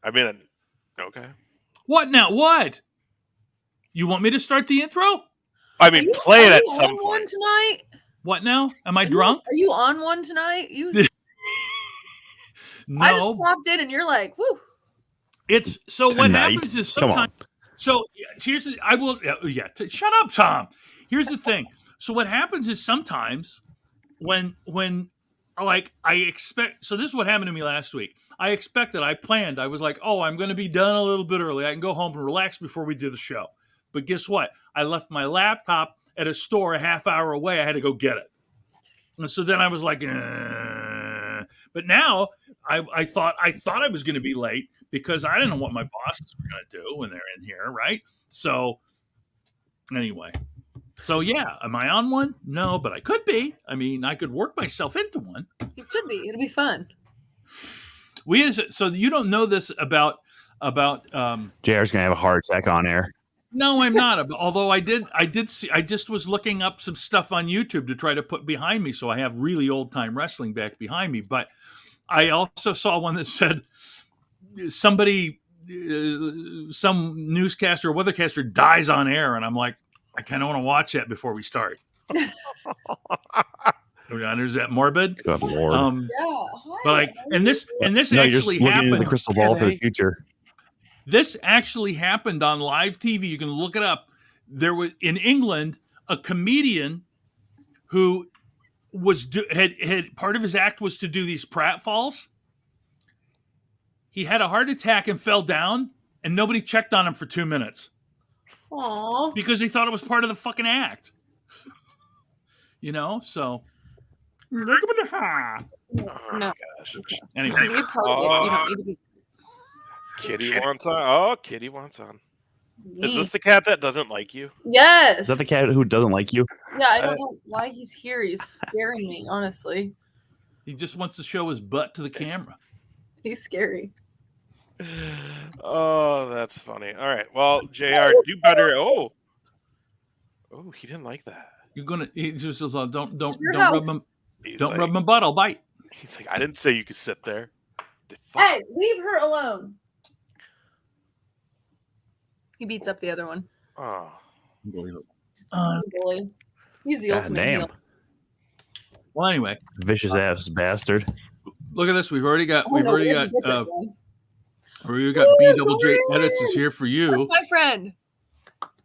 I mean, okay. What now? What? You want me to start the intro? I mean, play it at some on point. one tonight? What now? Am I drunk? Are you on one tonight? No. I just popped in and you're like, whoo. It's so Tonight? what happens is Come sometimes. on. So here's I will shut up, Tom. Here's the thing. So what happens is sometimes when like I expect. So this is what happened to me last week. I expected. I planned. I was like, oh, I'm going to be done a little bit early. I can go home and relax before we do the show. But guess what? I left my laptop at a store a half hour away. I had to go get it. And so then I was like, but now I thought I was going to be late because I didn't know what my bosses were going to do when they're in here, right? So anyway, so yeah, am I on one? No, but I could be. I mean, I could work myself into one. You should be. It'll be fun. So you don't know this about JR's gonna have a heart attack on air. No, I'm not. Although I did see. I just was looking up some stuff on YouTube to try to put behind me, so I have really old time wrestling back behind me. But I also saw one that said somebody, some newscaster or weathercaster dies on air, and I'm like, I kind of want to watch that before we start. Is that morbid? Good Lord. Yeah. But like, and this no, actually you're just looking happened. into the crystal ball for the future. This actually happened on live TV. You can look it up. There was in England a comedian who had part of his act was to do these pratfalls. He had a heart attack and fell down, and nobody checked on him for 2 minutes. Aww. Because they thought it was part of the fucking act. You know, so. No. Gosh. Anyway. You don't need to be. Kitty wants on. Oh, Kitty wants on. Is this the cat that doesn't like you? Yes. Is that the cat who doesn't like you? Yeah, I don't know why he's here. He's scaring me, honestly. He just wants to show his butt to the camera. He's scary. Oh, that's funny. All right. Well, JR, do better. Oh, he didn't like that. You're gonna. He just says, "Don't house. rub my butt. I'll bite." He's like, I didn't say you could sit there. Hey, leave her alone. He beats up the other one. Oh, Unbelievable. Bully. He's the ultimate damn. heel. Well, anyway, Vicious ass bastard. look at this. We've already got. Oh, no, he gets it, man. BWJ Edits is here for you. That's my friend.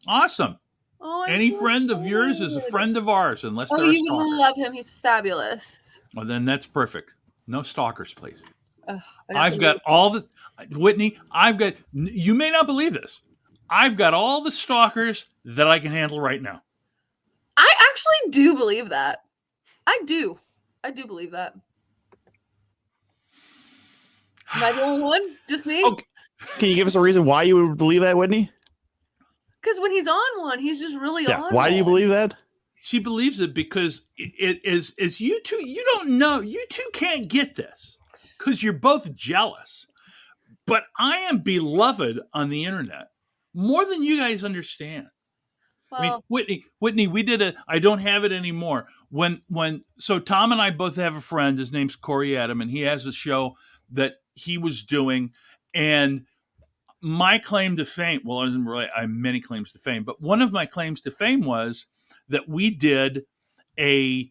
Awesome. Oh, I'm Any so friend of yours is a excited. friend of ours, unless Oh, they're a you stalker. would love him. He's fabulous. Well, then that's perfect. No stalkers, please. Ugh, I've got all the Whitney. You may not believe this. I've got all the stalkers that I can handle right now. I actually do believe that. I do believe that. Am I the only one? Just me? Okay. Can you give us a reason why you would believe that, Whitney? Because when he's on one, he's just really Yeah. on Why do you one. believe that? She believes it because it is you two. You don't know. You two can't get this because you're both jealous. But I am beloved on the internet more than you guys understand. Well, I mean, Whitney, we did I don't have it anymore. So Tom and I both have a friend. His name's Corey Adam, and he has a show that he was doing. And my claim to fame, well, I have many claims to fame, but one of my claims to fame was that we did a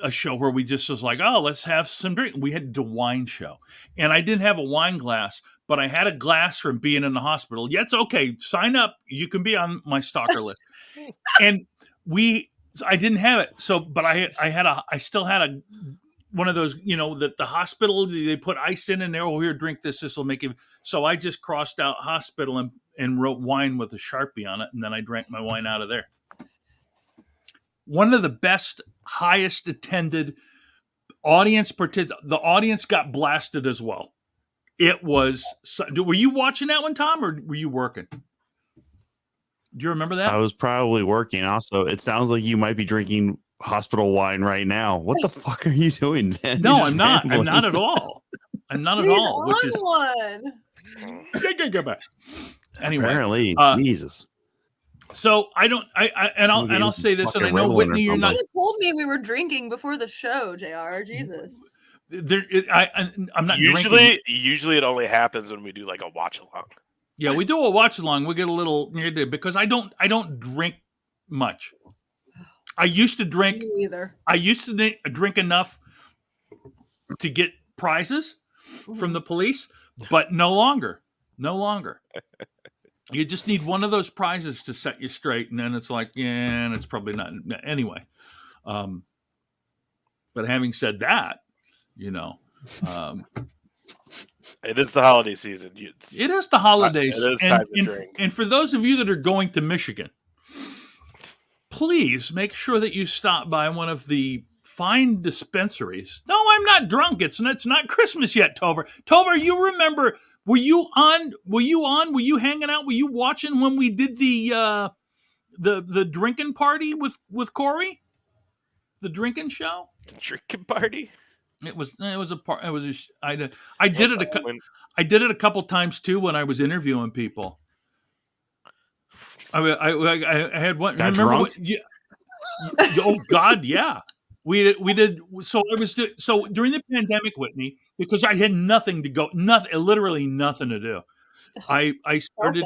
show where we just was like, oh, let's have some drink. We had a wine show, and I didn't have a wine glass, but I had a glass from being in the hospital. Yeah, it's okay. Sign up. You can be on my stalker list. And I didn't have it. So, but I still had one of those, that the hospital, they put ice in and they're, oh, here, drink this. This will make it. So I just crossed out hospital and wrote wine with a Sharpie on it. And then I drank my wine out of there. One of the best, highest attended audience, the audience got blasted as well. It was, were you watching that one, Tom, or were you working? Do you remember that? I was probably working. Also, it sounds like you might be drinking hospital wine right now. What the fuck are you doing, man? No, I'm not. I'm not at all. I'm not at all. Which is one. Anyway, Apparently, Jesus. So I'll say this, and I know Ritalin Whitney, or you're You not. should have told me we were drinking before the show, JR. Jesus. I'm not drinking. Usually it only happens when we do like a watch along. Yeah, we do a watch along. We get a little because I don't drink much. I used to drink. Me either. I used to drink enough to get prizes from the police, but no longer. No longer. You just need one of those prizes to set you straight, and then it's like, yeah, and it's probably not anyway. But having said that, you know, it is the holiday season. It is the holidays. It is time to drink. And for those of you that are going to Michigan, please make sure that you stop by one of the fine dispensaries. No, I'm not drunk. It's not Christmas yet, Tovar. Tovar, you remember? Were you on? Were you hanging out? Were you watching when we did the drinking party with Corey? The drinking show. Drinking party. It was a part. It was I did it a couple times too when I was interviewing people. I had one. Got remember drunk? What, yeah. Oh God, yeah. We did. So I was so during the pandemic, Whitney, because I had nothing to go, literally nothing to do. I started.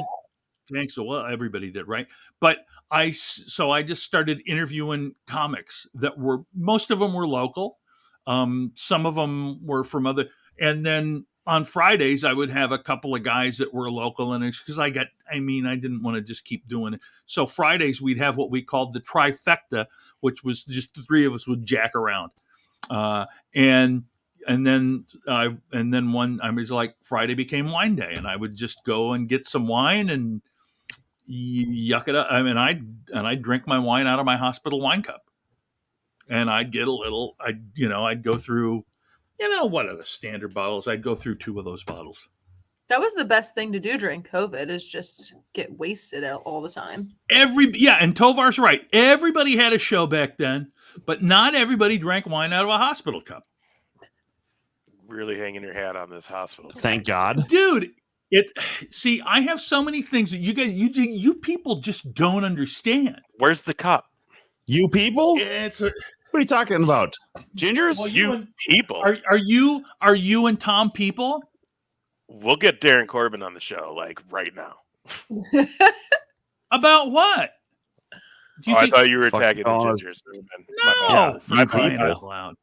Thanks. Well, everybody did, right? But I just started interviewing comics that most of them were local. Some of them were from other, and then on Fridays I would have a couple of guys that were local, and because I didn't want to just keep doing it. So Fridays we'd have what we called the trifecta, which was just the three of us would jack around, and then one I was like Friday became wine day, and I would just go and get some wine and yuck it up. I mean, I'd drink my wine out of my hospital wine cup. And I'd get a little, I'd go through, what are the standard bottles? I'd go through 2 of those bottles. That was the best thing to do during COVID is just get wasted all the time. And Tovar's right. Everybody had a show back then, but not everybody drank wine out of a hospital cup. Really hanging your hat on this hospital. Thank God. Dude, I have so many things that you people just don't understand. Where's the cup? You people? What are you talking about? Gingers? Well, you people. Are you and Tom people? We'll get Darren Corbin on the show, like right now. About what? I thought you were tagging the Gingers. No, for crying out loud.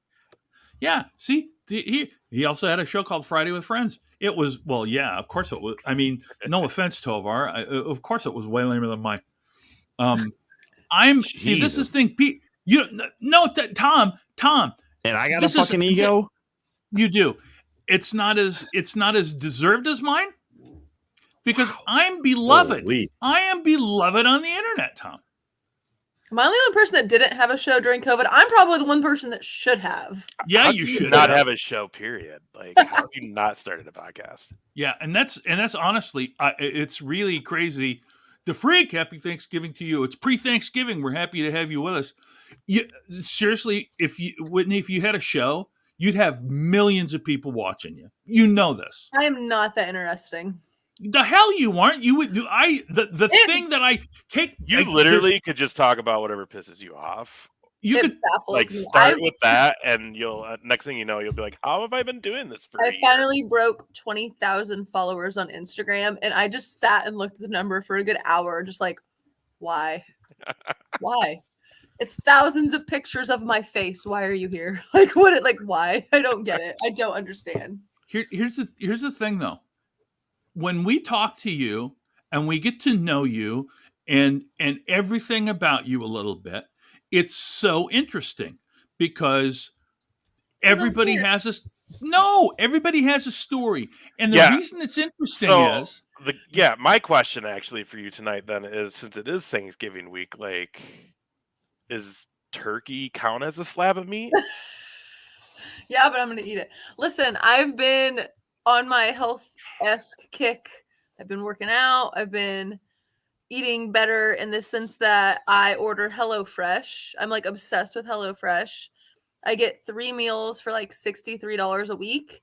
Yeah, see, he also had a show called Friday with Friends. It was, well, yeah, of course it was. I mean, no offense, Tovar. Of course it was way lamer than mine. See, this is the thing, Pete. Tom. And I got a fucking ego. You do. It's not as deserved as mine because I'm beloved. Holy. I am beloved on the internet, Tom. Am I the only person that didn't have a show during COVID? I'm probably the one person that should have. Yeah, you should not have a show. Period. Like, how have you not started a podcast? Yeah, and that's honestly, it's really crazy. The Freak, happy Thanksgiving to you. It's pre-Thanksgiving. We're happy to have you with us. Seriously, Whitney, if you had a show, you'd have millions of people watching you. You know this. I am not that interesting. The hell you aren't. You would do. The thing that I take. You literally could just talk about whatever pisses you off. You could start with that, and you'll next thing you know, you'll be like, "How have I been doing this for?" I finally broke 20,000 followers on Instagram, and I just sat and looked at the number for a good hour, just like, why? Why? It's thousands of pictures of my face. Why are you here? Like, what? Like, why? I don't get it. I don't understand. Here's the thing, though. When we talk to you and we get to know you and everything about you a little bit, it's so interesting because everybody has a story. And the reason it's interesting is my question actually for you tonight then is, since it is Thanksgiving week, like, is turkey count as a slab of meat? Yeah, but I'm gonna eat it. Listen, I've been on my health-esque kick. I've been working out. I've been eating better in the sense that I order HelloFresh. I'm like obsessed with HelloFresh. I get 3 meals for like $63 a week,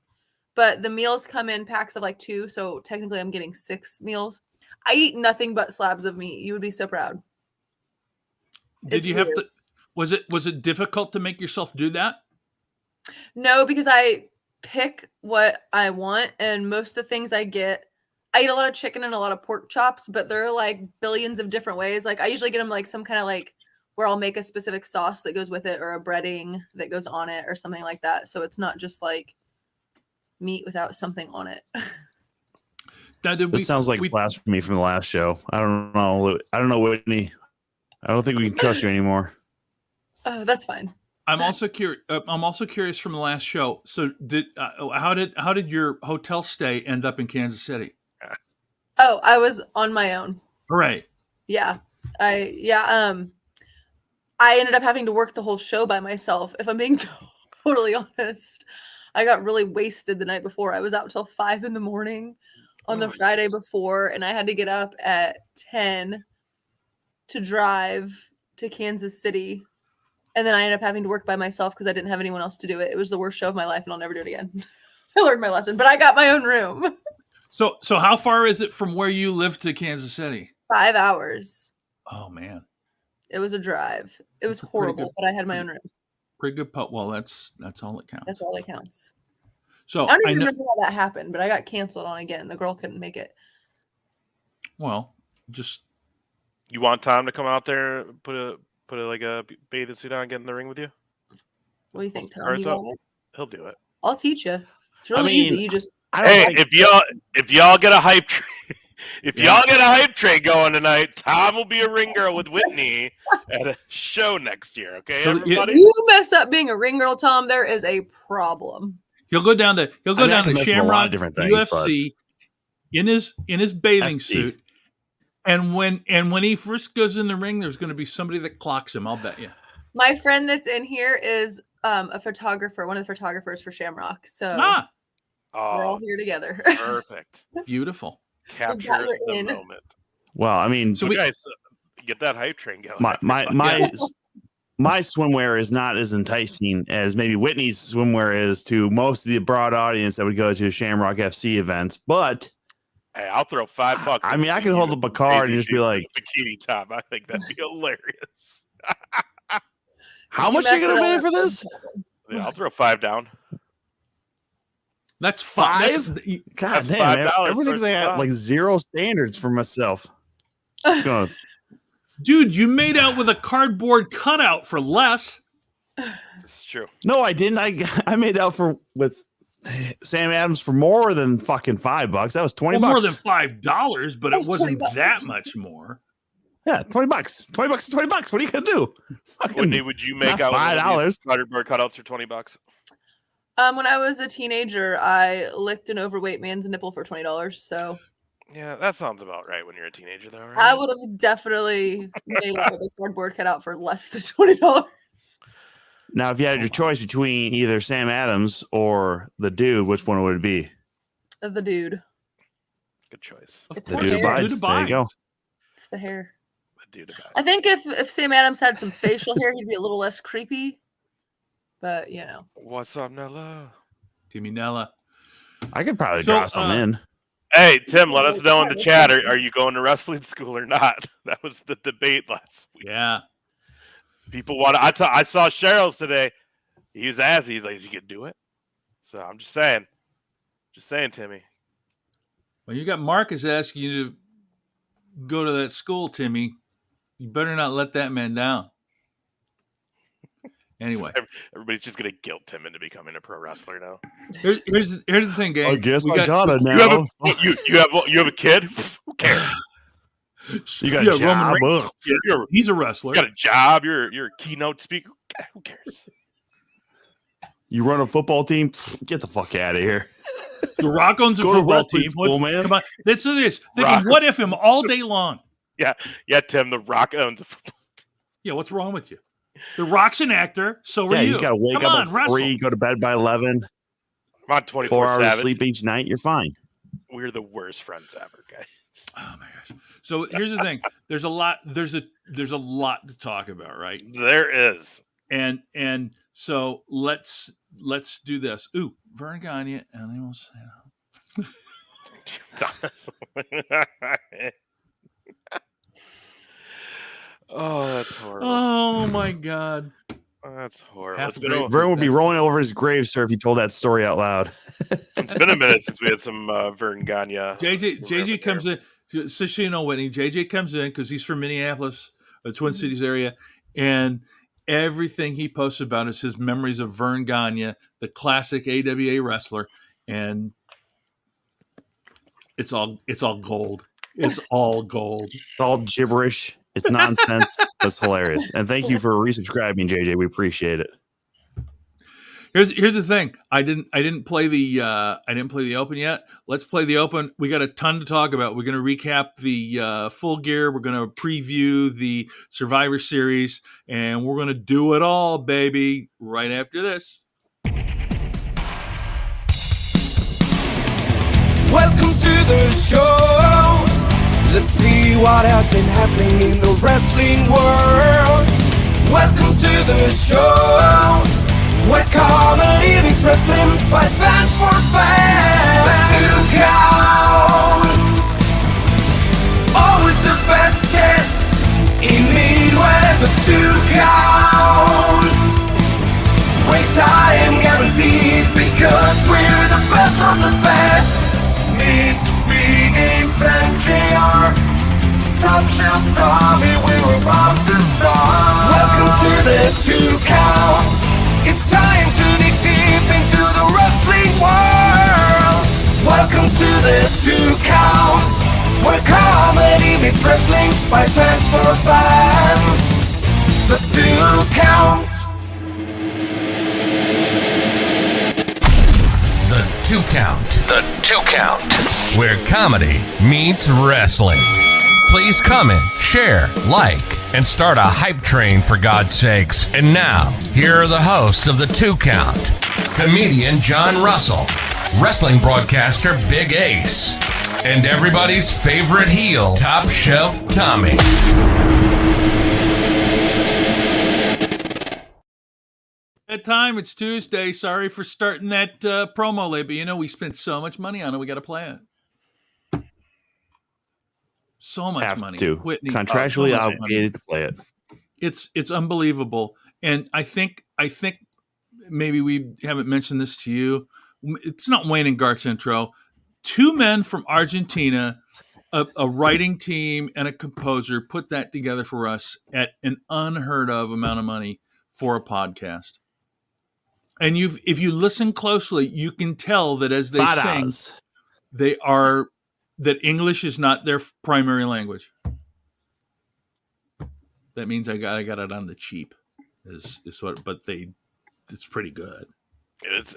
but the meals come in packs of like 2, so technically I'm getting 6 meals. I eat nothing but slabs of meat. You would be so proud. Was it difficult to make yourself do that? No, because I pick what I want, and most of the things I eat a lot of chicken and a lot of pork chops, but there are like billions of different ways. Like I usually get them like some kind of like where I'll make a specific sauce that goes with it or a breading that goes on it or something like that. So it's not just like meat without something on it. This sounds like blasphemy from the last show. I don't know, Whitney. I don't think we can trust you anymore. Oh, that's fine. I'm also curious from the last show. So how did your hotel stay end up in Kansas City? Oh, I was on my own. Hooray. Yeah. I ended up having to work the whole show by myself. If I'm being totally honest, I got really wasted the night before. I was out till 5 a.m. on the Friday before, and I had to get up at 10 to drive to Kansas City. And then I ended up having to work by myself because I didn't have anyone else to do it. It was the worst show of my life, and I'll never do it again. I learned my lesson, but I got my own room. So how far is it from where you live to Kansas City? 5 hours. Oh man, it was a drive. It was horrible, but I had my own room. Pretty good. Well, that's all that counts. That's all that counts. So I don't even remember how that happened, but I got canceled on again. The girl couldn't make it. Well, just you want Tom to come out there, put a bathing suit on, get in the ring with you? What do you think, Tom? You want it? He'll do it. I'll teach you. It's really easy. You just if y'all get a hype train, y'all get a hype train going tonight, Tom will be a ring girl with Whitney at a show next year. Okay, everybody. If you mess up being a ring girl, Tom, there is a problem. He'll go down to Shamrock UFC in his bathing suit, and when he first goes in the ring, there's going to be somebody that clocks him. I'll bet you. My friend that's in here is a photographer, one of the photographers for Shamrock. So we're all here together. Perfect. Beautiful. Capture the moment. Well, I mean, so you guys get that hype train going. My swimwear is not as enticing as maybe Whitney's swimwear is to most of the broad audience that would go to Shamrock FC events. But hey, I'll throw $5. I mean, I can hold up a card and just be like, bikini top. I think that'd be hilarious. How much are you gonna pay for this? Yeah, I'll throw $5 down. That's $5. God damn, everything's like zero standards for myself. Dude, you made out with a cardboard cutout for less. It's true. No, I didn't. I made out with Sam Adams for more than fucking $5. That was $20. More than $5, but it wasn't that much more. Yeah, $20. $20 is $20. What are you gonna do? Whitney, would you make out $5 cardboard cutouts for $20? When I was a teenager, I licked an overweight man's nipple for $20. So yeah, that sounds about right when you're a teenager, though, right? I would have definitely made out with a cardboard cutout for less than $20. Now, if you had your choice between either Sam Adams or the dude, which one would it be? The dude. Good choice. It's the dude abides. There you go. It's the hair. The dude abides. I think if Sam Adams had some facial hair, he'd be a little less creepy. But you know. What's up, Nella? Timmy Nella. I could probably draw some in. Hey, Tim, let us know in the chat. Are you going to wrestling school or not? That was the debate last week. Yeah. People want to. I saw Cheryl's today. He was asking. He's like, is he going to do it? So I'm just saying. Just saying, Timmy. When you got Marcus asking you to go to that school, Timmy, you better not let that man down. Anyway, everybody's just gonna guilt Tim into becoming a pro wrestler now. Here's the thing, gang. I guess I got it now. You have a kid? Who cares? You got a job. He's a wrestler. You got a job. You're a keynote speaker. Who cares? You run a football team? Get the fuck out of here. The Rock owns a football team. School, man. Come on. Let's do this. What if him all day long? Yeah, Tim. The Rock owns a football team. Yeah, what's wrong with you? The Rock's an actor, so are you. You just got to wake up at 3, go to bed by 11. I'm on 24/7. 4 hours of sleep each night. You're fine. We're the worst friends ever, guys. Oh my gosh. So here's the thing. There's a lot to talk about, right? There is. And so let's do this. Ooh, Vern Gagne, and they will say Oh, that's horrible. Oh my God. That's horrible. Half It's a been, grapefruit. Vern would be rolling over his grave, sir, if he told that story out loud. it's been a minute since we had some Vern Gagne. JJ comes in. So you know, Whitney, JJ comes in because he's from Minneapolis, the Twin Cities area, and everything he posts about is his memories of Vern Gagne, the classic AWA wrestler, and it's all gold. It's all gold. It's all gibberish. It's nonsense. It's hilarious. And thank you for resubscribing, JJ. We appreciate it. Here's the thing. I didn't play the open yet. Let's play the open. We got a ton to talk about. We're going to recap the Full Gear. We're going to preview the Survivor Series, and we're going to do it all, baby, right after this. Welcome to the show. Let's see what has been happening in the wrestling world. Welcome to the show, where comedy meets wrestling by fans for fans. The Two Counts, always the best guests in Midwest. The Two Counts, great time guaranteed because we're the best from the best. Meet Phoenix and JR, Top Shelf Tommy, we're about to start. Welcome to the Two Counts. It's time to dig deep into the wrestling world. Welcome to the Two Counts, where comedy meets wrestling by fans for fans. The Two Counts. The Two Count. The Two Count. Where comedy meets wrestling. Please comment, share, like, and start a hype train for God's sakes. And now, here are the hosts of The Two Count. Comedian John Russell, wrestling broadcaster Big Ace, and everybody's favorite heel, Top Shelf Tommy. That time, it's Tuesday. Sorry for starting that promo late, but you know, we spent so much money on it, we got to play it. So much Have money. to. Whitney, Contractually so much obligated to play it. It's unbelievable. And I think maybe we haven't mentioned this to you. It's not Wayne and Garth's intro. Two men from Argentina, a writing team and a composer put that together for us at an unheard of amount of money for a podcast. And if you listen closely, you can tell that as they sing, that English is not their primary language. That means I got it on the cheap, is what. But it's pretty good. It's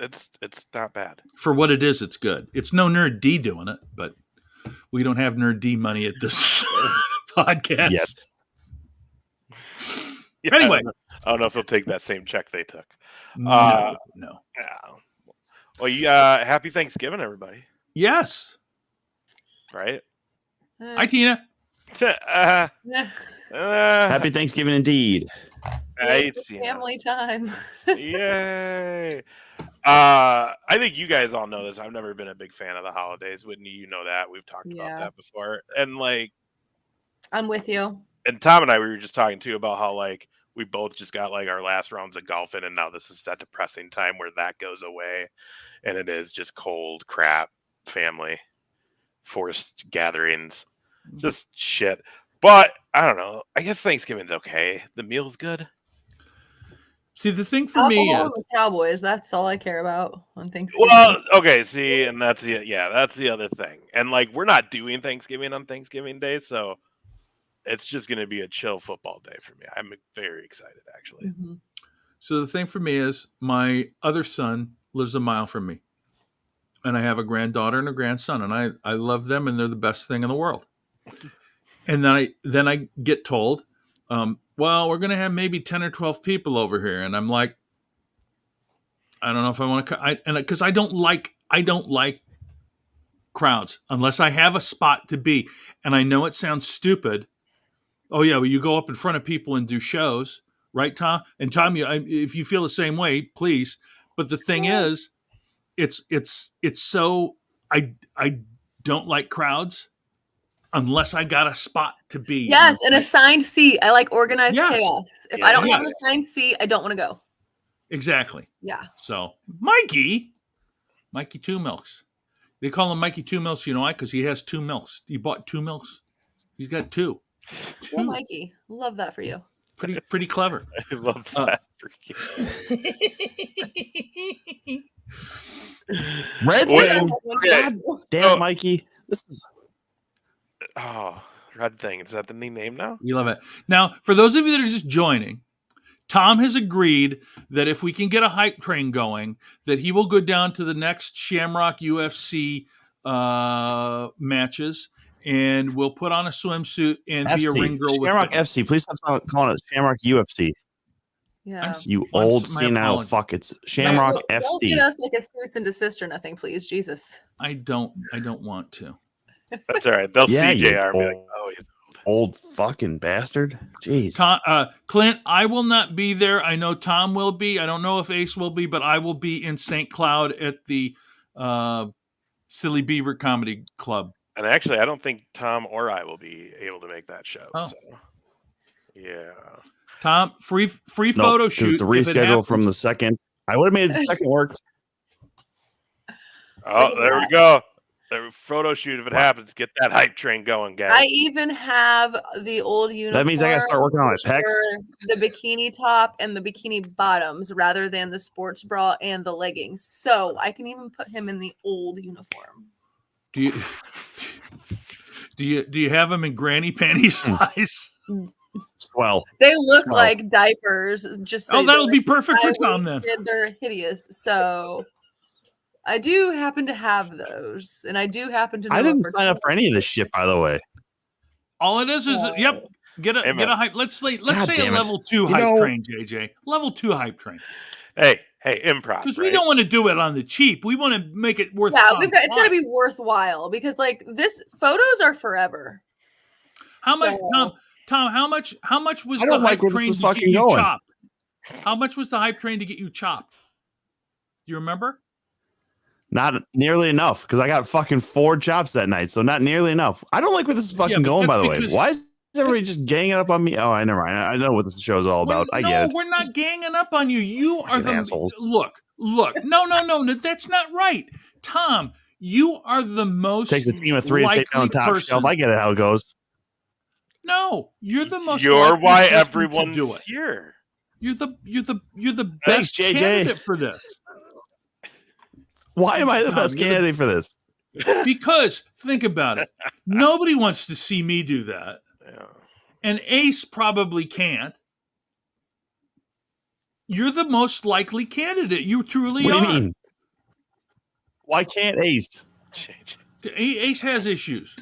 not bad For what it is. It's good. It's no Nerd D doing it, but we don't have Nerd D money at this podcast Yet. Yeah, Anyway, I don't know if he'll take that same check they took. No. Yeah. Well, happy Thanksgiving, everybody. Yes. Right? Hi, Tina. Happy Thanksgiving indeed. Hey, Family time. Yay. I think you guys all know this. I've never been a big fan of the holidays. Whitney, you know that. We've talked about that before. And I'm with you. And Tom and I, we were just talking too about how we both just got our last rounds of golfing, and now this is that depressing time where that goes away, and it is just cold crap, family, forced gatherings, just shit. But I don't know. I guess Thanksgiving's okay. The meal's good. See, the thing for me Alcohol is and the Cowboys. That's all I care about on Thanksgiving. Well, okay, see, and that's the other thing. And we're not doing Thanksgiving on Thanksgiving Day, so it's just going to be a chill football day for me. I'm very excited, actually. Mm-hmm. So the thing for me is my other son lives a mile from me. And I have a granddaughter and a grandson, and I love them, and they're the best thing in the world. And then I get told, well, we're going to have maybe 10 or 12 people over here. And I'm like, I don't know if I want to, because I don't like crowds unless I have a spot to be. And I know it sounds stupid. Oh yeah, well, you go up in front of people and do shows, right, Tom? And Tom, if you feel the same way, please. But the thing is, it's so I don't like crowds unless I got a spot to be. Yes, an assigned seat. I like organized chaos. If I don't have an Yes. assigned seat, I don't want to go. Exactly. Yeah. So Mikey Two Milks. They call him Mikey Two Milks. You know why? Because he has 2 milks. He bought 2 milks. He's got 2. Well, Mikey, love that for you. Pretty clever. I love that for you. Red Wait, Thing. God damn, Oh. Mikey. This is Oh, Red Thing. Is that the new name now? We love it. Now, for those of you that are just joining, Tom has agreed that if we can get a hype train going, that he will go down to the next Shamrock UFC matches, and we'll put on a swimsuit and be a ring girl Shamrock with FC. Please stop calling it Shamrock UFC. Yeah. You My old apologies. senile fuck. It's Shamrock Don't FC. get us like a cease and desist or nothing, please, Jesus. I don't want to. That's all right. They'll Yeah, see you JR and be like, old- oh, he's Old fucking bastard. Jeez. Tom, Clint, I will not be there. I know Tom will be. I don't know if Ace will be, but I will be in St. Cloud at the Silly Beaver Comedy Club. And actually, I don't think Tom or I will be able to make that show. Oh. So. Yeah. Tom, free Nope, photo 'cause shoot. It's a if it reschedule from happens. the second. I would have made the second work. Oh, Look at there we that. go. The photo shoot, if it happens, get that hype train going, guys. I even have the old uniform. That means I gotta start working on my pecs. for the bikini top and the bikini bottoms rather than the sports bra and the leggings. So I can even put him in the old uniform. Do you have him in granny panties size? Swell. They look Wow. like diapers. Just so Oh, that'll they're be perfect for Tom then. high-waisted, they're hideous. So I do happen to have those, and I do happen to know I a didn't sign up fraternity. for any of this shit, by the way. All it is yep. Get Amen. a hype. Let's say God a damn it. level 2 You hype know- train, JJ. Level 2 hype train. Hey, improv. Because right? we don't want to do it on the cheap. We want to make it worth. Yeah, Tom's it's got to while. be worthwhile because like this photos are forever. How much, so- Tom? How much was I the don't like hype where this train is to get fucking you going. chopped? How much was the hype train to get you chopped? Do you remember? Not nearly enough because I got fucking 4 chops that night, so not nearly enough. I don't like where this is fucking but going. By that's the way, because- why is everybody just ganging up on me? Oh, I never mind. I know what this show is all about. I get it. We're not ganging up on you. You are Fucking the assholes. Look. No, that's not right, Tom. You are the most. Takes a team of 3 to take down the likely top person. shelf. I get it how it goes. No, you're the most. You're likely why person to everyone's do it. here. You're the Thanks, best JJ. candidate for this. Why am I the Tom, best you're the- candidate for this? Because think about it. Nobody wants to see me do that. Yeah. And Ace probably can't. You're the most likely candidate. You truly What do are. you mean? Why can't Ace? Ace has issues.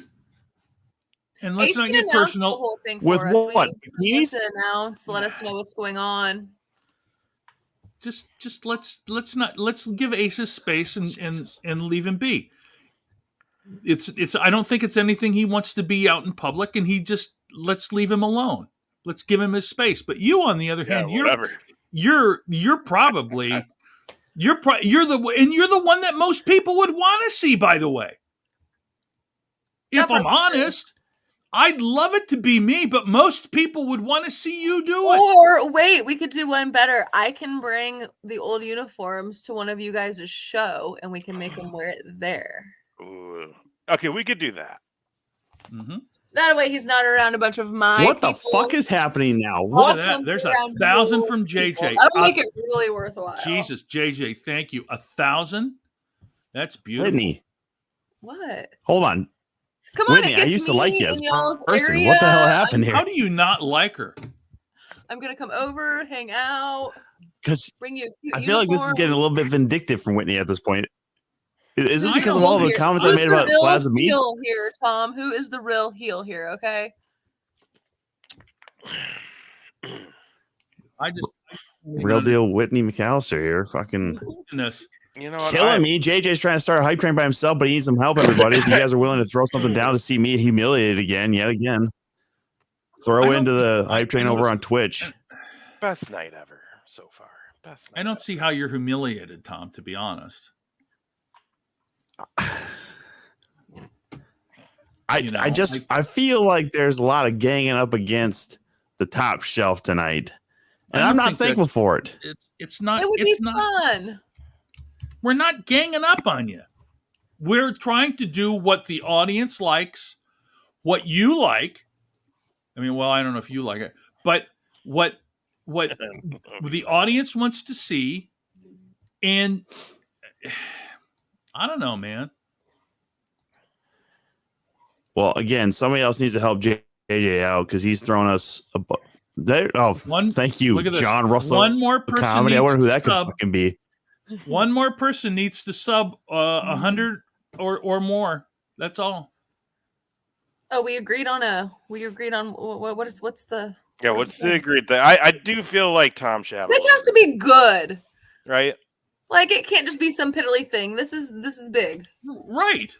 And let's Ace not can get announce the personal. whole thing With for us. what? We need Bikinis? to announce. Let us know what's going on. Just let's give Ace his space and leave him be. It's I don't think it's anything he wants to be out in public, and let's leave him alone. Let's give him his space. But you, on the other Yeah, hand, whatever. you're probably you're the one that most people would want to see, by the way. Yeah, If I'm for sure. honest, I'd love it to be me, but most people would want to see you do it. Or wait, we could do one better. I can bring the old uniforms to one of you guys' show, and we can make them wear it there. Ooh. Okay, we could do that. Mm-hmm. That way, he's not around a bunch of my. What the people. fuck is happening now? Look What? at that. There's Around 1,000 you from people. JJ. That'll make it really worthwhile. Jesus, JJ, thank you. 1,000? That's beautiful. Whitney, What? hold on. Come on, Whitney, it I gets used to like you as in a y'all's person. area. What the hell happened here? How do you not like her? I'm gonna come over, hang out, Because bring you a cute I feel like this is getting a little bit vindictive from Whitney at this point. Is it I because of don't all the know. comments I made about slabs of meat? Heel here, Tom. Who is the real heel here? Okay. I just Real deal Whitney McCallister here. Fucking this. You know what? killing me. JJ's trying to start a hype train by himself, but he needs some help, everybody. If you guys are willing to throw something down to see me humiliated yet again, throw into the hype train over on Twitch. Best night ever so far. Best night I don't see how you're humiliated, Tom, to be honest. I feel like there's a lot of ganging up against the top shelf tonight. And I'm not thankful for it. It's not. It would it's be not, fun. We're not ganging up on you. We're trying to do what the audience likes, what you like. I mean, well, I don't know if you like it, but what the audience wants to see. And I don't know, man. Well, again, somebody else needs to help JJ out because he's thrown us a thank you, Look at this. John Russell. One more person Comedy. I wonder who that could sub. fucking be. One more person needs to sub 100 or more. That's all. Oh, we agreed on what's the Yeah, what's the agreed thing? I do feel like Tom should have. This has to be good, right. Like it can't just be some piddly thing. This is big, right?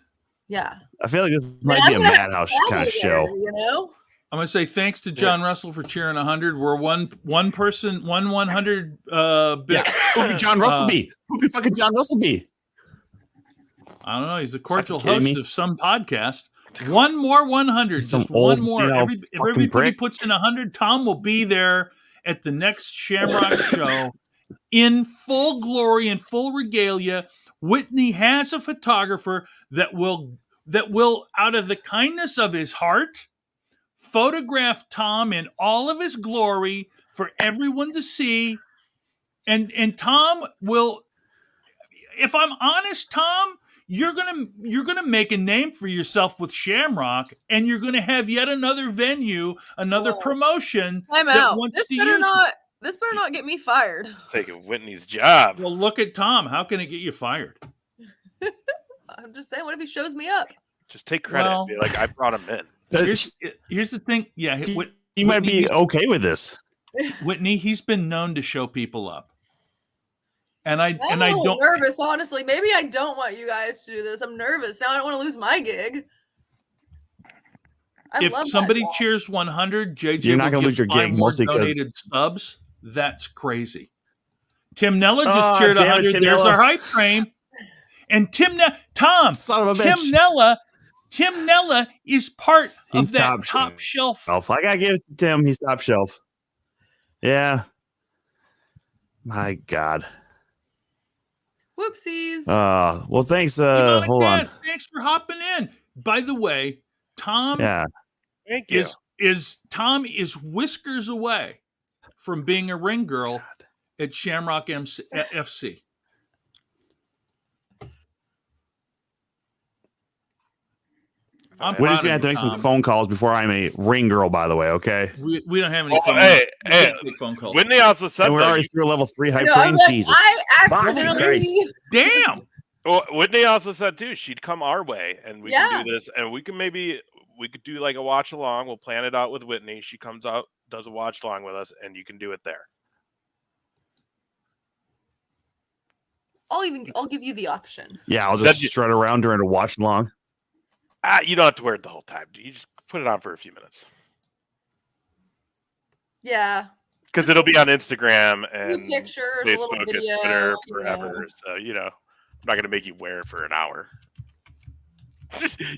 Yeah. I feel like this might be a Madhouse kind of show. You know. I'm gonna say thanks to John Russell for cheering 100. We're one person, 100 bit. Yeah. Who could John Russell be? Who could fucking John Russell be? I don't know. He's a cordial kidding host me? of some podcast. One more 100. Some Just one old more. senile If fucking everybody prick. puts in 100, Tom will be there at the next Shamrock show in full glory and full regalia. Whitney has a photographer that will, out of the kindness of his heart, photograph Tom in all of his glory for everyone to see. And Tom will, if I'm honest, Tom, you're gonna make a name for yourself with Shamrock, and you're gonna have yet another venue, another promotion I'm that out. wants This to better use not. This better not get me fired. Taking Whitney's job. Well, look at Tom. How can it get you fired? I'm just saying. What if he shows me up? Just take credit. Well- Be like, I brought him in. Here's the thing. Yeah, He might be okay with this. Whitney. He's been known to show people up, and I I'm don't. nervous, honestly. Maybe I don't want you guys to do this. I'm nervous now. I don't want to lose my gig. If somebody cheers 100, JJ You're not will gonna give lose your 5 gig, more mostly 'cause- donated subs. That's crazy. Tim Nella just Oh, cheered damn it, 100. Tim There's Nella. our hype train. And Tom, Son of a Tim bitch. Nella is part He's of that top top shelf. I gotta give it to Tim. He's top shelf. Yeah. My God. Whoopsies. Well, thanks. Demonic Hold on. Dad, thanks for hopping in. By the way, Tom Yeah. Thank you. Tom is whiskers away from being a ring girl at Shamrock FC. Whitney's gonna have to make some phone calls before I'm a ring girl. By the way, okay. We don't have any phone calls. Whitney also said And we're that. already through a level 3 hype No, train. I'm like, Jesus. I Fucking accidentally. Damn. Well, Whitney also said too she'd come our way and we Yeah. can do this, and we could do like a watch along. We'll plan it out with Whitney. She comes out, does a watch along with us, and you can do it there. I'll give you the option. Yeah, I'll just strut around during a watch along. You don't have to wear it the whole time. You just put it on for a few minutes Yeah. because it'll be on Instagram A and few pictures, a little Facebook and video. Twitter you forever. know. So I'm not gonna make you wear it for an hour.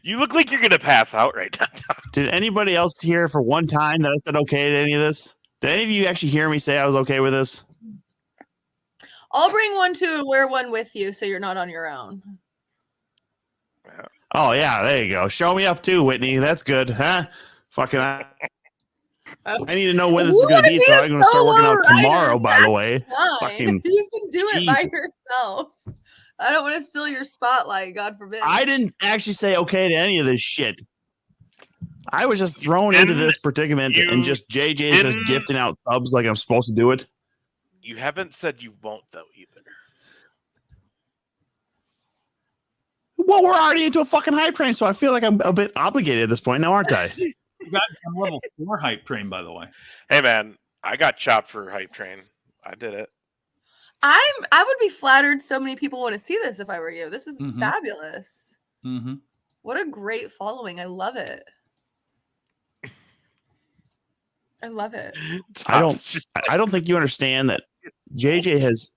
You look like you're gonna pass out right now. Did anybody else hear for one time that I said okay to any of this? Did any of you actually hear me say I was okay with this? I'll bring one too and wear one with you so you're not on your own. Oh yeah, there you go. Show me up too, Whitney. That's good, huh? Fucking. I need to know when this is going to be, so I'm going to start working out tomorrow. By the way, Fine. fucking. You can do it by Jesus. yourself. I don't want to steal your spotlight, God forbid. I didn't actually say okay to any of this shit. I was just thrown into this predicament, and just JJ is just gifting out subs like I'm supposed to do it. You haven't said you won't though either. Well, we're already into a fucking hype train, so I feel like I'm a bit obligated at this point now, aren't I? You got some level 4 hype train, by the way. Hey man, I got chopped for hype train. I did it. I would be flattered so many people want to see this if I were you. This is fabulous. Mm-hmm. What a great following. I love it. I love it. I don't think you understand that JJ has.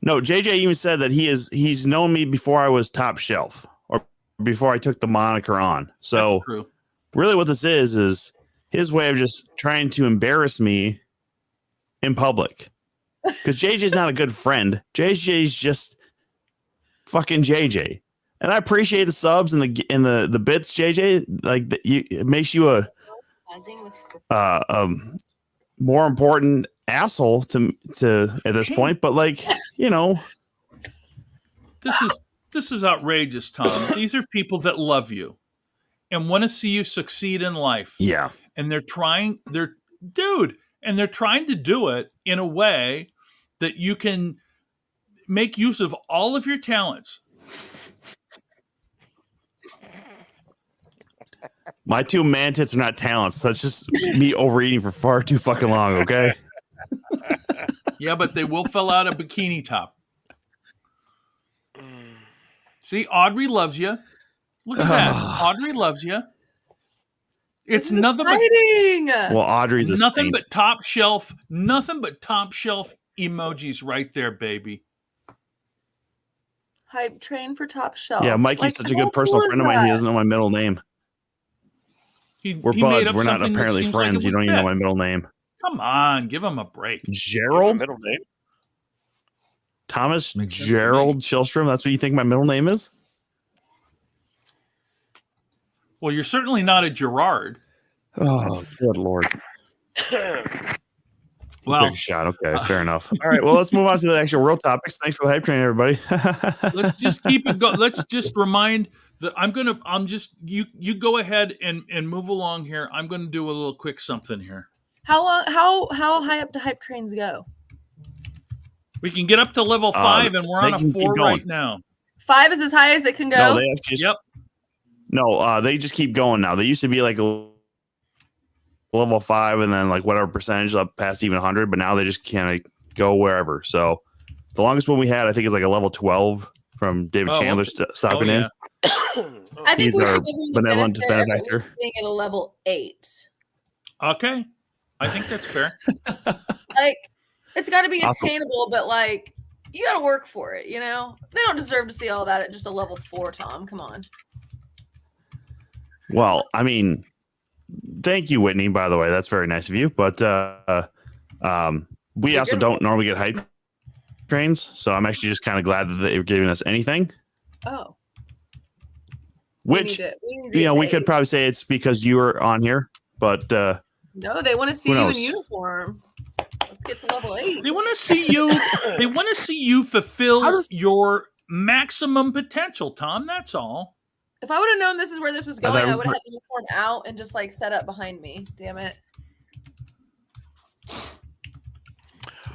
No, JJ even said that he's known me before I was top shelf or before I took the moniker on. So really what this is his way of just trying to embarrass me in public because JJ's not a good friend. JJ's just fucking JJ. And I appreciate the subs and the bits, JJ. Like it makes you a more important asshole to at this point. But like, you know, this is outrageous, Tom. These are people that love you and want to see you succeed in life. Yeah. And they're trying to do it in a way that you can make use of all of your talents. My two man tits are not talents. That's just me overeating for far too fucking long, okay? Yeah, but they will fill out a bikini top. See, Audrey loves you. Look at that. Audrey loves you. It's nothing exciting. but well, Audrey's a nothing saint. but top shelf emojis right there, baby. Hype train for top shelf. Yeah, Mikey's such a good personal friend of mine. He doesn't know my middle name. We're buds. We're not apparently friends. Like you don't even know my middle name. Come on, give him a break. Gerald? Middle name? Thomas Gerald Shellstrom? That's what you think my middle name is? Well, you're certainly not a Gerard. Oh, good Lord. Well, big shot. Okay, fair enough. All right, well, let's move on to the actual real topics. Thanks for the hype train, everybody. Let's just keep it going. Let's just remind that you go ahead and move along here. I'm going to do a little quick something here. How high up do hype trains go? We can get up to level 5, and we're on a 4 right now. 5 is as high as it can go? No, they actually they just keep going now. They used to be like a level 5 and then like whatever percentage up past even 100, but now they just kind of go wherever. So the longest one we had, I think, is like a level 12 from David Chandler stopping in. I think he's we our should give him the benevolent benefactor benefactor. being at a level 8. Okay, I think that's fair. Like, it's got to be Awesome. attainable, but like, you got to work for it. You know, they don't deserve to see all that at just a level 4. Tom, come on. Well, I mean, thank you, Whitney, by the way. That's very nice of you. But we also don't normally get hype trains. So I'm actually just kind of glad that they're giving us anything. Oh. Which, we could probably say it's because you were on here. But no, they want to see you in uniform. Let's get to level 8. They want to see you. They want to see you fulfill your maximum potential, Tom. That's all. If I would have known this is where this was going, I would have had the uniform out and just like set up behind me. Damn it.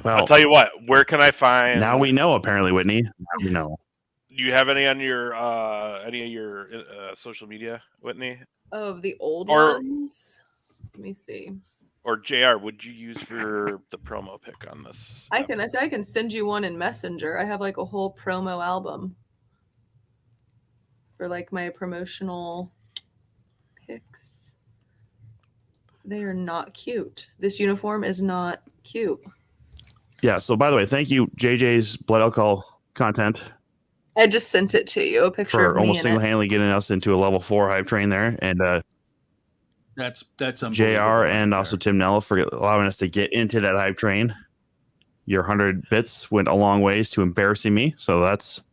Well, I'll tell you what. Where can I find? Now we know. Apparently, Whitney. Now we know. Do you have any on your social media, Whitney? Of the old ones. Let me see. Or JR, would you use for the promo pick on this? I can send you one in Messenger. I have like a whole promo album for like my promotional picks. They are not cute. This uniform is not cute. Yeah. So by the way, thank you, JJ's Blood Alcohol content. I just sent it to you. A picture for of me almost single-handedly getting us into a level 4 hype train there, and that's JR and also Tim Nella for allowing us to get into that hype train. Your 100 bits went a long ways to embarrassing me, so that's.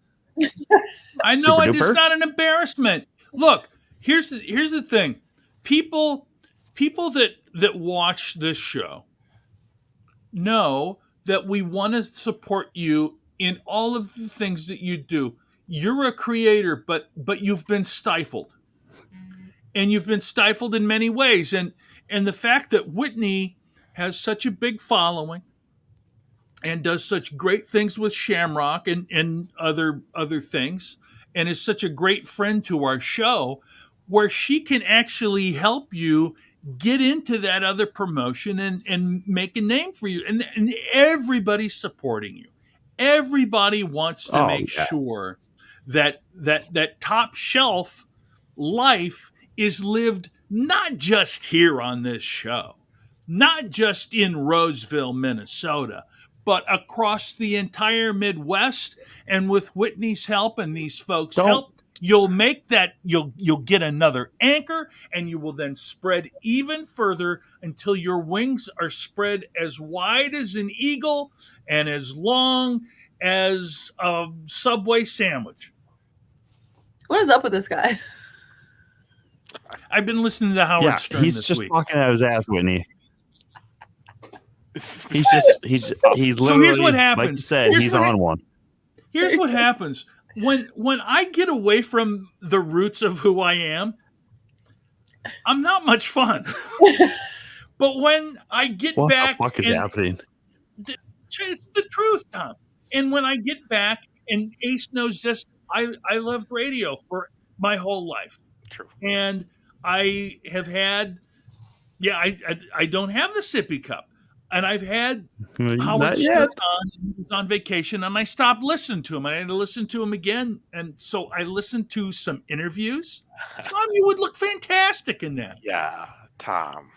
I know it's not an embarrassment. Look, here's the thing. People that watch this show know that we want to support you in all of the things that you do. You're a creator, but you've been stifled. And you've been stifled in many ways. And the fact that Whitney has such a big following and does such great things with Shamrock and other things, and is such a great friend to our show, where she can actually help you get into that other promotion and make a name for you. And everybody's supporting you. Everybody wants to make sure that top shelf life is lived not just here on this show, not just in Roseville, Minnesota, but across the entire Midwest. And with Whitney's help and these folks' help, You'll make that, you'll get another anchor, and you will then spread even further until your wings are spread as wide as an eagle and as long as a Subway sandwich. What is up with this guy? I've been listening to Howard Stern he's this just week. talking out his ass, Whitney. He's literally, here's what happens. like you said, he's on one. Here's what happens. When I get away from the roots of who I am, I'm not much fun. But when I get What back, the fuck is happening? It's the truth, Tom. And when I get back, and Ace knows this, I loved radio for my whole life. True. And I have had, I don't have the sippy cup. And I've had Howard Stern on vacation, and I stopped listening to him. I had to listen to him again. And so I listened to some interviews. Tom, you would look fantastic in that. Yeah, Tom.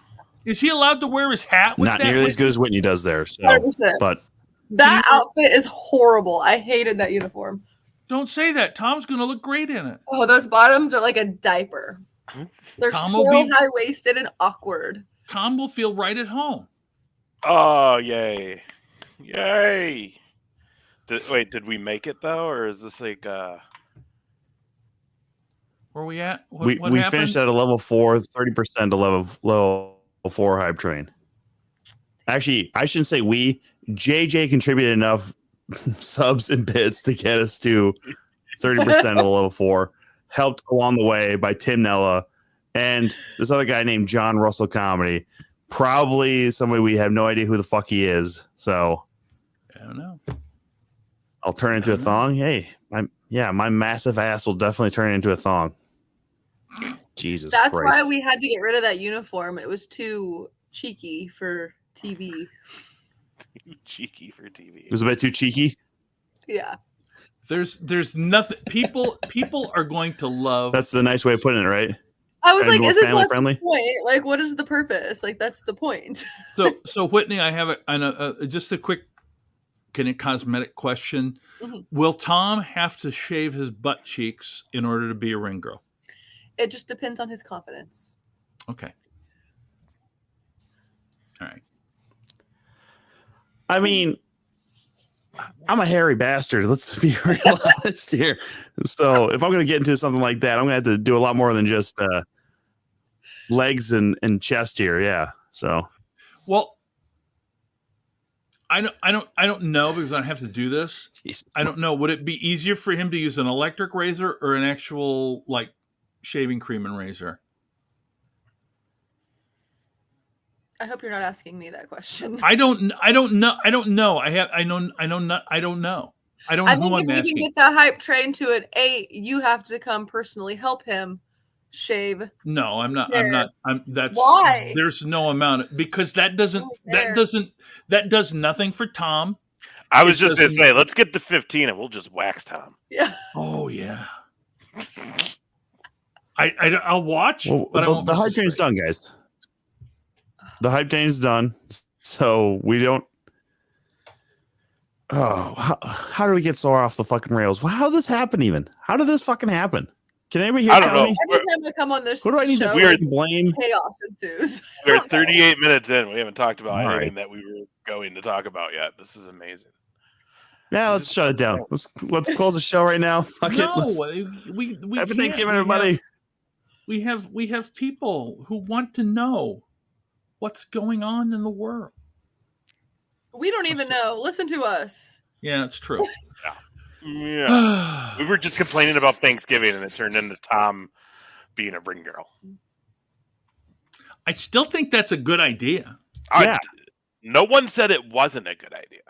Is he allowed to wear his hat with Not that? nearly as good as Whitney does there. So, 100%. but That outfit is horrible. I hated that uniform. Don't say that. Tom's going to look great in it. Oh, those bottoms are like a diaper. They're Tom so will be- high-waisted and awkward. Tom will feel right at home. Oh, yay. Yay. Did we make it, though? Or is this like... Where are we at? What we happened? finished at a level 4, 30% to level 4 hype train. Actually, I shouldn't say we. JJ contributed enough subs and bits to get us to 30% of the level 4. Helped along the way by Tim Nella and this other guy named John Russell Comedy. Probably somebody we have no idea who the fuck he is. So I don't know. I'll turn into a thong. Hey, my massive ass will definitely turn into a thong. Jesus That's Christ. why we had to get rid of that uniform. It was too cheeky for TV. Cheeky for TV. It was a bit too cheeky. Yeah. There's nothing. People are going to love. That's the nice way of putting it, right? I was And like, more isn't family that friendly? the point? Like, what is the purpose? Like, that's the point. So Whitney, I have just a quick cosmetic question. Mhm. Will Tom have to shave his butt cheeks in order to be a ring girl? It just depends on his confidence. Okay. All right. I mean, I'm a hairy bastard. Let's be real honest here. So if I'm going to get into something like that, I'm going to have to do a lot more than just legs and chest here. Yeah. So, Well, I don't know because I have to do this. Jesus. I don't know. Would it be easier for him to use an electric razor or an actual like shaving cream and razor? I hope you're not asking me that question. I don't know. I don't know. I don't know. I don't know. I don't know I who think I'm if we can asking. get that hype train to an 8, you have to come personally help him shave. No, I'm not. There. That's Why? There's no amount because that doesn't. Oh, there. That does nothing for Tom. I was It just going to doesn't- say, let's get to 15 and we'll just wax Tom. Yeah. Oh yeah. I'll watch. Well, but I won't the hype participate. train's done, guys. The hype train's done. So we don't. Oh, how do we get so off the fucking rails? Well, how did this happen even? How did this fucking happen? Can anybody here I don't tell know. me? Every time I come on this Who do I need show, to Weird. blame? chaos ensues. I We're don't know. 38 minutes in. We haven't talked about All anything that we were going to talk about yet. This is amazing. Yeah, let's shut it down. Let's close the show right now. Fuck it. No, Let's, we happy can't. Thanksgiving, everybody. We have people who want to know what's going on in the world. We don't even know. Listen to us. Yeah, it's true. Yeah. We were just complaining about Thanksgiving and it turned into Tom being a ring girl. I still think that's a good idea. Yeah. No one said it wasn't a good idea.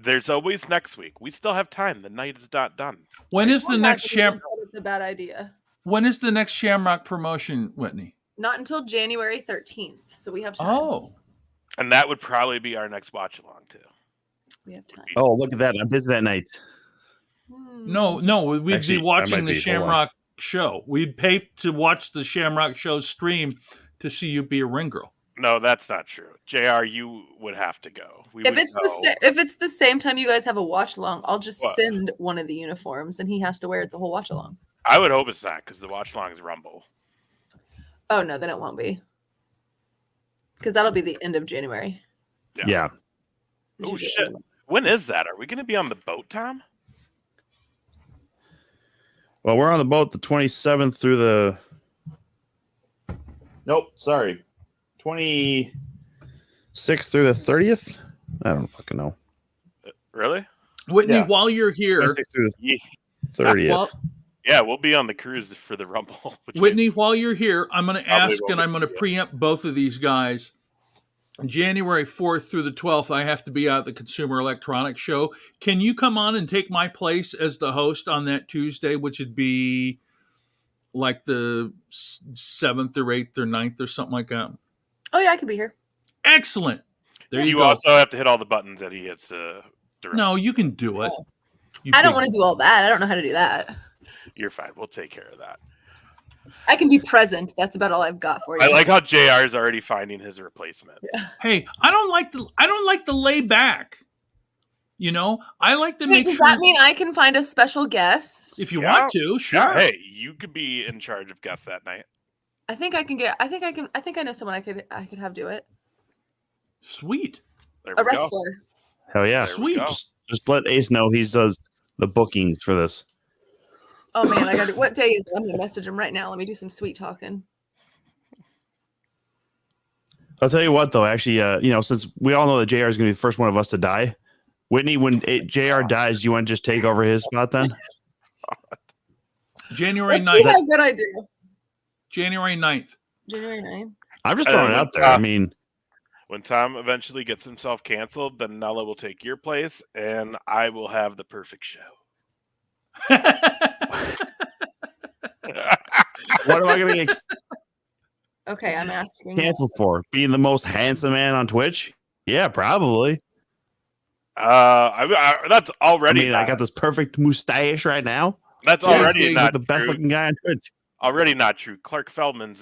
There's always next week. We still have time. The night is not done. When is the I'm next not gonna Sham? say It's a bad idea. When is the next Shamrock promotion, Whitney? Not until January 13th, so we have time. Oh, And that would probably be our next watch along too. We have time. Oh, look at that. I'm busy that night. no, we'd Actually, be I watching might the be. Hold on. Shamrock show. We'd pay to watch the Shamrock show stream to see you be a ring girl. No, that's not true. JR, you would have to go. If it's the same time you guys have a watch along, I'll just What? send one of the uniforms and he has to wear it the whole watch along. I would hope it's not because the watch along is Rumble. Oh no, then it won't be. Because that'll be the end of January. Yeah. Oh shit! When is that? Are we going to be on the boat, Tom? Well, we're on the boat the 27th through the. Nope, sorry, 26th through the 30th. I don't fucking know. Really? Whitney, Yeah. while you're here, 26th through the Yeah. 30th. while, Yeah, we'll be on the cruise for the Rumble. Whitney, while you're here, I'm going to Probably ask, won't and I'm going to be. preempt both of these guys. January 4th through the 12th, I have to be at the Consumer Electronics Show. Can you come on and take my place as the host on that Tuesday, which would be like the 7th or 8th or 9th or something like that? Oh yeah, I could be here. Excellent. There you You go. also have to hit all the buttons that he hits. No, you can do it. I don't want to do all that. I don't know how to do that. You're fine. We'll take care of that. I can be present. That's about all I've got for you. I like how JR is already finding his replacement. Hey, I don't like the lay back. You know, I like to Wait, make does sure that mean I can find a special guest? if you Yeah. want to, sure. Yeah, hey, you could be in charge of guests that night. I think I know someone I could have do it. Sweet. There A we go. wrestler. Hell yeah. There we Sweet. go. Just let Ace know he does the bookings for this. Oh man, I got it. What day is it? I'm gonna message him right now. Let me do some sweet talking. I'll tell you what, though. Actually, since we all know that JR is going to be the first one of us to die, Whitney, when JR dies, do you want to just take over his spot then? January Let's see 9th. how good I do. January 9th. January 9th. I'm just throwing it out there. I mean, When Tom eventually gets himself canceled, then Nella will take your place, and I will have the perfect show. what am I going to get Okay, I'm asking. canceled for? Being the most handsome man on Twitch? Yeah, probably. That's already. I got this perfect mustache right now. That's Yeah, already yeah, not the best true. looking guy on Twitch. Already not true. Clark Feldman's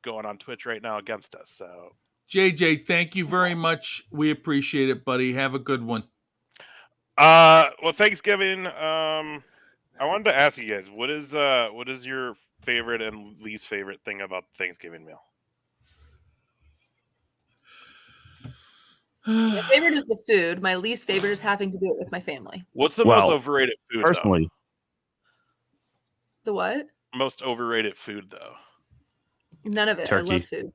going on Twitch right now against us. So JJ, thank you very much. We appreciate it, buddy. Have a good one. well, Thanksgiving. I wanted to ask you guys, what is your favorite and least favorite thing about the Thanksgiving meal? My favorite is the food. My least favorite is having to do it with my family. What's the Well, most overrated food? Personally, The what? though? Most overrated food though. None of it. I Turkey. love food.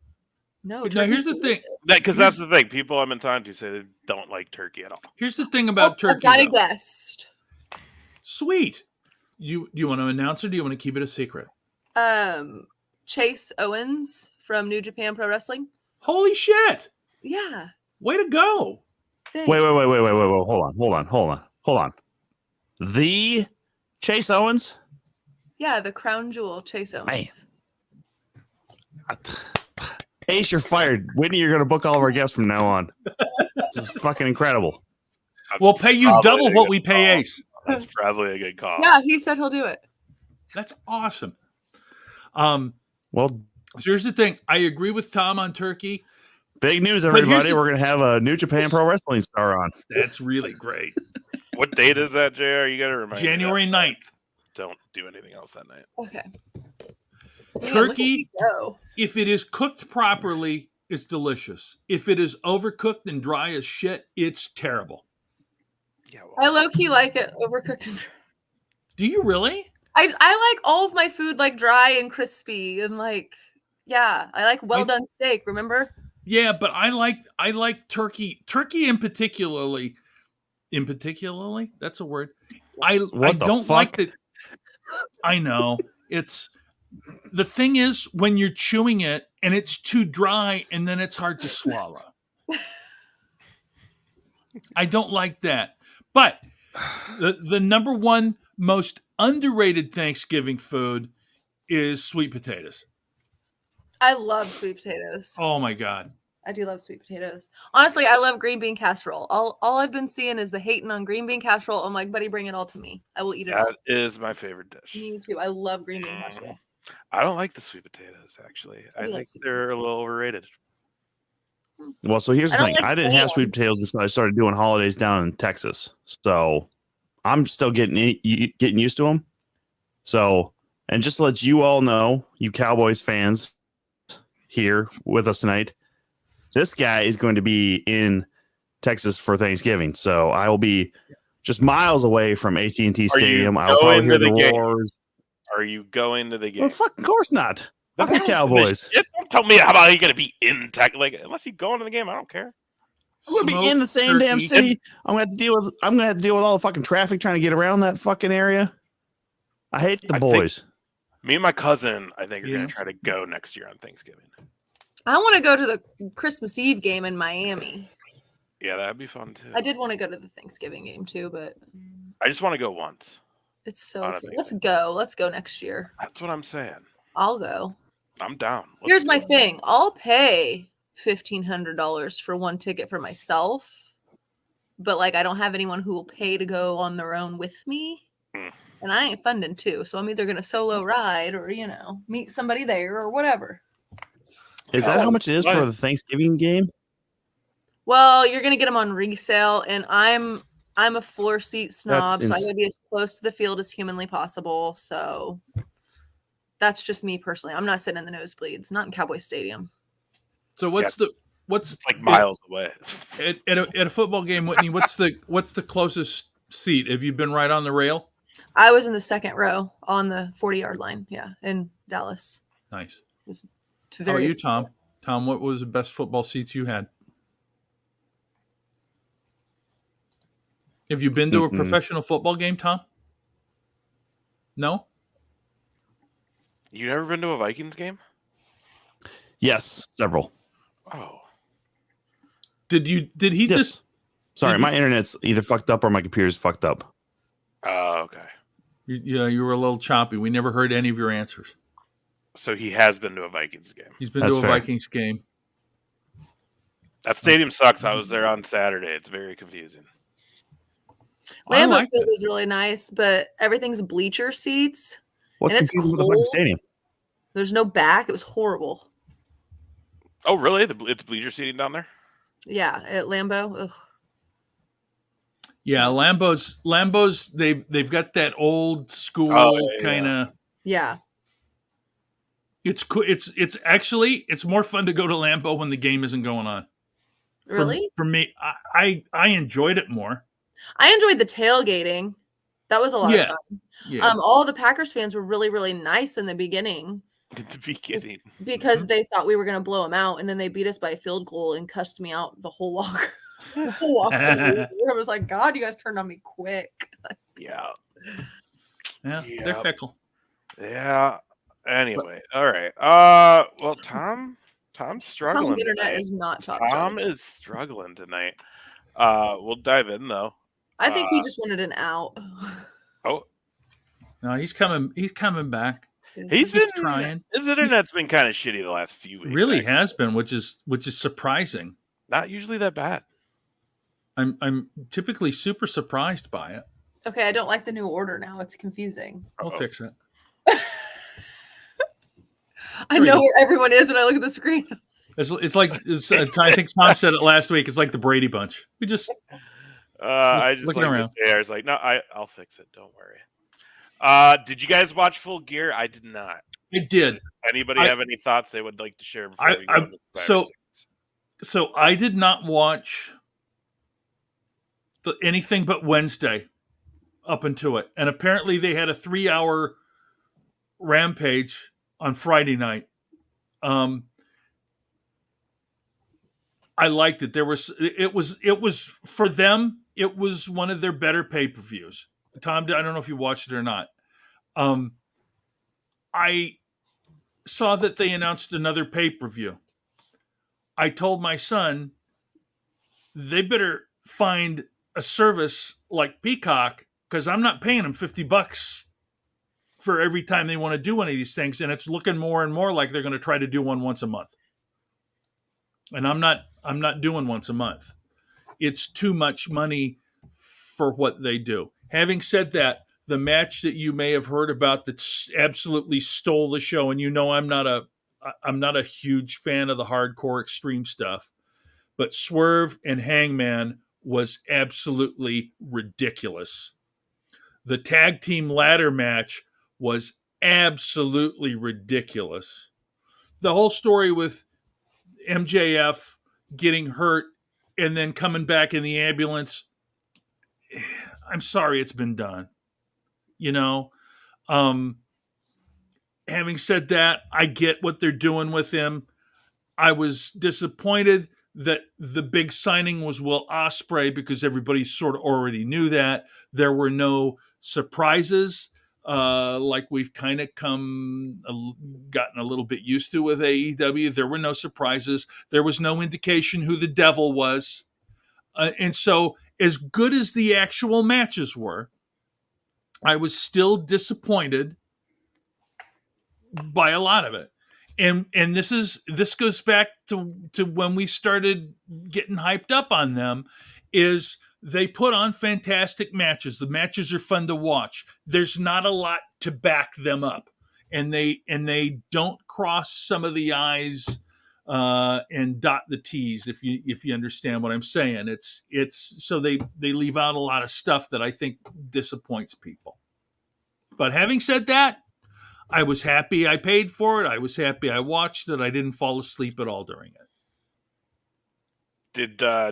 No, Now, here's the thing. Because that's the thing. People I've been talking to say they don't like turkey at all. Here's the thing about I've turkey. got a though. guest. Sweet. Do you want to announce or do you want to keep it a secret? Chase Owens from New Japan Pro Wrestling. Holy shit. Yeah. Way to go. Thanks. wait. Hold on. The Chase Owens? Yeah, the crown jewel, Chase Owens. Man. Ace, you're fired. Whitney, you're going to book all of our guests from now on. This is fucking incredible. That's We'll pay you probably double a what good we pay call. Ace. That's probably a good call. Yeah, he said he'll do it. That's awesome. Well, So here's the thing. I agree with Tom on turkey. big news, But here's everybody. the- We're going to have a New Japan Pro Wrestling star on. That's really great. What date is that, JR? You got to remind me. January 9th. Don't do anything else that night. Okay. Man, Turkey, look at me go. if it is cooked properly, it's delicious. If it is overcooked and dry as shit, it's terrible. Yeah. I Well, low-key like it overcooked. Do you really? I like all of my food like dry and crispy and like, yeah, I like well done steak. Remember? Yeah, but I like turkey. Turkey in particularly. That's a word. I What the don't like fuck? the. I know it's. The thing is, when you're chewing it and it's too dry, and then it's hard to swallow. I don't like that. But the number one most underrated Thanksgiving food is sweet potatoes. I love sweet potatoes. Oh my God. I do love sweet potatoes. Honestly, I love green bean casserole. All I've been seeing is the hating on green bean casserole. I'm like, buddy, bring it all to me. I will eat it all. that is my favorite dish. Me too. I love green bean casserole. I don't like the sweet potatoes, actually. I do like think sweet they're a little overrated. Well, so here's the I don't thing. like I didn't have ham. sweet potatoes until I started doing holidays down in Texas. So I'm still getting used to them. So, and just to let you all know, you Cowboys fans here with us tonight, this guy is going to be in Texas for Thanksgiving. So I will be just miles away from AT&T Stadium. I'll probably hear the roars. Are you going to the game? Well, fuck, of course not. Fuck the Cowboys. Don't tell me how about you going to be in Texas. Like, unless you go into the game, I don't care. I'm gonna be in the same damn city. I'm gonna have to deal with all the fucking traffic trying to get around that fucking area. I hate the boys. Me and my cousin, I think, are gonna try to go next year on Thanksgiving. I want to go to the Christmas Eve game in Miami. Yeah, that'd be fun too. I did want to go to the Thanksgiving game too, but I just want to go once. it's so. Let's go. Let's go next year. That's what I'm saying. I'll go. I'm down. Here's my thing. I'll pay $1,500 for one ticket for myself, but like I don't have anyone who will pay to go on their own with me, and I ain't funding too. So I'm either gonna solo ride or meet somebody there or whatever. Is that how much it is for the Thanksgiving game? Well, you're gonna get them on resale, and I'm a floor seat snob, so I gotta be as close to the field as humanly possible. So that's just me personally. I'm not sitting in the nosebleeds, not in Cowboy Stadium. So what's like miles away at a football game, Whitney? What's the closest seat? Have you been right on the rail? I was in the second row on the 40-yard line. Yeah, in Dallas. Nice. How about you, Tom? Tom, what was the best football seats you had? Have you been to a professional football game, Tom? No? You never been to a Vikings game? Yes, several. Oh. Did he just... Sorry, my internet's either fucked up or my computer's fucked up. Oh, okay. You were a little choppy. We never heard any of your answers. So he has been to a Vikings game. He's been to a Vikings game. That stadium sucks. I was there on Saturday. It's very confusing. Lambeau Field is really nice, but everything's bleacher seats. What's confusing with the fucking stadium? There's no back. It was horrible. Oh, really? It's bleacher seating down there? Yeah, at Lambeau. Ugh. Yeah, Lambeau's they've got that old school kind of. Yeah. It's cool. It's actually more fun to go to Lambeau when the game isn't going on. Really? For me, I enjoyed it more. I enjoyed the tailgating. That was a lot of fun. Yeah. All the Packers fans were really, really nice in the beginning. Because they thought we were going to blow them out, and then they beat us by a field goal and cussed me out the whole walk. I was like, God, you guys turned on me quick. Yeah, they're fickle. Yeah. Anyway, all right. Well, Tom's struggling. Tom's internet is not top. Tom is struggling tonight. We'll dive in though. I think he just wanted an out. Oh, no, he's coming. He's coming back. He's been trying. His internet's been kind of shitty the last few weeks. Really has been, which is surprising. Not usually that bad. I'm typically super surprised by it. Okay, I don't like the new order now. It's confusing. I'll fix it. I know where everyone is when I look at the screen. It's like I think Tom said it last week. It's like the Brady Bunch. We just I just looking like around. I was like, no, I'll fix it. Don't worry. Did you guys watch Full Gear? I did not. I did. Anybody have any thoughts they would like to share? Before we go so I did not watch anything but Wednesday up into it, and apparently they had a 3-hour rampage on Friday night. I liked it. It was for them. It was one of their better pay-per-views. Tom, I don't know if you watched it or not. I saw that they announced another pay-per-view. I told my son they better find a service like Peacock, because I'm not paying them $50 for every time they want to do one of these things, and it's looking more and more like they're going to try to do one once a month. And I'm not doing once a month. It's too much money for what they do. Having said that, the match that you may have heard about that absolutely stole the show, and I'm not a huge fan of the hardcore extreme stuff. but Swerve and Hangman was absolutely ridiculous. The tag team ladder match was absolutely ridiculous. The whole story with MJF getting hurt and then coming back in the ambulance, I'm sorry it's been done. You know, having said that, I get what they're doing with him. I was disappointed that the big signing was Will Ospreay because everybody sort of already knew that. There were no surprises like we've kind of gotten a little bit used to with AEW. There were no surprises. There was no indication who the devil was. And so as good as the actual matches were, I was still disappointed by a lot of it. And this goes back to when we started getting hyped up on them, is they put on fantastic matches. The matches are fun to watch. There's not a lot to back them up, and they don't cross some of the I's and dot the T's, if you understand what I'm saying. It's so they leave out a lot of stuff that I think disappoints people. But having said that, I was happy I paid for it. I was happy I watched it. I didn't fall asleep at all during it.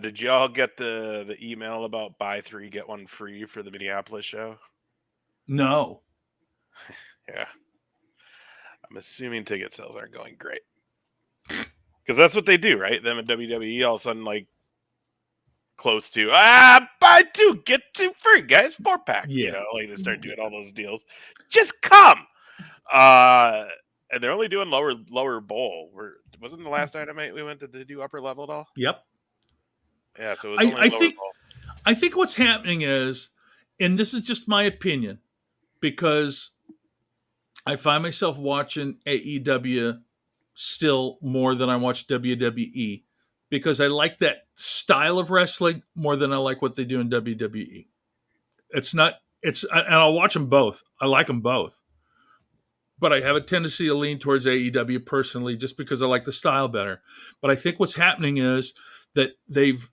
Did y'all get the email about buy 3 get 1 free for the Minneapolis show? No. Yeah. I'm assuming ticket sales aren't going great. Because that's what they do, right? Them at WWE all of a sudden, like, close to, buy 2, get 2 free, guys, 4-pack. Yeah. You know, like they start doing all those deals. Just come! And they're only doing lower bowl. Wasn't the last Dynamite we went to do upper level at all? Yep. Yeah, so it was only lower bowl. I think what's happening is, and this is just my opinion, because I find myself watching AEW still more than I watch WWE, because I like that style of wrestling more than I like what they do in WWE. And I'll watch them both. I like them both. But I have a tendency to lean towards AEW personally, just because I like the style better. But I think what's happening is that they've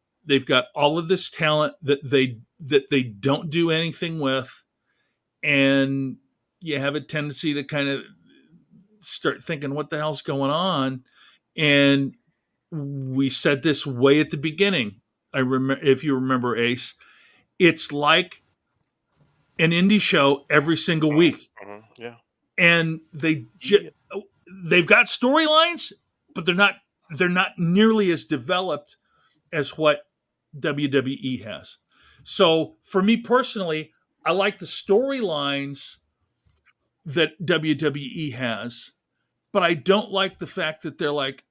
got all of this talent that they don't do anything with, and you have a tendency to kind of start thinking, what the hell's going on? And we said this way at the beginning. I remember, if you remember, Ace, it's like an indie show every single week. Yeah. And they've got storylines, but they're not nearly as developed as what WWE has. So for me personally, I like the storylines that WWE has, but I don't like the fact that they're like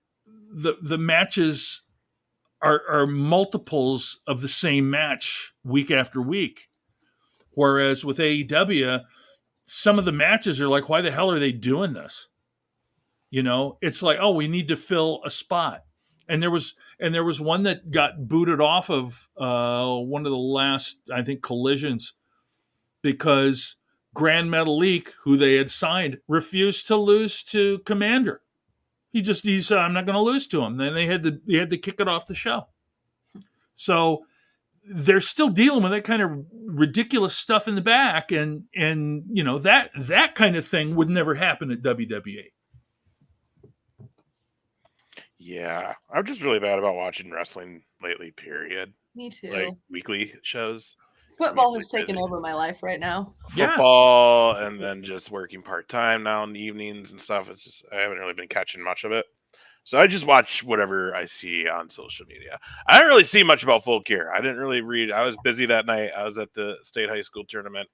the matches are multiples of the same match week after week. Whereas with AEW, some of the matches are like, why the hell are they doing this? You know, it's like, oh, we need to fill a spot. And there was one that got booted off of one of the last, I think, collisions, because Grand Metalik, who they had signed, refused to lose to Commander. He said, I'm not going to lose to him. Then they had to kick it off the show. So they're still dealing with that kind of ridiculous stuff in the back, and you know, that kind of thing would never happen at WWE. Yeah, I'm just really bad about watching wrestling lately, period. Me too. Like weekly shows. Football has taken over my life right now. Football, and then just working part-time now in the evenings and stuff. It's just, I haven't really been catching much of it. So I just watch whatever I see on social media. I didn't really see much about Full Gear. I didn't really read. I was busy that night. I was at the state high school tournament.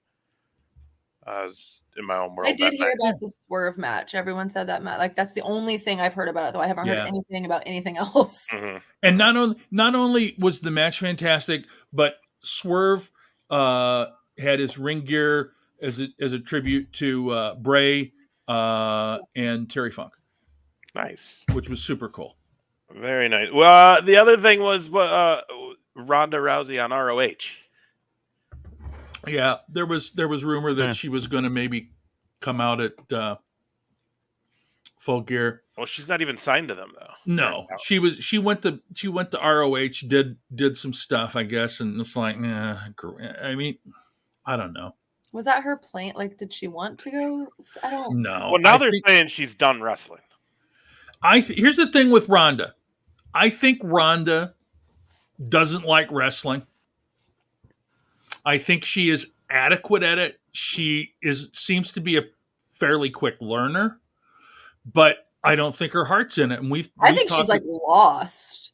I was in my own world. I did hear about the Swerve match. Everyone said that match. Like, that's the only thing I've heard about it, though I haven't heard anything about anything else. Mm-hmm. And not only was the match fantastic, but Swerve had his ring gear as a tribute to Bray and Terry Funk. Nice. Which was super cool. Very nice. Well, the other thing was Ronda Rousey on ROH. Yeah, there was rumor that she was going to maybe come out at Full Gear. Well, she's not even signed to them though. No, she went to ROH, did some stuff, I guess, and it's like, I mean, I don't know. Was that her plan? Like, did she want to go? I don't. No. Well, now they're saying she's done wrestling. Here's the thing with Rhonda. I think Rhonda doesn't like wrestling. I think she is adequate at it. She seems to be a fairly quick learner, but I don't think her heart's in it. And I think she's like lost.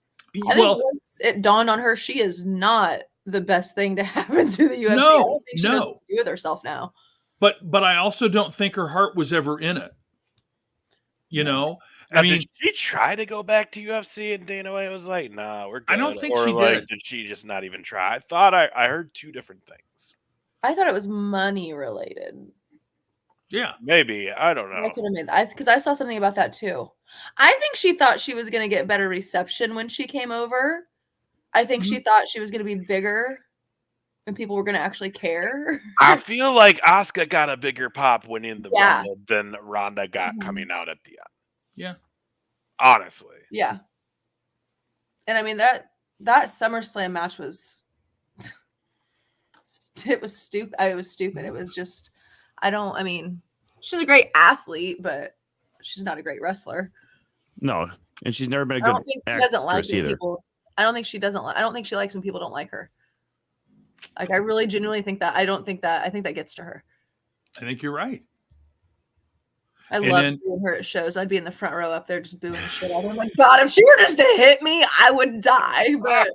I think once it dawned on her, she is not the best thing to happen to the UFC. I don't think she knows what to do with herself now. But I also don't think her heart was ever in it. You know? Now, did she try to go back to UFC and Dana White was like, nah, we're good? I don't think she did. Did she just not even try? I thought I heard two different things. I thought it was money related. Yeah. Maybe. I don't know. That's what I mean. Because I saw something about that too. I think she thought she was going to get better reception when she came over. I think she thought she was going to be bigger and people were going to actually care. I feel like Asuka got a bigger pop winning the Rumble than Ronda got coming out at the end. Yeah. Honestly. Yeah. And I mean, that SummerSlam match was, it was stupid. It was stupid. It was just, she's a great athlete, but she's not a great wrestler. No. And she's never been a good I don't think she doesn't like either. people. I don't think she likes when people don't like her. Like, I really genuinely think that. I think that gets to her. I think you're right. I love booing her at shows. I'd be in the front row up there just booing the shit out of her. I'm like, God, if she were just to hit me, I would die. But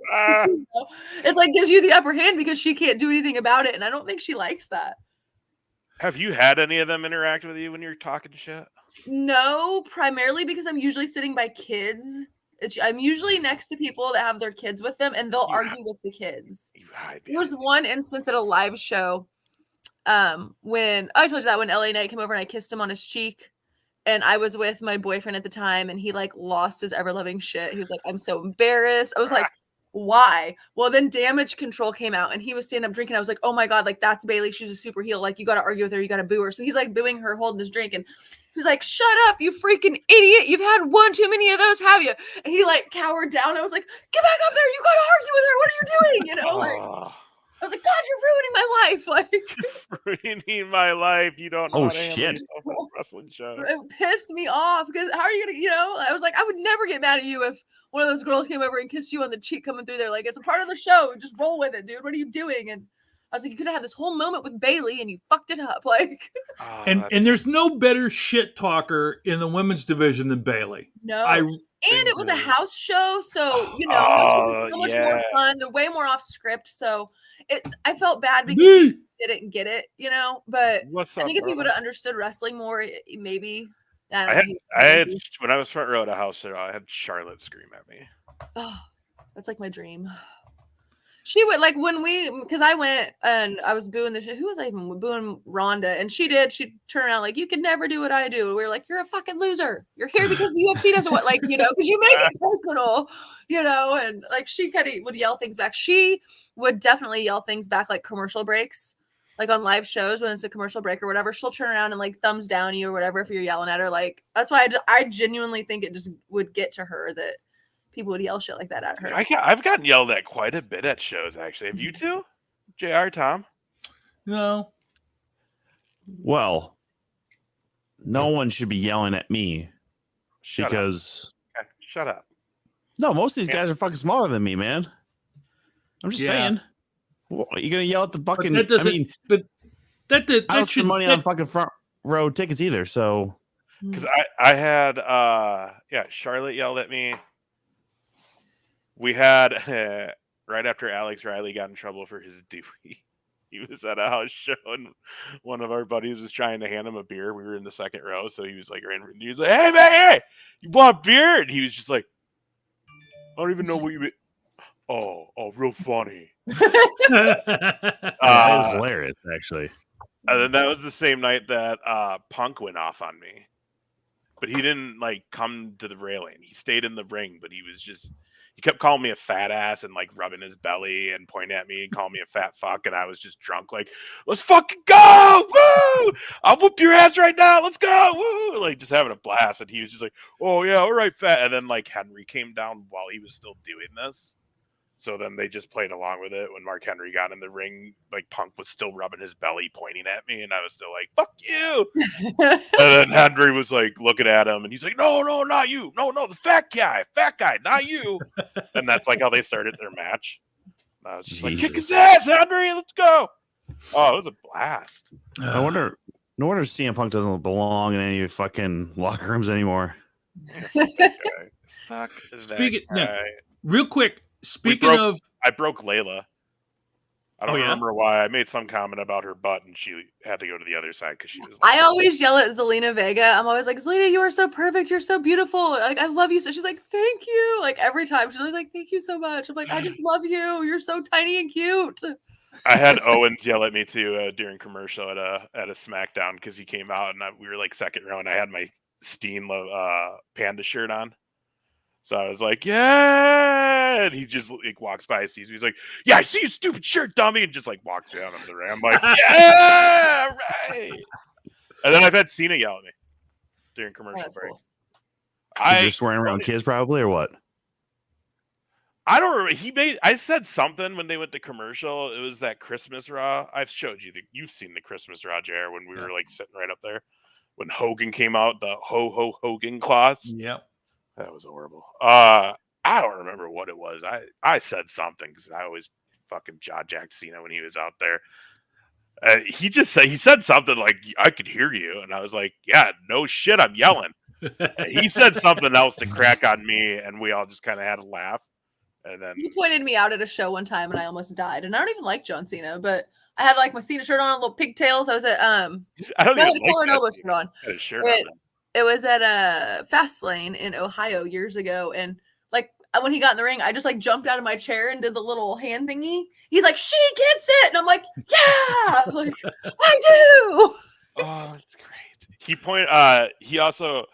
it's like gives you the upper hand because she can't do anything about it. And I don't think she likes that. Have you had any of them interact with you when you're talking shit? No, primarily because I'm usually sitting by kids. I'm usually next to people that have their kids with them, and they'll argue with the kids. There was one instance at a live show when I told you that when LA Knight came over and I kissed him on his cheek, and I was with my boyfriend at the time, and he like lost his ever loving shit. He was like, I'm so embarrassed. I was like, why? Well, then Damage Control came out and he was standing up drinking. I was like, oh my God, like that's Bailey. She's a super heel. Like you got to argue with her. You got to boo her. So he's like booing her, holding his drink. And he's like, shut up, you freaking idiot. You've had one too many of those, have you? And he like cowered down. I was like, get back up there. You got to argue with her. What are you doing? You know, like, I was like, God, you're ruining my life. Like ruining my life. You don't know. Oh shit! Wrestling show. It pissed me off because how are you gonna? You know, I was like, I would never get mad at you if one of those girls came over and kissed you on the cheek coming through there. Like it's a part of the show. Just roll with it, dude. What are you doing? And I was like, you could have had this whole moment with Bailey and you fucked it up. Like, and there's no better shit talker in the women's division than Bailey. No. And it was a house show, so you know, so much more fun. They're way more off script, so I felt bad because he didn't get it, you know. But I think if he would have understood wrestling more, maybe. I had when I was front row at a house show, I had Charlotte scream at me. Oh, that's like my dream. She would like because I went and I was booing the shit. Who was I even booing? Rhonda, and she turned around like, you could never do what I do. We were like, you're a fucking loser. You're here because the UFC doesn't want, like, you know, because you make it personal, you know, and like she kind of would yell things back. She would definitely yell things back like commercial breaks, like on live shows when it's a commercial break or whatever. She'll turn around and like thumbs down you or whatever if you're yelling at her. Like that's why I genuinely think it just would get to her that people would yell shit like that at her. I've gotten yelled at quite a bit at shows, actually. Have you two? JR, Tom? No. Well, no one should be yelling at me Shut up. No, most of these guys are fucking smaller than me, man. I'm just saying. Well, you're going to yell at the fucking... I don't spend money on fucking front row tickets either, so... Because I had... Charlotte yelled at me. We had, right after Alex Riley got in trouble for his dewey, he was at a house show and one of our buddies was trying to hand him a beer. We were in the second row, so he was like, hey, man, hey, you want beer? And he was just like, I don't even know what you... Oh, real funny. That is hilarious, actually. And then that was the same night that Punk went off on me. But he didn't, like, come to the railing. He stayed in the ring, but he was just... he kept calling me a fat ass and like rubbing his belly and pointing at me and calling me a fat fuck. And I was just drunk, like, let's fucking go. Woo! I'll whoop your ass right now. Let's go. Woo! Like just having a blast. And he was just like, oh yeah, all right, fat. And then like Henry came down while he was still doing this. So then they just played along with it. When Mark Henry got in the ring, like Punk was still rubbing his belly, pointing at me, and I was still like, fuck you. And then Henry was like looking at him, and he's like, no, not you. No, the fat guy, not you. And that's like how they started their match. And I was just like, kick his ass, Henry, let's go. Oh, it was a blast. No wonder CM Punk doesn't belong in any fucking locker rooms anymore. Fuck Speaking, that guy. real quick, I broke Layla. I don't remember why. I made some comment about her butt, and she had to go to the other side because she was. I always yell at Zelina Vega. I'm always like, Zelina, you are so perfect. You're so beautiful. Like, I love you. So she's like, thank you. Like every time she's always like, thank you so much. I'm like, I just love you. You're so tiny and cute. I had Owens yell at me too during commercial at a SmackDown because he came out and we were like second row, and I had my Steen Panda shirt on. So I was like, yeah, and he just like walks by, sees me. He's like, yeah, I see your stupid shirt, dummy, and just like walks down on the ram. I'm like, yeah, right. And then I've had Cena yell at me during commercial break. Cool. You're swearing around kids probably, or what? I don't remember. I said something when they went to commercial. It was that Christmas Raw. I've showed you you've seen the Christmas Raw, JR, when we were like sitting right up there when Hogan came out, the Hogan claws. Yep. That was horrible. I don't remember what it was. I said something because I always fucking jaw-jacked Cena when he was out there. He said something like, I could hear you. And I was like, yeah, no shit, I'm yelling. He said something else to crack on me, and we all just kind of had a laugh. And then he pointed me out at a show one time, and I almost died. And I don't even like John Cena, but I had like my Cena shirt on, little pigtails. I was at I don't I had even a Color like Nova shirt on. had a shirt on. It was at a Fastlane in Ohio years ago, and like when he got in the ring, I just like jumped out of my chair and did the little hand thingy. He's like, "She gets it," and I'm like, "Yeah!" I'm like, I do. Oh, it's great. He also,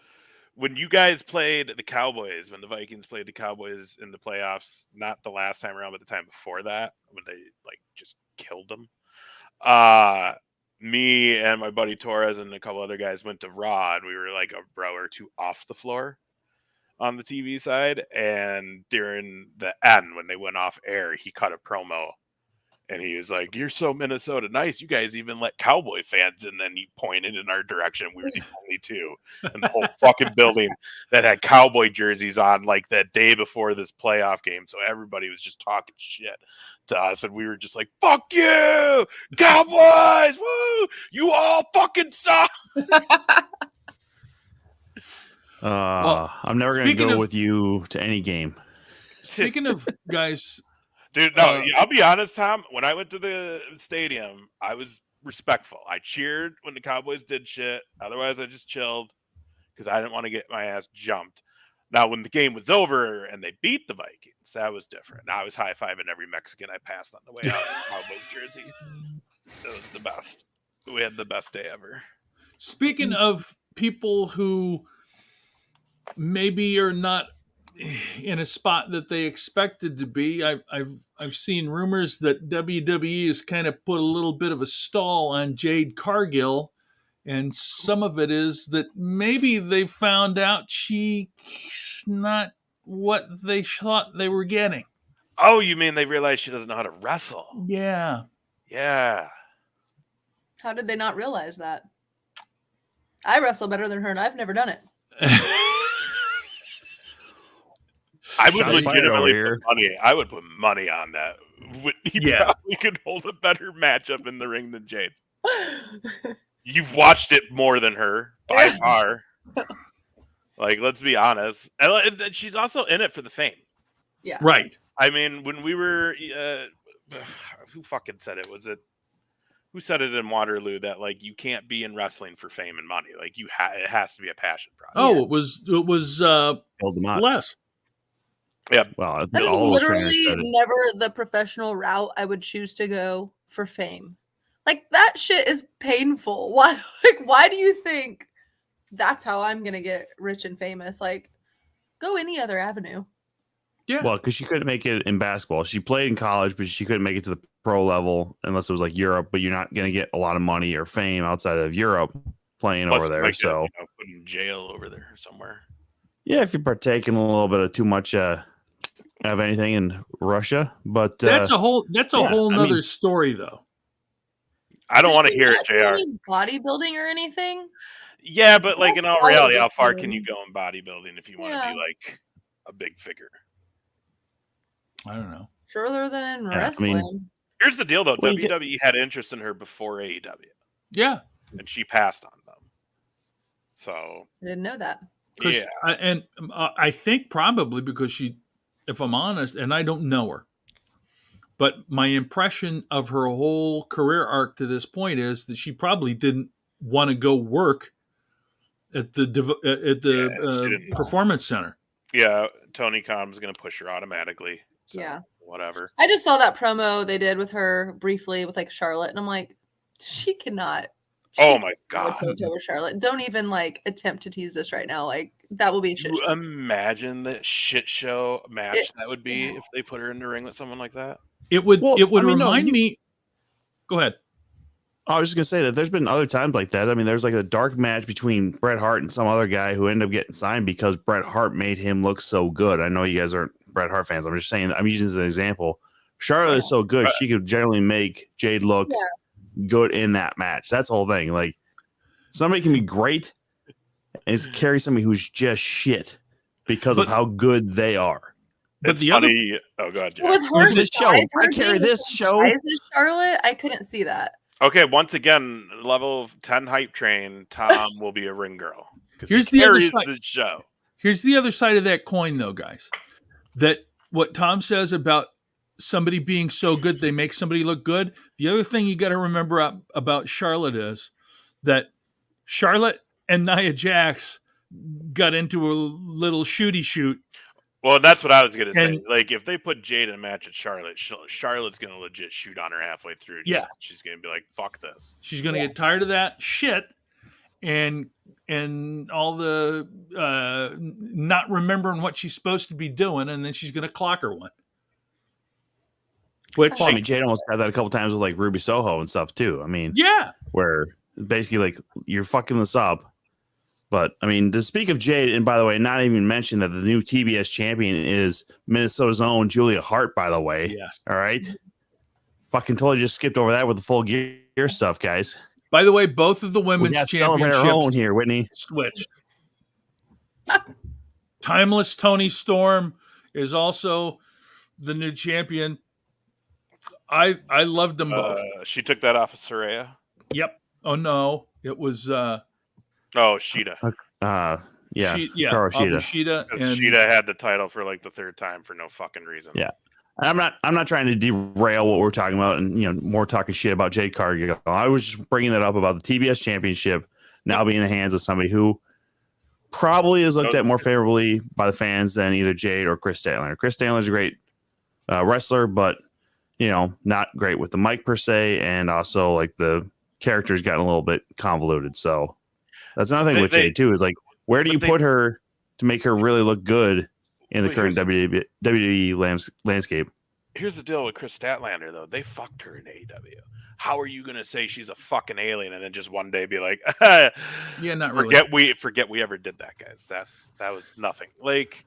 when you guys played the Cowboys, when the Vikings played the Cowboys in the playoffs, not the last time around, but the time before that, when they like just killed them. Me and my buddy Torres and a couple other guys went to Raw, and we were like a row or two off the floor on the TV side. And during the end, when they went off air, he cut a promo, and he was like, "You're so Minnesota nice. You guys even let Cowboy fans." And then he pointed in our direction. We were the only two in the whole fucking building that had Cowboy jerseys on, like that day before this playoff game. So everybody was just talking shit to us, and we were just like, "Fuck you, Cowboys! Woo! You all fucking suck." I'm never going to go with you to any game. Speaking of guys, dude, no, I'll be honest, Tom. When I went to the stadium, I was respectful. I cheered when the Cowboys did shit. Otherwise, I just chilled because I didn't want to get my ass jumped. Now, when the game was over and they beat the Vikings, that was different. I was high-fiving every Mexican I passed on the way out in the Cowboys jersey. It was the best. We had the best day ever. Speaking of people who maybe are not in a spot that they expected to be, I've seen rumors that WWE has kind of put a little bit of a stall on Jade Cargill. And some of it is that maybe they found out she's not what they thought they were getting. Oh, you mean they realized she doesn't know how to wrestle? Yeah. Yeah. How did they not realize that? I wrestle better than her, and I've never done it. I would legitimately put money. I would put money on that. Whitney probably could hold a better matchup in the ring than Jade. You've watched it more than her by far. Like, let's be honest. And she's also in it for the fame. Yeah. Right. I mean, when we were, who fucking said it? Who said it in Waterloo that like you can't be in wrestling for fame and money? Like it has to be a passion project. Oh, it was Les. Yeah. Well, that is literally never the professional route I would choose to go for fame. Like, that shit is painful. Why? Like, why do you think that's how I'm gonna get rich and famous? Like, go any other avenue. Yeah. Well, because she couldn't make it in basketball. She played in college, but she couldn't make it to the pro level unless it was like Europe. But you're not going to get a lot of money or fame outside of Europe playing Plus, over there. might get, So, put in jail over there somewhere. yeah, if you partake in a little bit of too much of anything in Russia, but That's a whole nother mean- story, though. I don't Does want to she hear not it, do Jr. any bodybuilding or anything? Yeah, but like in all reality, how far can bodybuilding. you go in bodybuilding if you want to Yeah. be like a big figure? I don't know. Further than in Yeah, I wrestling. mean- Here's the deal, though. Well, you WWE had interest in her before AEW, Yeah. and she passed on them. So I didn't know that. 'Cause yeah, I think probably because she, if I'm honest, and I don't know her, but my impression of her whole career arc to this point is that she probably didn't want to go work at the she didn't. performance center. yeah, Tony Khan's going to push her automatically. So, Yeah. whatever. I just saw that promo they did with her briefly with like Charlotte, and I'm like, she cannot. Oh she my cannot God. go toe-to-toe with Charlotte. Don't even like attempt to tease this right now. Like that will be a shit You show. imagine the shit show match that would be if they put her in the ring with someone like that? It would Well, it would I mean, no, remind me. Go ahead. I was just gonna say that there's been other times like that. I mean, there's like a dark match between Bret Hart and some other guy who ended up getting signed because Bret Hart made him look so good. I know you guys aren't Bret Hart fans. I'm just saying. I'm using this as an example. Charlotte is so good; she could generally make Jade look good in that match. That's the whole thing. Like somebody can be great and carry somebody who's just shit because of how good they are. But It's the funny. Oh god, Jack. With her This show, size, I her carry being this the show. size of Charlotte, I couldn't see that. Okay, once again, level of 10 hype train. Tom will be a ring girl. Here's he the other carries side. the show. Here's the other side of that coin, though, guys. That what Tom says about somebody being so good they make somebody look good. The other thing you got to remember about Charlotte is that Charlotte and Nia Jax got into a little shooty shoot. Well, that's what I was gonna say. And- Like, if they put Jade in a match at Charlotte, Charlotte's gonna legit shoot on her halfway through. Yeah. She's gonna be like, "Fuck this." She's going to get tired of that shit and all the not remembering what she's supposed to be doing, and then she's going to clock her one. Which, Well, I mean, Jade almost had that a couple times with like Ruby Soho and stuff too. I mean, yeah, where basically like you're fucking this up. But I mean, to speak of Jade, and by the way, not even mention that the new TBS champion is Minnesota's own Julia Hart, by the way. yes. All right. Fucking totally just skipped over that with the full gear stuff, guys. By the way, both of the We women's got to celebrate our own championships here, Whitney. switched. Timeless Tony Storm is also the new champion. I loved them both. She took that off of Saraya. Yep. Oh no, it was Oh, Sheeta. Yeah. Hikaru Shida, and Sheeta had the title for like the third time for no fucking reason. Yeah. I'm not trying to derail what we're talking about and more talking shit about Jade Cargill. I was just bringing that up about the TBS championship now being in the hands of somebody who probably is looked at more favorably by the fans than either Jade or Chris Statlander. Chris Statlander's a great wrestler, but not great with the mic per se, and also like the character's gotten a little bit convoluted. So that's another thing with Jade too, is like, where do you put her to make her really look good in the current WWE landscape? Here's the deal with Chris Statlander, though. They fucked her in AEW. How are you going to say she's a fucking alien and then just one day be like, yeah, not really. Forget we ever did that, guys. That was nothing. Like,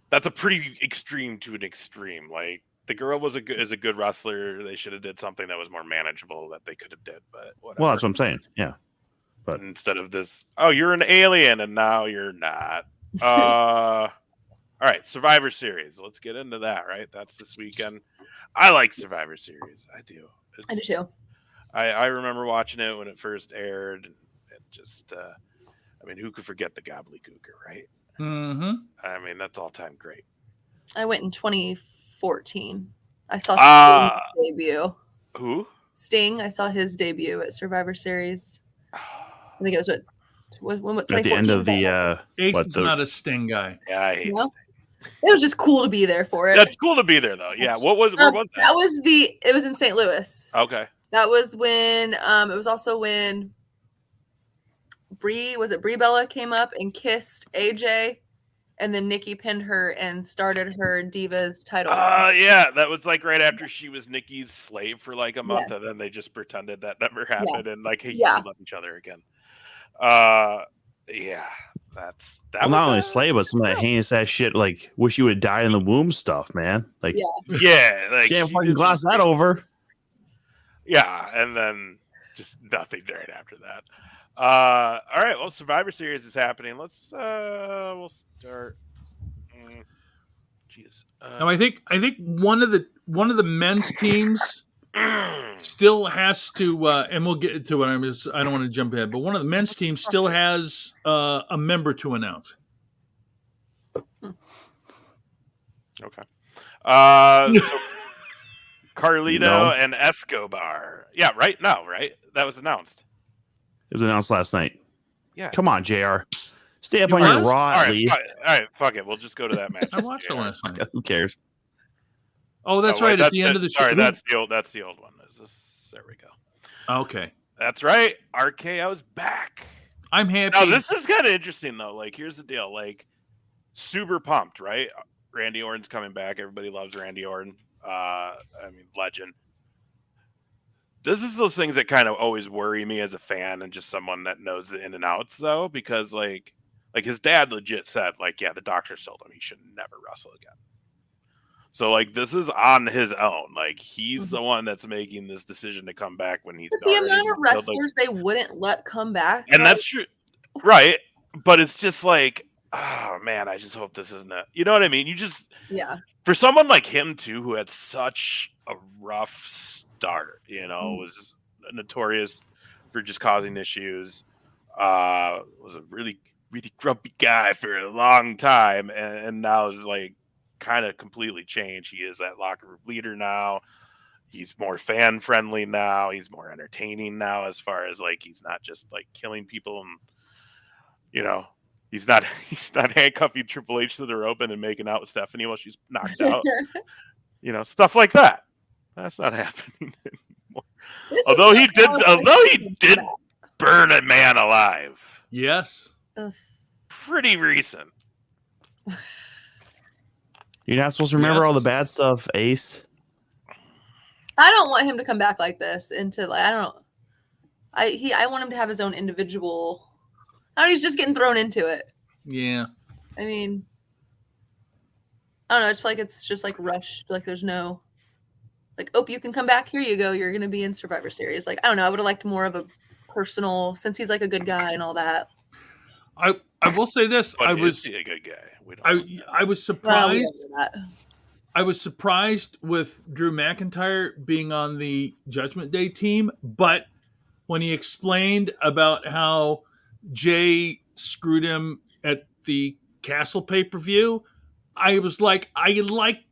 that's a pretty extreme to an extreme. Like, the girl is a good wrestler. They should have did something that was more manageable that they could have did, but whatever. Well, that's what I'm saying. Yeah. But instead of this, oh, you're an alien and now you're not. All right, Survivor Series. Let's get into that, right? That's this weekend. I like Survivor Series. I do. I do too. I remember watching it when it first aired. And just, I mean, who could forget the gobbledygooker, right? Mm-hmm. I mean, that's all-time great. I went in 2014. I saw Sting's debut. Who? Sting. I saw his debut at Survivor Series. I think it was what at the end of the Jason's not a Sting guy. Yeah, I hate Sting. It was just cool to be there for it. That's cool to be there, though. Yeah. Where was that? It was in St. Louis. Okay. That was when it was also when Brie Bella came up and kissed AJ and then Nikki pinned her and started her Divas title. Yeah, that was like right after she was Nikki's slave for like a month, Yes. and then they just pretended that never happened, and like, hey, you Yeah. two love each other again. Yeah, that Well, was not only slave, but some of that heinous ass shit, like wish you would die in the womb stuff, man. Like, yeah, like can't she fucking did gloss some that crazy- over. Yeah, and then just nothing right after that. All right, well, Survivor Series is happening. Let's we'll start. Jeez. Now I think one of the men's teams still has to, and we'll get to it. I don't want to jump ahead, but one of the men's teams still has a member to announce. Okay. So Carlito No. and Escobar. Yeah, right? No, right? That was announced. It was announced last night. Yeah. Come on, JR. Stay up It on your was? Raw All at right, least. all right, fuck it. We'll just go to that match. I watched it last night. Who cares? Oh, that's wait, right. At the end of the show. Sorry, that's the old one. There we go. Okay. That's right. RKO's back. I'm happy. Now this is kind of interesting though. Like, here's the deal. Like, super pumped, right? Randy Orton's coming back. Everybody loves Randy Orton. I mean, legend. This is those things that kind of always worry me as a fan and just someone that knows the in and outs, though, because like his dad legit said, like, yeah, the doctor told him he should never wrestle again. So like this is on his own. Like he's the one that's making this decision to come back when he's But the amount of wrestlers they wouldn't let come back, and that's true, right? But it's just like, oh man, I just hope this isn't it. You know what I mean? You just for someone like him too, who had such a rough start, you know, was notorious for just causing issues. Was a really grumpy guy for a long time, and now is like kind of completely changed. He is that locker room leader now. He's more fan friendly now. He's more entertaining now, as far as like he's not just like killing people, and you know, he's not handcuffing Triple H to the rope and making out with Stephanie while she's knocked out. You know, stuff like that. That's not happening anymore. Although he did burn a man alive. Yes. Pretty recent. You're not supposed to remember all the bad stuff, Ace. I don't want him to come back like this into like, I don't know. I want him to have his own individual. Now he's just getting thrown into it. Yeah. I mean, I don't know. It's like it's just like rushed. Like there's no, like, oh, you can come back. Here you go. You're gonna be in Survivor Series. Like I don't know. I would have liked more of a personal, since he's like a good guy and all that. I will say this. But I was a good guy. I was surprised. I was surprised with Drew McIntyre being on the Judgment Day team, but when he explained about how Jay screwed him at the Castle pay-per-view, I was like, I like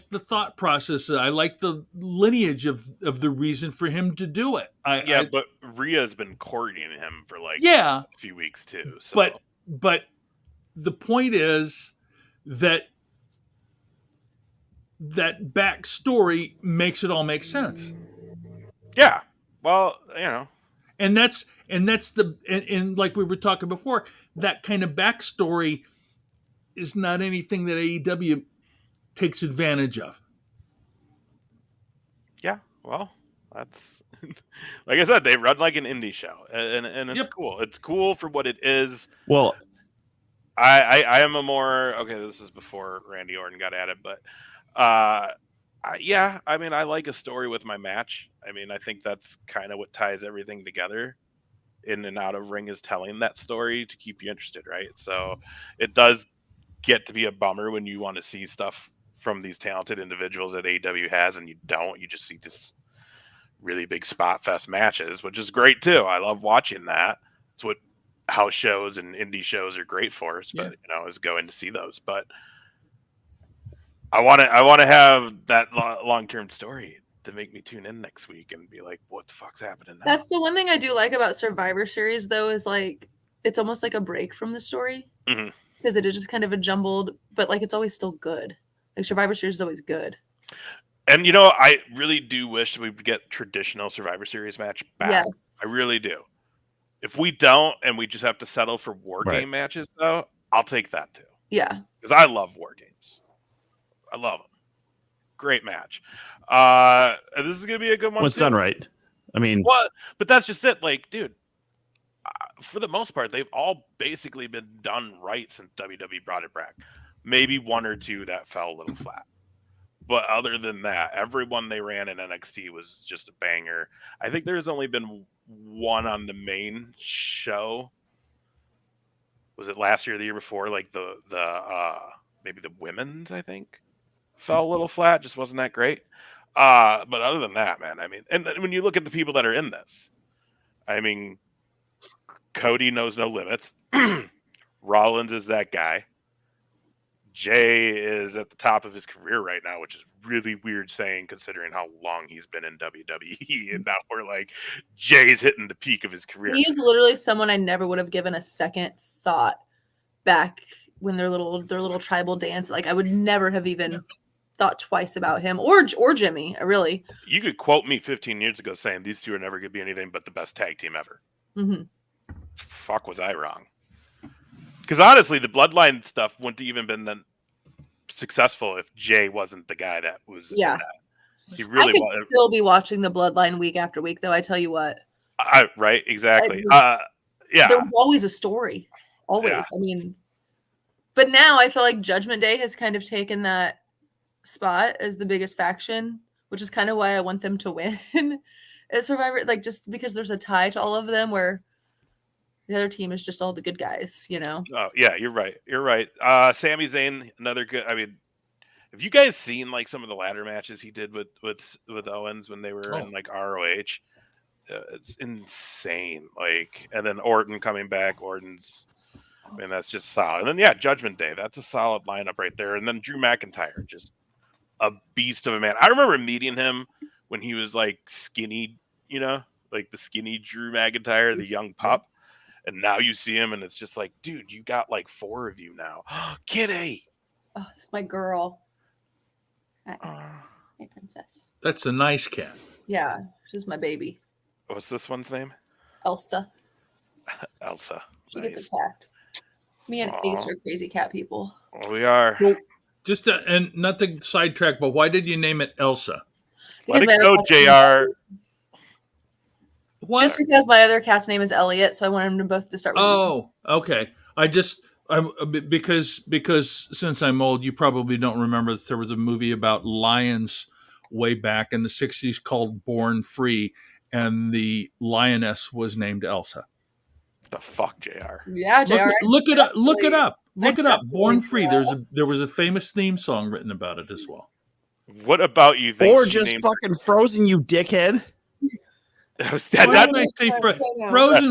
the thought process. I like the lineage of the reason for him to do it. But Rhea's been courting him for like a few weeks too. So. But the point is that backstory makes it all make sense. Yeah. Well, you know. And that's like we were talking before, that kind of backstory is not anything that AEW takes advantage of. Yeah, well, that's like I said, they run like an indie show, and it's cool. It's cool for what it is. Well, I am a more this is before Randy Orton got at it, but I mean, I like a story with my match. I mean, I think that's kind of what ties everything together. In and out of ring is telling that story to keep you interested, right? So it does get to be a bummer when you want to see stuff from these talented individuals that AEW has, and you don't. You just see this really big spot fest matches, which is great too. I love watching that. It's what house shows and indie shows are great for, but is going to see those. But I want to have that long-term story to make me tune in next week and be like, what the fuck's happening now? That's the one thing I do like about Survivor Series, though, is like it's almost like a break from the story. Mm-hmm. Because it is just kind of a jumbled, but like it's always still good. Like Survivor Series is always good. And you know, I really do wish we would get traditional Survivor Series match back. Yes. I really do. If we don't, and we just have to settle for war game matches, though, I'll take that too. Yeah. Because I love War Games. I love them. Great match. This is gonna be a good one. Well, it's done right. I mean, what? But that's just it. Like, dude, for the most part, they've all basically been done right since WWE brought it back. Maybe one or two that fell a little flat. But other than that, everyone they ran in NXT was just a banger. I think there's only been one on the main show. Was it last year or the year before? Like the maybe the women's, I think, fell a little flat. Just wasn't that great. But other than that, man, I mean, and when you look at the people that are in this, I mean, Cody knows no limits. Rollins is that guy. Jay is at the top of his career right now, which is really weird saying considering how long he's been in WWE. And now we're like, Jay's hitting the peak of his career. He's literally someone I never would have given a second thought back when their little tribal dance. Like I would never have even thought twice about him or Jimmy. Really. You could quote me 15 years ago saying these two are never going to be anything but the best tag team ever. Mm-hmm. Fuck, was I wrong? Because honestly, the Bloodline stuff wouldn't have even been then successful if Jay wasn't the guy that was. Yeah, in that. He really I could was. still be watching the Bloodline week after week, though. I tell you what. Right, exactly. Yeah, there was yeah. always a story. Always. Yeah. I mean, but now I feel like Judgment Day has kind of taken that spot as the biggest faction, which is kind of why I want them to win at Survivor. Like just because there's a tie to all of them, where the other team is just all the good guys, you know? Oh, yeah, you're right. You're right. Sami Zayn, another good. I mean, have you guys seen like some of the ladder matches he did with Owens when they were in like ROH? It's insane. Like, and then Orton coming back. Orton's, I mean, that's just solid. And then yeah, Judgment Day. That's a solid lineup right there. And then Drew McIntyre, just a beast of a man. I remember meeting him when he was like skinny, you know, like the skinny Drew McIntyre, the young pup. And now you see him, and it's just like, dude, you got like 4 of you now. Kitty! Oh, it's my girl. Hi, hey, princess. That's a nice cat. Yeah, she's my baby. What's this one's name? Elsa. Elsa. She Nice. gets attacked. Me and Ace are crazy cat people. Well, we are. Well, just and not to sidetrack, but why did you name it Elsa? Let it my go, other cat's JR. What? Just because my other cat's name is Elliot, so I wanted them both to start with. Oh, okay. I'm because since I'm old, you probably don't remember that there was a movie about lions way back in the 60s called Born Free, and the lioness was named Elsa. The fuck, JR. Yeah, JR. Look it up. Look it up. Look it up. definitely Born Free. saw There was a famous theme song written about it as well. What about you think? or she just named- fucking Frozen, you dickhead. that, Why that, did I say I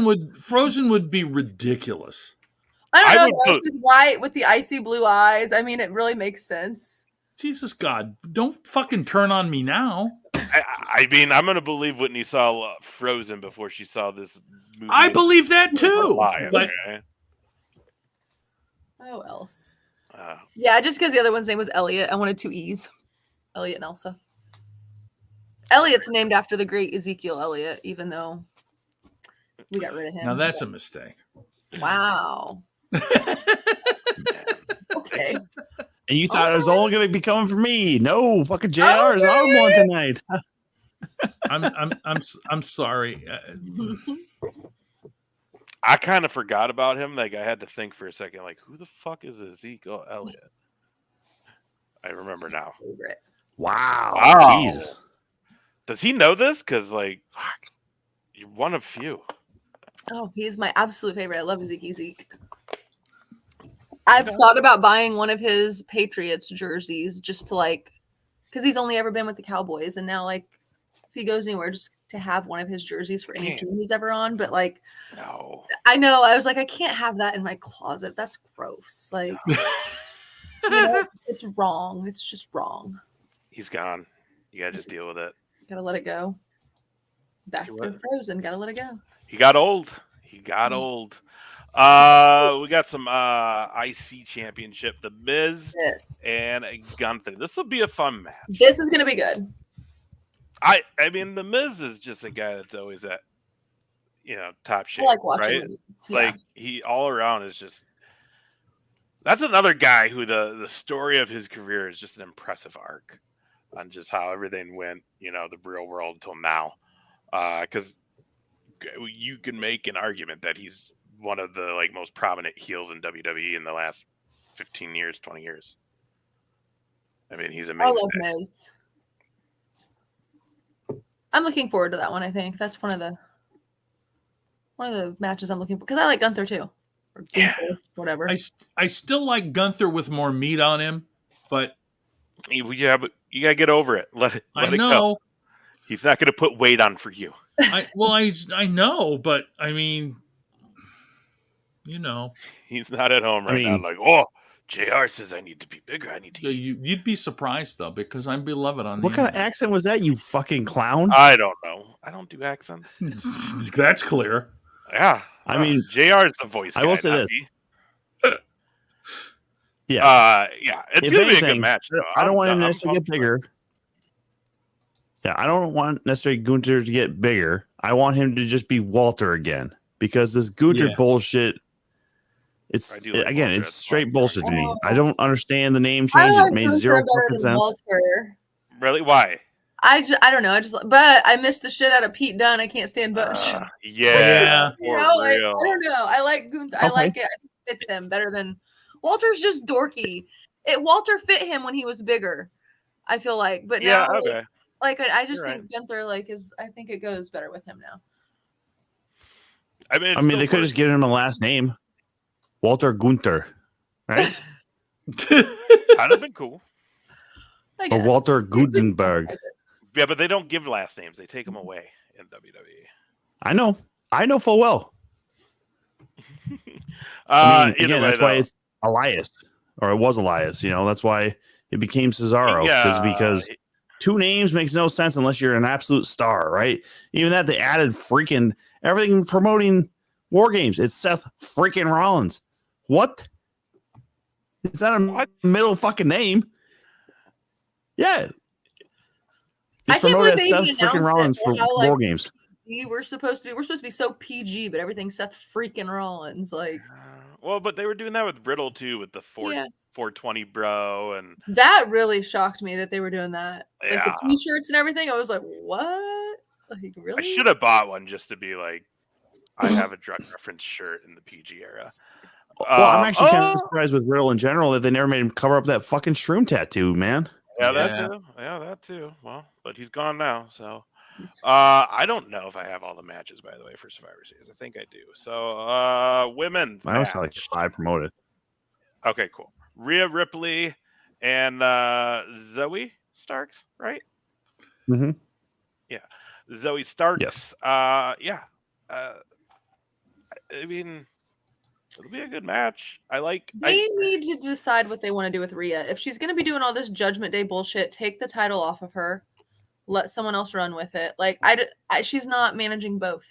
know. Frozen would be ridiculous. I I don't would know. put- She's white with the icy blue eyes. I mean, it really makes sense. Jesus God, don't fucking turn on me now. I mean, I'm gonna believe Whitney saw Frozen before she saw this movie. I believe that too. Lion, But okay? Oh, else. Uh, Yeah, just because the other one's name was Elliot, I wanted 2 E's. Elliot and Elsa. Elliot's named after the great Ezekiel Elliott, even though we got rid of him. now that's a mistake. Wow. Okay. And you thought it was all going to be coming from me. No, fucking JR is our one tonight. I'm sorry. I kind of forgot about him. Like I had to think for a second. Like, who the fuck is Ezekiel Elliott? I remember now. Favorite. Wow. Wow. Jesus. Does he know this? Because like, you're one of few. Oh, he's my absolute favorite. I love Zeke. I've thought about buying one of his Patriots jerseys just to like, because he's only ever been with the Cowboys, and now like, if he goes anywhere, just to have one of his jerseys for any Man. team he's ever on. But like, No. I know I was like, I can't have that in my closet. That's gross. Like, you know, it's wrong. It's just wrong. He's gone. You gotta just deal with it. Gotta let it go. Back You're to right. Frozen. Gotta let it go. He got old. He got old. We got some IC championship. The Miz Yes. and Gunther. This will be a fun match. This is gonna be good. I mean, the Miz is just a guy that's always at, top I shape. like watching right? movies. Like he all around is just That's another guy who the story of his career is just an impressive arc on just how everything went, the real world until now. Because you can make an argument that he's one of the most prominent heels in WWE in the last 15 years, 20 years. I mean, he's I amazing. love Miz. I'm looking forward to that one. I think that's one of the matches I'm looking for because I like Gunther too. Or Gunther, whatever. I still like Gunther with more meat on him, but Yeah, but you gotta get over it. Let it I go. know. He's not gonna put weight on for you. I know, but I mean, He's not at home right now. mean- Like, oh, JR says I need to be bigger. I need to eat. you'd be surprised though because I'm beloved on. What kind of accent was that, you fucking clown? I don't know. I don't do accents. That's clear. Yeah, I mean, JR is the voice. I will guy, say not this. me. Yeah. Yeah, it's If gonna be a anything, good match. Though. I don't want him to I'm necessarily get pumped for it. bigger. Yeah, I don't want necessarily Gunther to get bigger. I want him to just be Walter again because this Gunther Yeah. bullshit. I It's do like again, Walter it's as straight well. bullshit to me. I don't understand the name I change. like It made Gunther zero better fucking than sense. Walter. Really? Why? I don't know. But I missed the shit out of Pete Dunne. I can't stand Butch. Yeah, you for know, real. I don't know. I like Gunther. I Okay. like it. It fits him better than Walter's just dorky. Walter fit him when he was bigger. I feel like, but Yeah, now, okay. I just You're think Gunther is. I think it goes better with him now. I mean, I mean, they could just give him a last name, Walter Gunther, right? That'd have been cool. I Or guess. Walter Gutenberg. Yeah, but they don't give last names; they take them away in WWE. I know full well. Either way, that's why though. it's Elias, or it was Elias. That's why it became Cesaro. Because two names makes no sense unless you're an absolute star, right? Even that they added freaking everything promoting War Games. It's Seth freaking Rollins. What? It's not a middle fucking name. Yeah. I It's can't promoted believe as they Seth even freaking announced Rollins it, for how, War Games. We're supposed to be so PG, but everything's Seth freaking Rollins. Well, but they were doing that with Riddle too, with the 420 bro, and that really shocked me that they were doing that. Like Yeah. the t-shirts and everything. I was like, what? Like, really? I should have bought one just to be like, I have a drug reference shirt in the PG era. Well, I'm actually kind of surprised with Riddle in general that they never made him cover up that fucking shroom tattoo, man. Yeah, that too. Well, but he's gone now, so I don't know if I have all the matches, by the way, for Survivor Series. I think I do. So women's I always match. like 5 promoted. Okay, cool. Rhea Ripley and Zoe Starks, right? Mm-hmm. Yeah, Zoe Starks. Yes. I mean, it'll be a good match. They need to decide what they want to do with Rhea. If she's going to be doing all this Judgment Day bullshit, take the title off of her. Let someone else run with it. She's not managing both.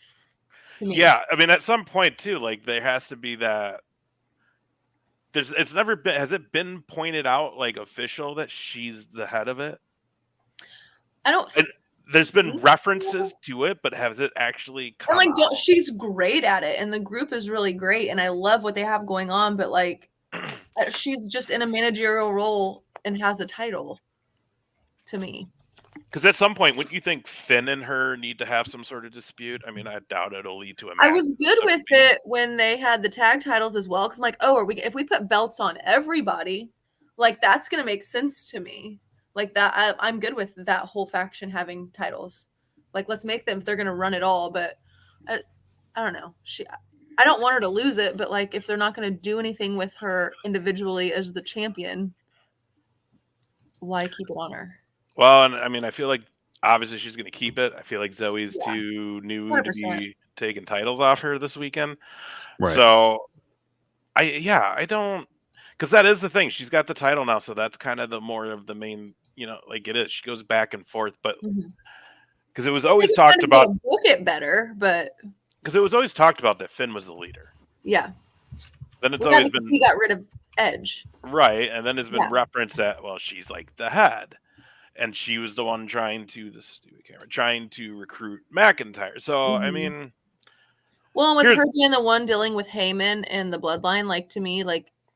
To me. Yeah, I mean, at some point too, there has to be that. It's never been. Has it been pointed out official that she's the head of it? I don't. There's been references to it, but has it actually come out? She's great at it, and the group is really great, and I love what they have going on. But she's just in a managerial role and has a title. To me. Because at some point, wouldn't you think Finn and her need to have some sort of dispute? I mean, I doubt it'll lead to a match. I was good with it when they had the tag titles as well. Because I'm like, if we put belts on everybody, that's going to make sense to me. I'm good with that whole faction having titles. Let's make them if they're going to run it all. But I don't know. I don't want her to lose it. But if they're not going to do anything with her individually as the champion, why keep it on her? Well, and I mean, I feel like obviously she's going to keep it. I feel like Zoe's too new 100%. to be taking titles off her this weekend. Right. So, I don't, because that is the thing. She's got the title now, so that's kind of the more of the main, it is. She goes back and forth, but because it was always talked about. Book it better, but because it was always talked about that Finn was the leader. Yeah. Then it's always been he got rid of Edge. Right, and then it's been referenced that she's the head. And she was the one trying to recruit McIntyre. So I mean, well, with her being the one dealing with Heyman and the bloodline, to me,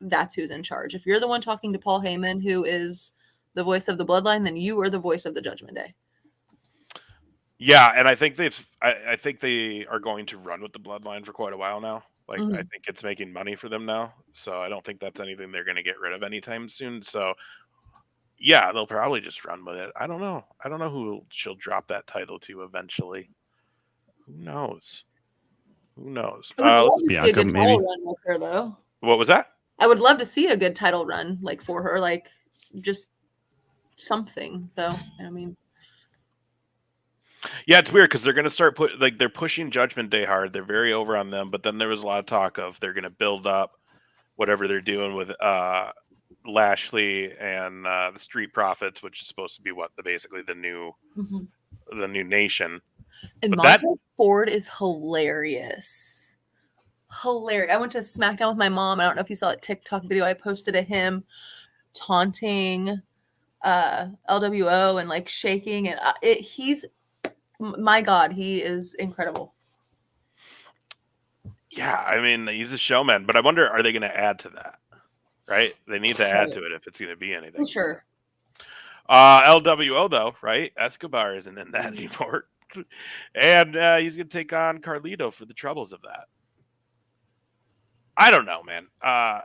that's who's in charge. If you're the one talking to Paul Heyman, who is the voice of the bloodline, then you are the voice of the Judgment Day. Yeah, and I think I think they are going to run with the bloodline for quite a while now. Like, I think it's making money for them now, so I don't think that's anything they're going to get rid of anytime soon. So, yeah, they'll probably just run with it. I don't know. I don't know who she'll drop that title to eventually. Who knows? Who knows? I would love to see a Bianca, good maybe? title run with her, though. What was that? I would love to see a good title run, like for her, like just something, though. I mean, Yeah, it's weird because they're going to start they're pushing Judgment Day hard. They're very over on them, but then there was a lot of talk of they're going to build up whatever they're doing with Lashley and the Street Profits, which is supposed to be basically the new nation. and But Montez Ford is hilarious. Hilarious. I went to SmackDown with my mom. I don't know if you saw that TikTok video I posted of him taunting LWO and like shaking, and he's, my God, he is incredible. Yeah, I mean, he's a showman, but I wonder, are they going to add to that? Right? They need to add to it if it's going to be anything. For sure. LWO, though, right? Escobar isn't in that anymore. And he's going to take on Carlito for the troubles of that. I don't know, man. I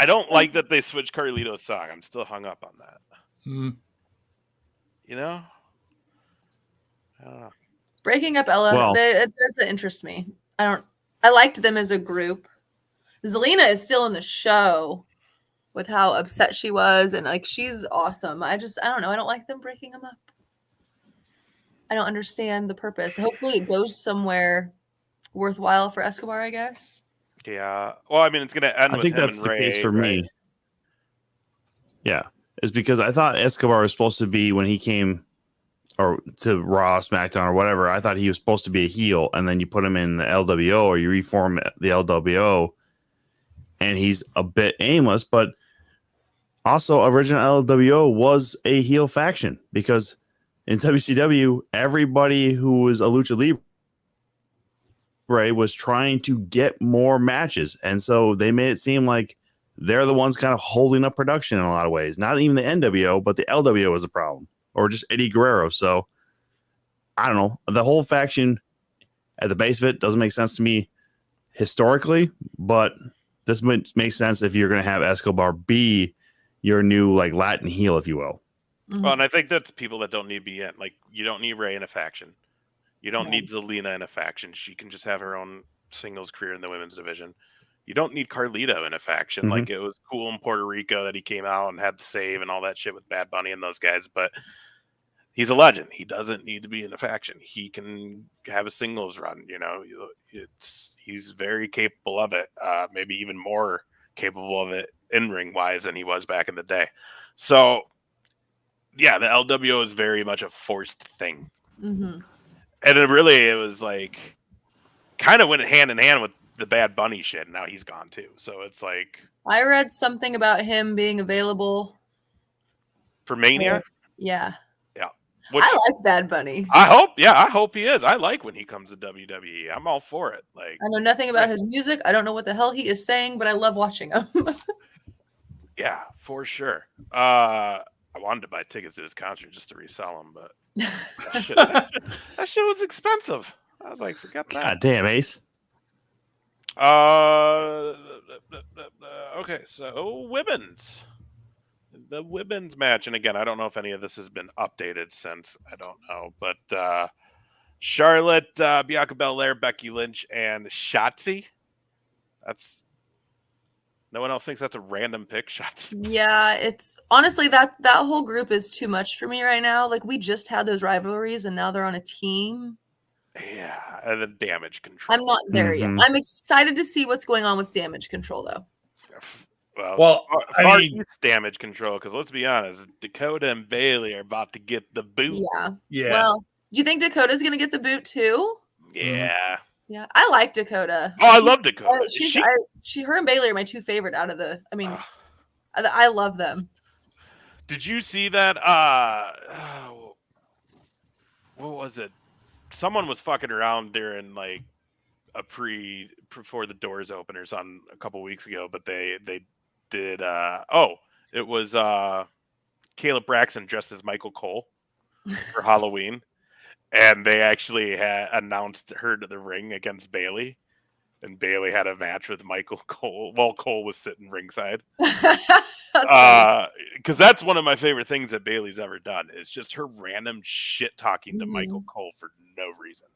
don't like that they switched Carlito's song. I'm still hung up on that. You know? I don't know. Breaking up Ella, Well- it doesn't interest me. I liked them as a group. Zelina is still in the show with how upset she was, and like she's awesome. I don't know. I don't like them breaking them up. I don't understand the purpose. Hopefully it goes somewhere worthwhile for Escobar, I guess. Yeah. Well, I mean, it's going to end I with think him that's and the Ray, case for right? me. Yeah, is because I thought Escobar was supposed to be, when he came or to Raw, SmackDown, or whatever, I thought he was supposed to be a heel, and then you put him in the LWO or you reform the LWO, and he's a bit aimless. But also, original LWO was a heel faction because in WCW, everybody who was a Lucha Libre was trying to get more matches, and so they made it seem like they're the ones kind of holding up production in a lot of ways. Not even the NWO, but the LWO was a problem, or just Eddie Guerrero. So I don't know. The whole faction at the base of it doesn't make sense to me historically, but this makes sense if you're going to have Escobar be your new like Latin heel, if you will. Well, and I think that's people that don't need to be in. Like, you don't need Ray in a faction. You don't Right. need Zelina in a faction. She can just have her own singles career in the women's division. You don't need Carlito in a faction. Mhm. Like, it was cool in Puerto Rico that he came out and had the save and all that shit with Bad Bunny and those guys, but he's a legend. He doesn't need to be in a faction. He can have a singles run, you know. He's very capable of it. Maybe even more capable of it in-ring wise than he was back in the day. So, yeah, the LWO is very much a forced thing. Mm-hmm. And it was like kind of went hand in hand with the Bad Bunny shit. And now he's gone too. So it's like, I read something about him being available for Mania. Yeah. Which, I like Bad Bunny. I hope he is. I like when he comes to WWE. I'm all for it. Like, I know nothing about his music. I don't know what the hell he is saying, but I love watching him. yeah, for sure. I wanted to buy tickets to his concert just to resell them, but that shit was expensive. I was like, forget that. God damn, Ace. Okay, so women's. The women's match, and again, I don't know if any of this has been updated since. I don't know, but Charlotte, Bianca Belair, Becky Lynch, and Shotzi. That's no one else thinks that's a random pick, Shotzi. Yeah, it's honestly that whole group is too much for me right now. Like, we just had those rivalries, and now they're on a team. Yeah, and the Damage Control. I'm not there Mhm. yet. I'm excited to see what's going on with Damage Control, though. Well, I Far mean- East Damage Control, because let's be honest, Dakota and Bailey are about to get the boot. Yeah. Yeah. Well, do you think Dakota's going to get the boot too? Yeah. Yeah, I like Dakota. Oh, I love Dakota. Is Her and Bailey are my two favorite out of the. I mean, I love them. Did you see that? What was it? Someone was fucking around during like before the doors openers on a couple weeks ago, but they did. It was Caleb Braxton dressed as Michael Cole for Halloween, and they actually had announced her to the ring against Bailey, and Bailey had a match with Michael Cole while Cole was sitting ringside. Because that's one of my favorite things that Bailey's ever done is just her random shit talking to Michael Cole for no reason.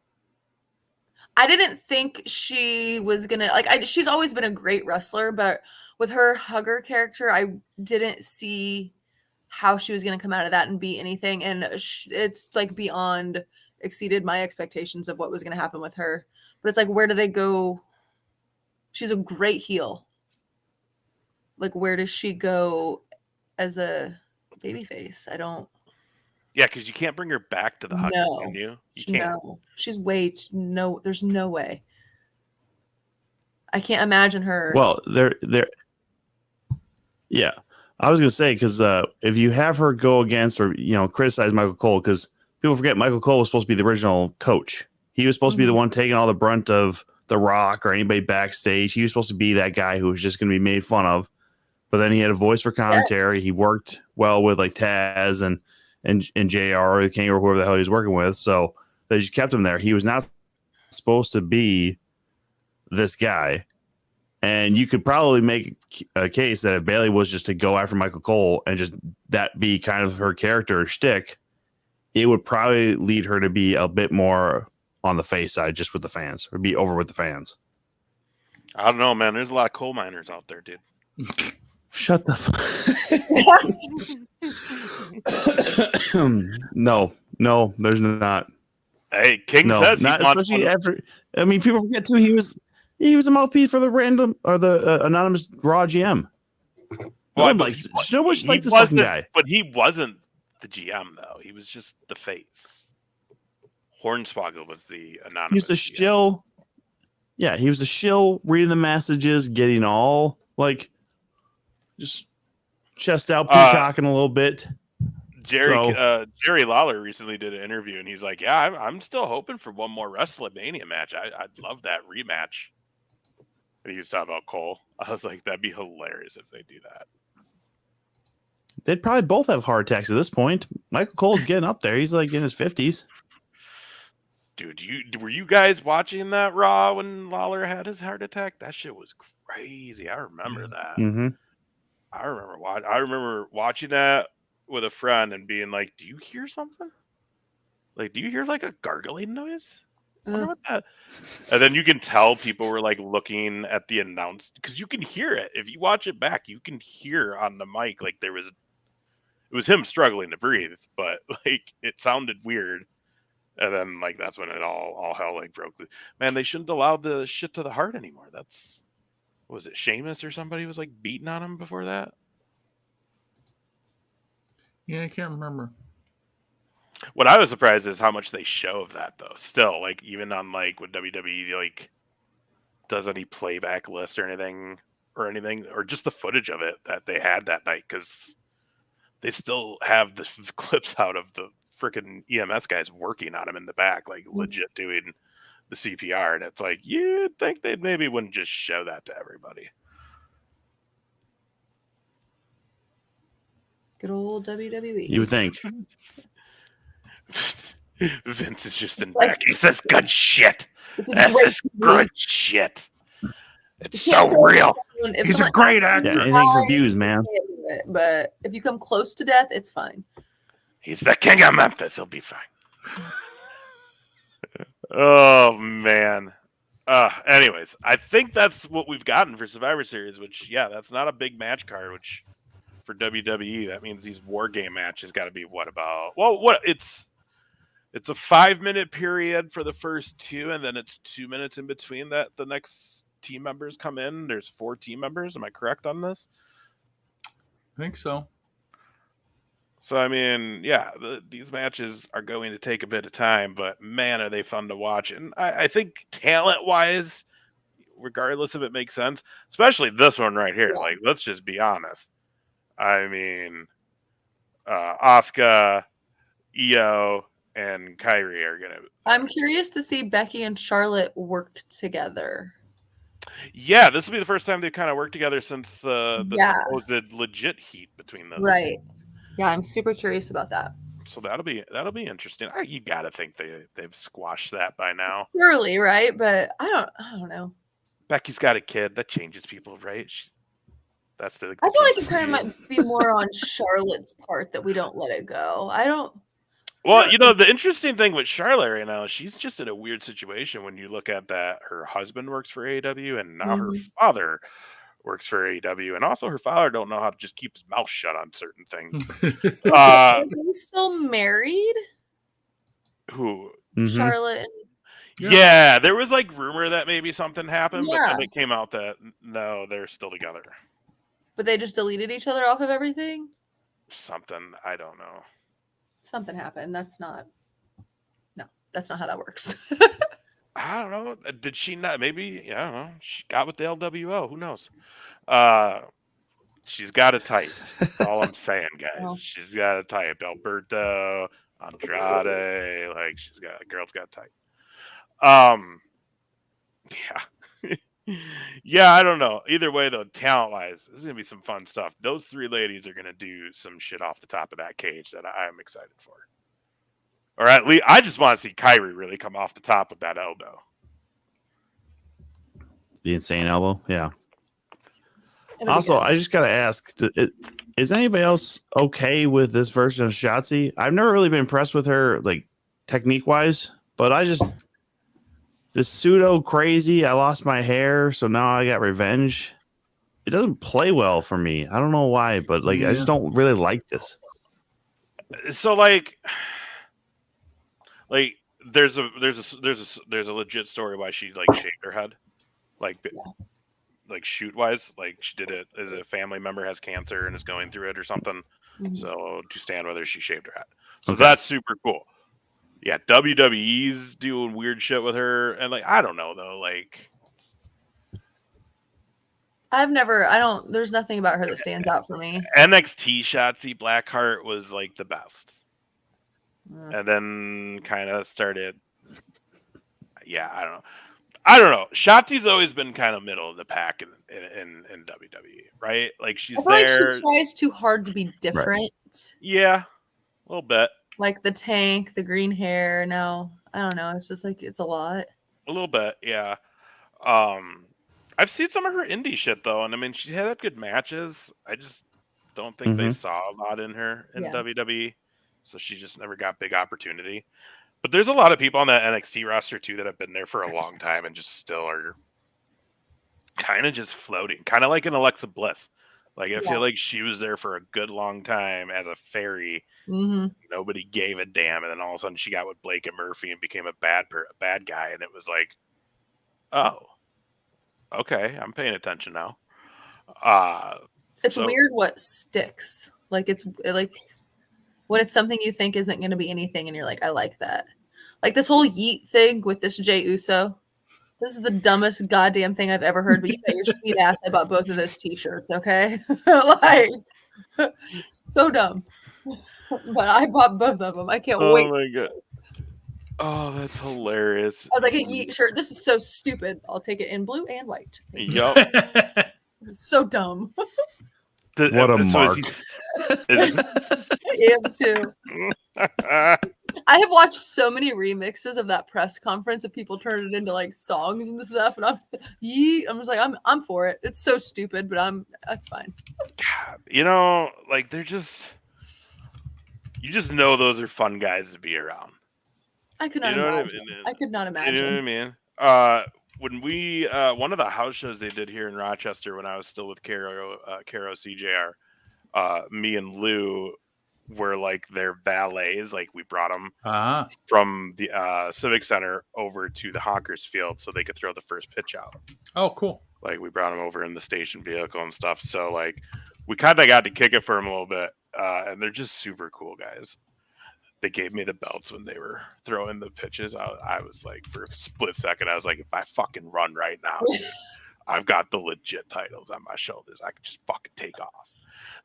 I didn't think she was gonna she's always been a great wrestler, but with her hugger character, I didn't see how she was gonna come out of that and be anything, and it's like beyond exceeded my expectations of what was gonna happen with her. But it's like, where do they go? She's a great heel. Like, where does she go as a babyface? I don't. Yeah, because you can't bring her back to the hug, can you? You can't. No, she's no. There's no way. I can't imagine her. Well, yeah, I was gonna say because if you have her go against or criticize Michael Cole, because people forget Michael Cole was supposed to be the original coach. He was supposed to be the one taking all the brunt of The Rock or anybody backstage. He was supposed to be that guy who was just going to be made fun of. But then he had a voice for commentary. He worked well with like Taz and JR or the King or whoever the hell he was working with. So they just kept him there. He was not supposed to be this guy. And you could probably make a case that if Bailey was just to go after Michael Cole and just that be kind of her character or shtick, it would probably lead her to be a bit more on the face side, just with the fans, or be over with the fans. I don't know, man. There's a lot of coal miners out there, dude. Shut the No, there's not. Hey, King says not especially after. I mean, people forget too. He was a mouthpiece for the random or the anonymous Raw GM. Well, nobody liked this fucking guy. But he wasn't the GM though. He was just the face. Hornswoggle was the anonymous. He was the shill. Yeah, he was the shill, reading the messages, getting all like just chest out, peacocking a little bit. Jerry Lawler recently did an interview, and he's like, "Yeah, I'm still hoping for one more WrestleMania match. I'd love that rematch." And he was talking about Cole. I was like, "That'd be hilarious if they do that." They'd probably both have heart attacks at this point. Michael Cole's getting up there. He's like in his 50s. Dude, were you guys watching that Raw when Lawler had his heart attack? That shit was crazy. I remember that. Mm-hmm. I remember watching that with a friend and being like, "Do you hear something? Like, do you hear like a gargling noise? I wonder what that?" And then you can tell people were like looking at the announce because you can hear it. If you watch it back, you can hear on the mic like it was him struggling to breathe, but like it sounded weird. And then, like, that's when it all hell like broke loose. Man, they shouldn't allow the shit to the heart anymore. Was it Sheamus or somebody was like beating on him before that? Yeah, I can't remember. What I was surprised is how much they show of that, though. Still, like, even on like when WWE like does any playback list or anything, or just the footage of it that they had that night, because they still have the clips out of the freaking EMS guys working on him in the back, like legit doing the CPR, and it's like you'd think they maybe wouldn't just show that to everybody. Good old WWE. You would think. Vince is just in back. He says good shit. This is good shit. It's so real. He's a great actor. Yeah, anything for views, man. But if you come close to death, it's fine. He's the king of Memphis. He'll be fine. Oh, man. Anyways, I think that's what we've gotten for Survivor Series, which, yeah, that's not a big match card, which for WWE, that means these War Game matches got to be it's a 5-minute period for the first two, and then it's 2 minutes in between that the next team members come in. There's 4 team members. Am I correct on this? I think so. So, I mean, yeah, these matches are going to take a bit of time, but man, are they fun to watch. And I think talent-wise, regardless if it makes sense, especially this one right here, like, let's just be honest. I mean, Asuka, Io, and Kyrie are gonna. I'm curious to see Becky and Charlotte work together. Yeah, this will be the first time they've kind of worked together since the Yeah. supposed legit heat between them. Right. Yeah, I'm super curious about that. So that'll be interesting. You gotta think they've squashed that by now. Surely, right? But I don't know. Becky's got a kid. That changes people, right? That's the. I feel like it kind of might be more on Charlotte's part that we don't let it go. Well, you know, the interesting thing with Charlotte right now, she's just in a weird situation when you look at that her husband works for AEW and now her father works for AEW, and also her father don't know how to just keep his mouth shut on certain things. Are they still married? Who? Charlotte and Yeah, there was like rumor that maybe something happened, but Yeah. then it came out that no, they're still together. But they just deleted each other off of everything? Something, I don't know. Something happened. That's not how that works. I don't know. Did she not? Maybe, I don't know. She got with the LWO. Who knows? She's got a type. That's all I'm saying, guys. Well. She's got a type. Alberto, Andrade, like girl's got a type. Yeah. Yeah, I don't know. Either way, though, talent-wise, this is gonna be some fun stuff. Those three ladies are gonna do some shit off the top of that cage that I'm excited for. Or at least, I just want to see Kyrie really come off the top with that elbow. The insane elbow, yeah. It'll Also, be good. I just gotta ask: is anybody else okay with this version of Shotzi? I've never really been impressed with her, like technique-wise, but this pseudo crazy. I lost my hair, so now I got revenge. It doesn't play well for me. I don't know why, but like I just don't really like this. So like there's a legit story why she like shaved her head, like shoot wise, like she did it as a family member has cancer and is going through it or something. So to stand with her, she shaved her head. So that's super cool. Yeah, WWE's doing weird shit with her, and like I don't know though, like there's nothing about her that stands out for me. NXT Shotzi Blackheart was like the best. And then kind of started. Yeah, I don't know. Shotzi's always been kind of middle of the pack in WWE, right? Like she's I feel there. like she tries too hard to be different. Right. Yeah, a little bit. Like the tank, the green hair. No, I don't know. It's just like it's a lot. A little bit, yeah. I've seen some of her indie shit though, and I mean she had good matches. I just don't think they saw a lot in her in WWE. So she just never got big opportunity. But there's a lot of people on that NXT roster too that have been there for a long time and just still are kind of just floating, kind of like an Alexa Bliss. Like I feel like she was there for a good long time as a fairy. Nobody gave a damn, and then all of a sudden she got with Blake and Murphy and became a bad guy, and it was like, oh, okay, I'm paying attention now. It's weird what sticks. Like it's like. When it's something you think isn't going to be anything and you're like, I like that. Like this whole yeet thing with this Jey Uso. This is the dumbest goddamn thing I've ever heard, but you bet your sweet ass I bought both of those t-shirts, okay? Like, so dumb. But I bought both of them. I can't wait. Oh my god. Oh, that's hilarious. I was like, a yeet shirt. This is so stupid. I'll take it in blue and white. Yup. It's so dumb. What a mark. I am too. I have watched so many remixes of that press conference of people turning it into like songs and stuff, and I'm just like I'm for it. It's so stupid, but that's fine. God, you know, like you just know those are fun guys to be around. I could not imagine. I could not imagine. You know what I mean? When we one of the house shows they did here in Rochester when I was still with Caro CJR, me and Lou were like their valets. Like we brought them from the Civic Center over to the Hawkers Field so they could throw the first pitch out. Oh, cool. Like we brought them over in the station vehicle and stuff. So like we kind of got to kick it for them a little bit. And they're just super cool guys. They gave me the belts when they were throwing the pitches. I was like, for a split second, I was like, if I fucking run right now, dude, I've got the legit titles on my shoulders. I can just fucking take off.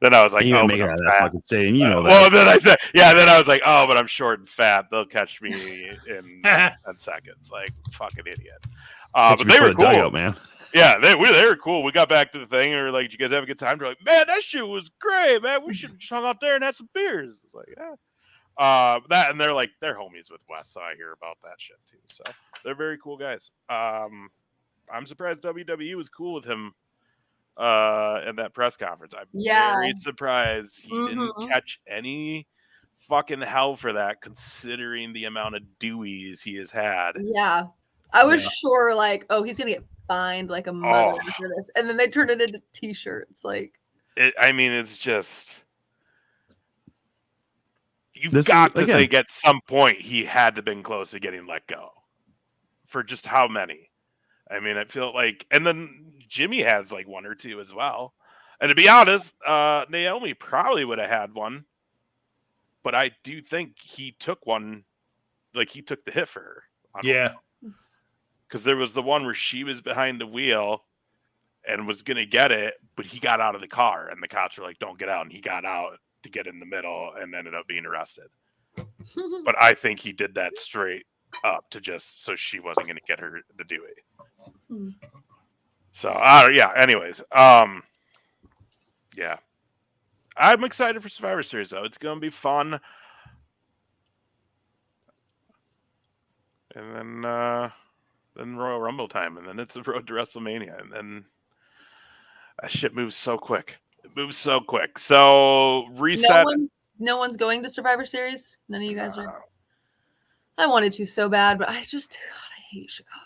Then I was like, You oh, ain't but making I'm out of that fat. fucking stadium. You know that. Well, then I said, then I was like, oh, but I'm short and fat. They'll catch me in 10 seconds. Like, fucking idiot. Catch But me they for were the cool. dugout, man. Yeah, they were cool. We got back to the thing, and we were like, did you guys have a good time? They're like, man, that shit was great, man. We should have just hung out there and had some beers. I was like, yeah. That, and they're homies with Wes, so I hear about that shit too. So they're very cool guys. I'm surprised WWE was cool with him in that press conference. I'm very surprised he didn't catch any fucking hell for that, considering the amount of Deweys he has had. Yeah. I was sure, like, oh, he's gonna get fined like a mother for this, and then they turned it into T-shirts. Like, it's just you This got is, to again, think at some point he had to been close to getting let go. For just how many? I mean, I feel like, and then Jimmy has like one or two as well. And to be honest, Naomi probably would have had one, but I do think he took one, like he took the hit for her. Yeah. Because there was the one where she was behind the wheel and was going to get it, but he got out of the car and the cops were like, don't get out. And he got out to get in the middle and ended up being arrested. But I think he did that straight up to just so she wasn't going to get her the Dewey. So, yeah, anyways. Yeah. I'm excited for Survivor Series, though. It's going to be fun. And then Royal Rumble time, and then it's the road to WrestleMania, and then that shit moves so quick. It moves so quick. So reset. No one's going to Survivor Series. None of you guys are. I wanted to so bad, but I hate Chicago.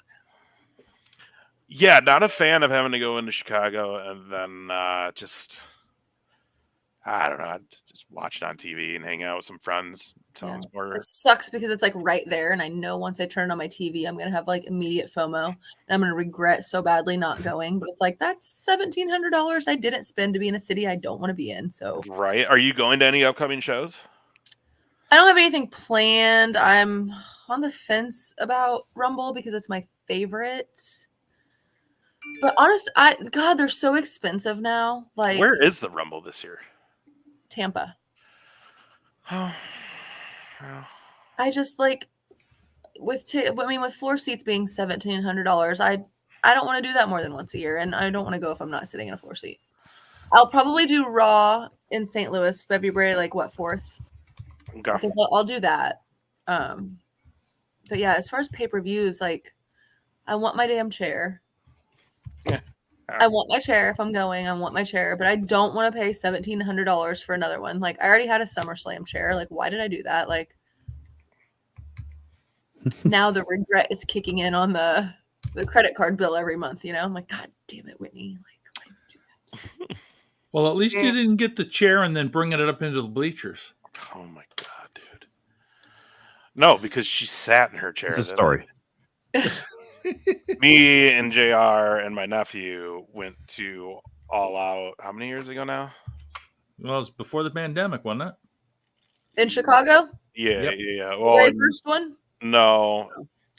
Yeah, not a fan of having to go into Chicago and then just I don't know, just watch it on TV and hang out with some friends. Sounds more. It sucks because it's like right there, and I know once I turn it on my TV, I'm gonna have like immediate FOMO, and I'm gonna regret so badly not going. But it's like that's $1,700 I didn't spend to be in a city I don't want to be in. So Right? Are you going to any upcoming shows? I don't have anything planned. I'm on the fence about Rumble because it's my favorite. But God, they're so expensive now. Like, where is the Rumble this year? Tampa. Oh. I just like with floor seats being $1,700. I don't want to do that more than once a year, and I don't want to go if I'm not sitting in a floor seat. I'll probably do Raw in St. Louis, February 4th. Okay. I think I'll do that. But yeah, as far as pay-per-views, like I want my damn chair. Yeah. I want my chair if I'm going. I want my chair, but I don't want to pay $1,700 for another one. Like I already had a SummerSlam chair. Like why did I do that? Like now the regret is kicking in on the credit card bill every month. You know, I'm like, God damn it, Whitney. Like, why did you do that? Well, at least you didn't get the chair and then bring it up into the bleachers. Oh my God, dude. No, because she sat in her chair. It's a story. Me and JR and my nephew went to All Out how many years ago now? Well, it's before the pandemic, wasn't it? In Chicago? Yeah, Yep. yeah. The very first one? No.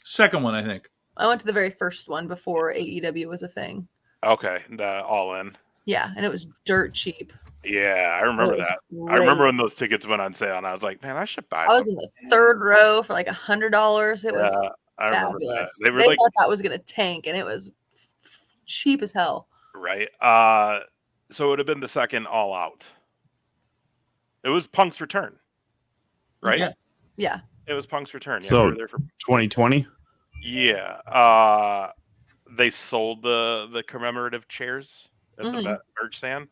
Second one, I think. I went to the very first one before AEW was a thing. Okay, the All In. Yeah, and it was dirt cheap. Yeah, I remember that. Great. I remember when those tickets went on sale, and I was like, man, I should buy I was in the third row for like $100. It was I remember fabulous. that. They thought that was going to tank, and it was cheap as hell. Right. So it would have been the second All Out. It was Punk's return, right? Yeah. It was Punk's return. Yeah, So we were there for 2020. Yeah. They sold the commemorative chairs at the merch stand.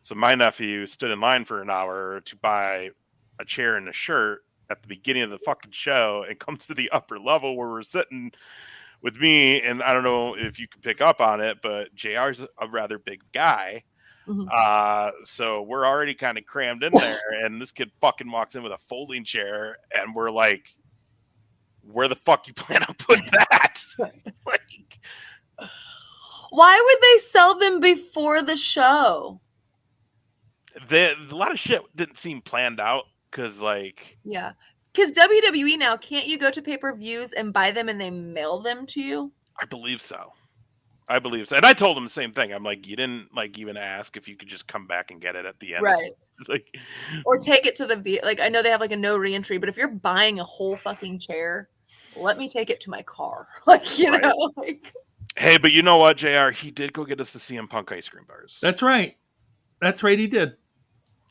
So my nephew stood in line for an hour to buy a chair and a shirt at the beginning of the fucking show, and comes to the upper level where we're sitting with me. And I don't know if you can pick up on it, but JR's a rather big guy. So we're already kind of crammed in there, and this kid fucking walks in with a folding chair, and we're like, where the fuck you plan on putting that? Like, why would they sell them before the show? a lot of shit didn't seem planned out because because WWE now, can't you go to pay-per-views and buy them and they mail them to you? I believe so. I believe so. And I told him the same thing. I'm like, you didn't like even ask if you could just come back and get it at the end. Right. Like, or take it to the like I know they have like a no reentry, but if you're buying a whole fucking chair, let me take it to my car. Like, you Right. know, like hey, but you know what, JR? He did go get us the CM Punk ice cream bars. That's right. That's right. He did.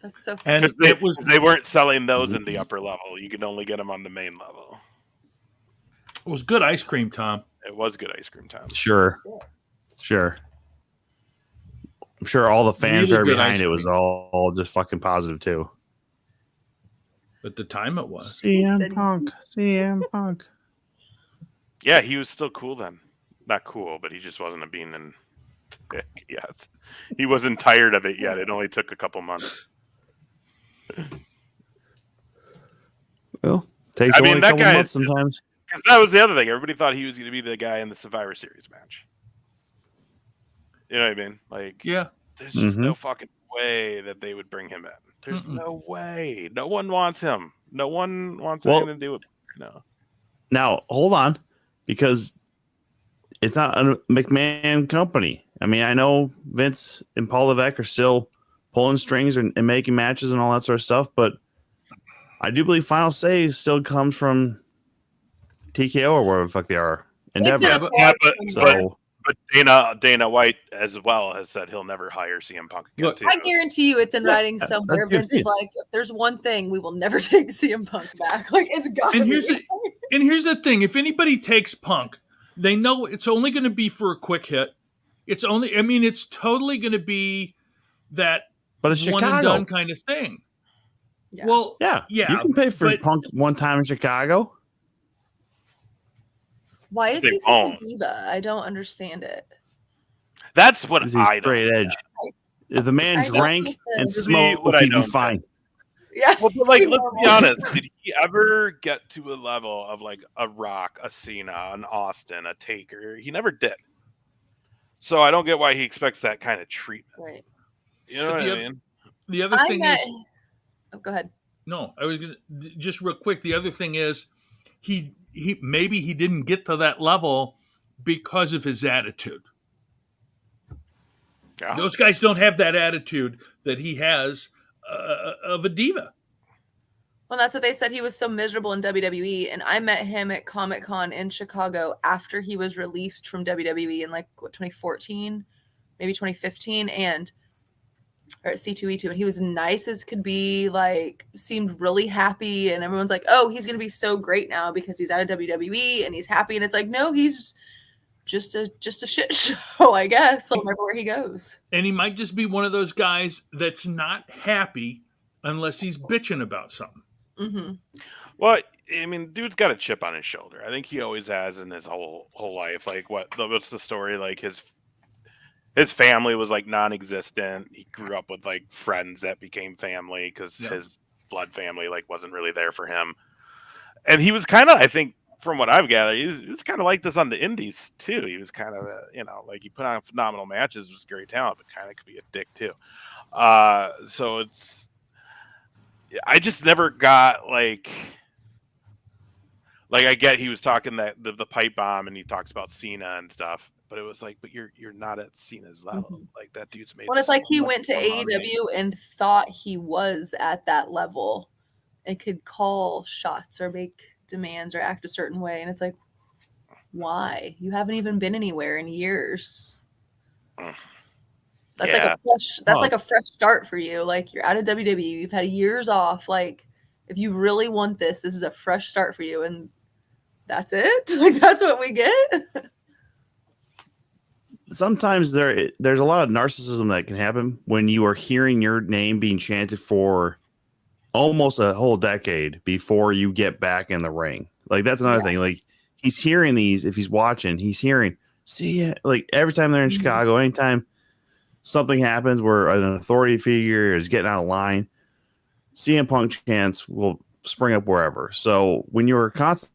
that's so funny. And Because they weren't selling those in the upper level. You could only get them on the main level. it was good ice cream, Tom. It was good ice cream time. Sure. I'm sure all the fanfare Really good behind ice it was all just fucking positive too. At the time, it was. CM Punk. Yeah, he was still cool then. Not cool, but he just wasn't a bean and dick yet. He wasn't tired of it yet. It only took a couple months. Well, takes I only mean, a that couple guy- months sometimes. Because that was the other thing. Everybody thought he was going to be the guy in the Survivor Series match. You know what I mean? Like, Yeah. there's just Mhm. no fucking way that they would bring him in. There's no way. No one wants him. No one wants anything to do with him. No. Now, hold on, because it's not a McMahon company. I mean, I know Vince and Paul Levesque are still pulling strings and making matches and all that sort of stuff, but I do believe final say still comes from TKO or whatever the fuck they are. It's in a Endeavor. clause somewhere. So But Dana White as well has said he'll never hire CM Punk again, Look, too. I guarantee you it's in writing that's somewhere. good Vince for is you. like, if there's one thing, we will never take CM Punk back. Like, it's got And to here's be. And here's the thing: if anybody takes Punk, they know it's only going to be for a quick hit. It's totally going to be that but it's one and Chicago. done kind of thing. Yeah. Well, Yeah. yeah, You can pay for but- Punk one time in Chicago. Why is They he such a won't. diva? I don't understand it. That's what He's I straight don't. edge. If the man I don't drank think and that- smoked, what I he'd be don't fine. Yeah. Well, but like, let's be honest. Did he ever get to a level of like a Rock, a Cena, an Austin, a Taker? He never did. So I don't get why he expects that kind of treatment. Right. You know But what the I other- mean? The other I thing met. is, Oh, go ahead. no, I was gonna just real quick. The other thing is, he maybe he didn't get to that level because of his attitude. Yeah. Those guys don't have that attitude that he has of a diva. Well, that's what they said. He was so miserable in WWE, and I met him at Comic-Con in Chicago after he was released from WWE in like 2014, maybe 2015, or at C2E2, and he was nice as could be. Like, seemed really happy, and everyone's like, "Oh, he's gonna be so great now because he's out of WWE and he's happy." And it's like, no, he's just a shit show, I guess. Everywhere he goes. And he might just be one of those guys that's not happy unless he's bitching about something. Mm-hmm. Well, I mean, dude's got a chip on his shoulder. I think he always has in his whole life. Like, what's the story? Like his family was like non-existent. He grew up with like friends that became family because his blood family like wasn't really there for him. And he was kind of, I think, from what I've gathered, he was kind of like this on the indies too. He was kind of, like he put on phenomenal matches, was great talent, but kind of could be a dick too. So I just never got like I get he was talking that the pipe bomb and he talks about Cena and stuff, but it was like, but you're not at Cena's level. Mhm. Like that dude's made. Well, it's like he so went to much more money. AEW and thought he was at that level and could call shots or make demands or act a certain way. And it's like, why? You haven't even been anywhere in years. That's Yeah. like a fresh start for you. Like, you're out of WWE, you've had years off. Like, if you really want this is a fresh start for you, and that's it. Like, that's what we get. Sometimes there's a lot of narcissism that can happen when you are hearing your name being chanted for almost a whole decade before you get back in the ring. Like, that's another thing. Like, he's hearing these, if he's watching, he's hearing, see it. Like, every time they're in Mhm. Chicago, anytime something happens where an authority figure is getting out of line, CM Punk chants will spring up wherever. So when you're constantly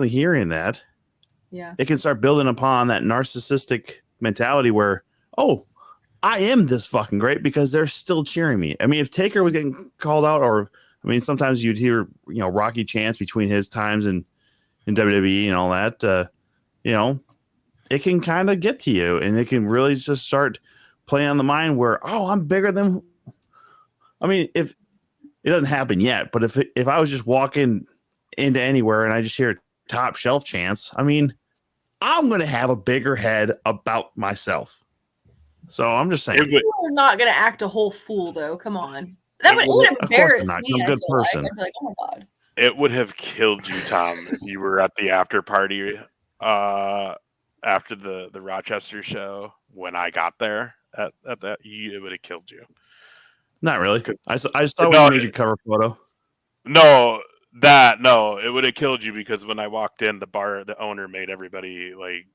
hearing that, Yeah. it can start building upon that narcissistic mentality where, oh, I am this fucking great because they're still cheering me. I mean, if Taker was getting called out, or I mean, sometimes you'd hear, Rocky chants between his times in WWE and all that, it can kind of get to you, and it can really just start playing on the mind where, oh, I'm bigger than. I mean, if it doesn't happen yet, but if I was just walking into anywhere and I just hear top shelf chants, I mean, I'm going to have a bigger head about myself. So I'm just saying. You're not going to act a whole fool, though. Come on. That would embarrass me. I'm a good person. I'd be like, oh my God. It would have killed you, Tom, if you were at the after party after the Rochester show when I got there at that. It would have killed you. Not really. I just thought we made your cover photo. No, it would have killed you because when I walked in, the owner made everybody like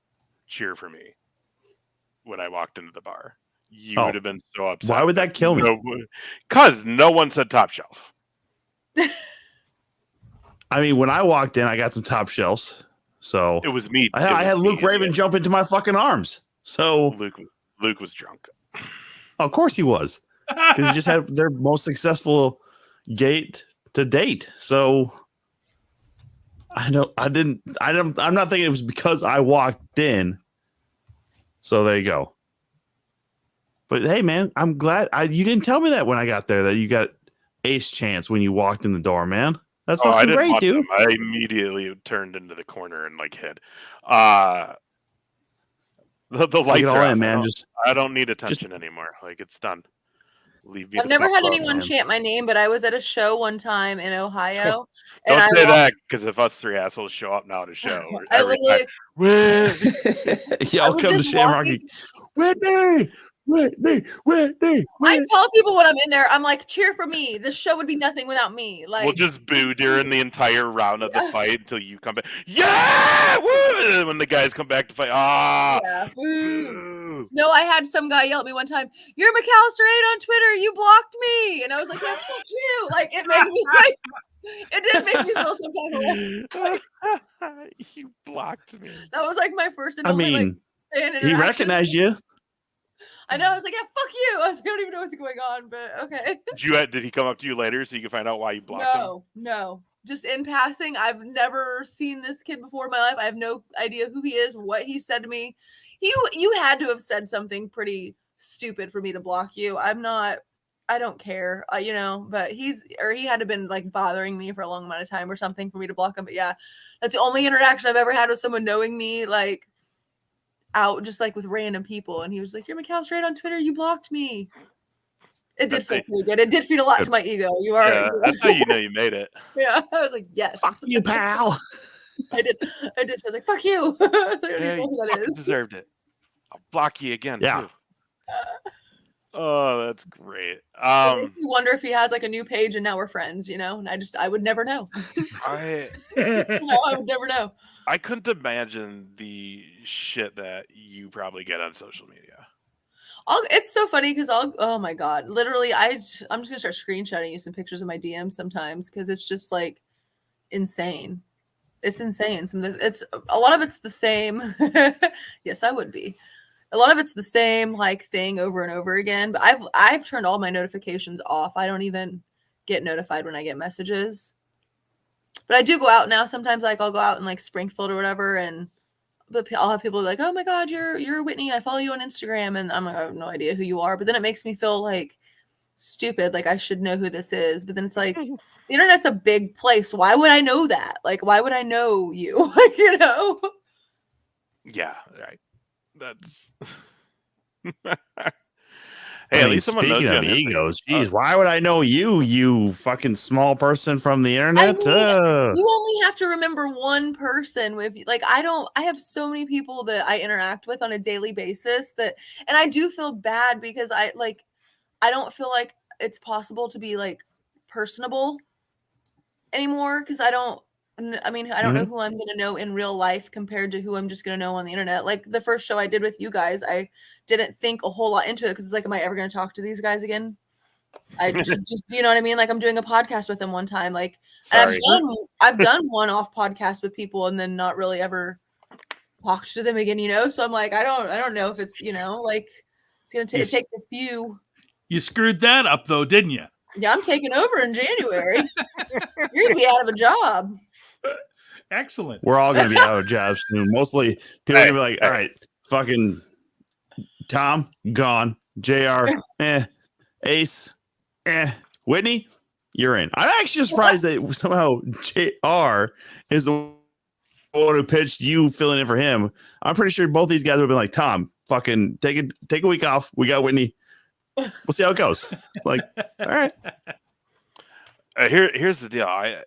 cheer for me when I walked into the bar. You would have been so upset. Why would that kill me? Because no one said top shelf. I mean, when I walked in, I got some top shelves. So it was me. I had Luke Raven jump into my fucking arms. So Luke was drunk. Of course he was. Because he just had their most successful gate to date. So I'm not thinking it was because I walked in. So there you go. But hey, man, I'm glad you didn't tell me that when I got there that you got ace chance when you walked in the door, man. That's fucking great, dude. I immediately turned into the corner and like hid. The lights are off, man. I don't need attention anymore. Like it's done. Leave me. I've never had anyone chant my name, but I was at a show one time in Ohio. Don't say that because if us three assholes show up now at a show, I literally. Y'all come to Shamrock. Whitney. I tell people when I'm in there, I'm like, cheer for me. This show would be nothing without me. Like we'll just boo during the entire round of the fight until you come back. Yeah, woo! When the guys come back to fight, yeah, boo. No, I had some guy yell at me one time. You're McCallister8 on Twitter. You blocked me, and I was like, yeah, fuck you. Like it made me like. It did make me feel some kind of way. You blocked me. That was like my first and only. He recognized you. I know. I was like, yeah, fuck you. I don't even know what's going on, but okay. Did he come up to you later so you can find out why you blocked him? No. Just in passing. I've never seen this kid before in my life. I have no idea who he is, what he said to me. You had to have said something pretty stupid for me to block you. I don't care, but he had to have been like bothering me for a long amount of time or something for me to block him. But yeah, that's the only interaction I've ever had with someone knowing me, like out just like with random people. And he was like, you're McCallister8 on Twitter. You blocked me. It did feel pretty good. It did feed a lot to my ego. You are. Yeah, that's how you know you made it. Yeah. I was like, yes. Fuck you, pal. I did. I was like, fuck you. I deserved it. I'll block you again, too. Oh, that's great. It makes me wonder if he has like a new page and now we're friends, and I would never know. I would never know. I couldn't imagine the shit that you probably get on social media. It's so funny because oh my God, literally, I'm just gonna start screenshotting you some pictures of my DMs sometimes because it's just like insane. It's insane. It's a lot of it's the same. Yes, I would be. A lot of it's the same like thing over and over again. But I've turned all my notifications off. I don't even get notified when I get messages. But I do go out now. Sometimes like I'll go out in like Springfield or whatever, but I'll have people like, "Oh my God, you're Whitney. I follow you on Instagram," and I'm like, I have no idea who you are. But then it makes me feel like stupid, like I should know who this is. But then it's like the internet's a big place. Why would I know that? Like, why would I know you? Like, Yeah, right. That's. Hey, at least someone knows you on egos. Jeez, why would I know you, you fucking small person from the internet? You only have to remember one person with like I have so many people that I interact with on a daily basis and I do feel bad because I don't feel like it's possible to be like personable anymore because I don't know who I'm going to know in real life compared to who I'm just going to know on the internet. Like the first show I did with you guys, I didn't think a whole lot into it because it's like, am I ever going to talk to these guys again? I just, you know what I mean? Like I'm doing a podcast with them one time. Like and I've done one-off podcast with people and then not really ever talked to them again, So I'm like, I don't know if it's, like it's going to take, it takes a few. You screwed that up though, didn't you? Yeah, I'm taking over in January. You're going to be out of a job. Excellent. We're all going to be out of jobs soon. Mostly people are going to be like, all right, fucking Tom, gone. JR, Ace, Whitney, you're in. I'm actually surprised that somehow JR is the one who pitched you filling in for him. I'm pretty sure both these guys would have been like, Tom, fucking take a week off. We got Whitney. We'll see how it goes. Like, all right. Here's the deal. I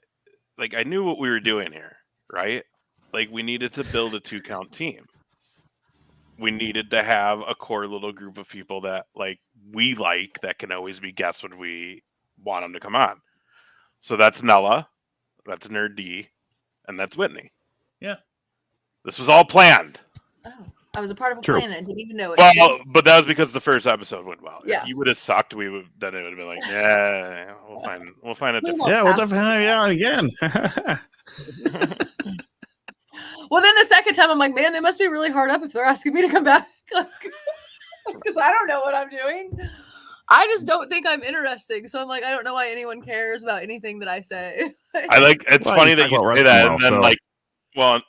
knew what we were doing here, right? Like, we needed to build a 2-count team. We needed to have a core little group of people that that can always be guests when we want them to come on. So that's Nella, that's Nerd D, and that's Whitney. Yeah. This was all planned. Oh, I was a part of a True. plan. I didn't even know it. Well, but that was because the first episode went well. Yeah. If you would have sucked, then it would have been like, yeah, we'll find it. We different. won't Yeah, we'll pass definitely have you on again. Well, then the second time, I'm like, man, they must be really hard up if they're asking me to come back. Because I don't know what I'm doing. I just don't think I'm interesting. So I'm like, I don't know why anyone cares about anything that I say. It's Well, funny you that talk you about say that, wrestling and well,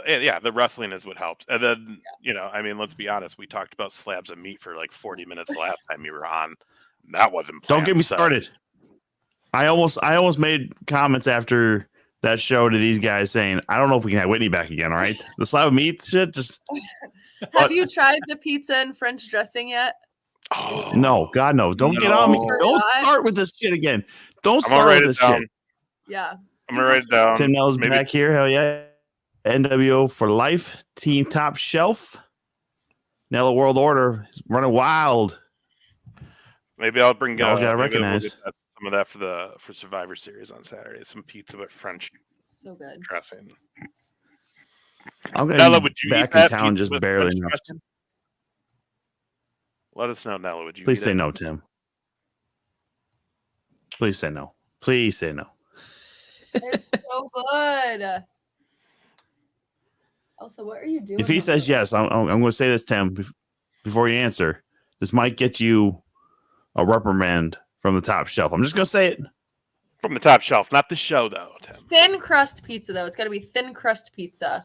then yeah, the wrestling is what helps. And then, I mean, let's be honest, we talked about slabs of meat for like 40 minutes the last time you were on. That wasn't planned. Don't get me started. I almost made comments after that show to these guys saying, I don't know if we can have Whitney back again, all right? The slab of meat shit just Have you tried the pizza and French dressing yet? Oh, no, God no. Don't get on me. No. Don't start with this shit again. Don't I'm gonna start write with it this down. shit. Yeah. I'm gonna write it down. Tim Nell's Maybe- back here. Hell yeah. NWO for life. Team top shelf. Nella World Order is running wild. Maybe I'll bring Y'all gotta maybe we'll recognize. get some of that for Survivor Series on Saturday. Some pizza with French So good. dressing. I'm Nella, gonna would be you back eat that in town pizza just with barely French enough. dressing? Let us know, Nella. Would you? Please eat say it? no, Tim. Please say no. Please say no. It's so good. Also, what are you doing? If he says yes, I'm going to say this, Tim, before you answer. This might get you a reprimand from the top shelf. I'm just going to say it. From the top shelf, not the show though, Tim. Thin crust pizza, though. It's got to be thin crust pizza.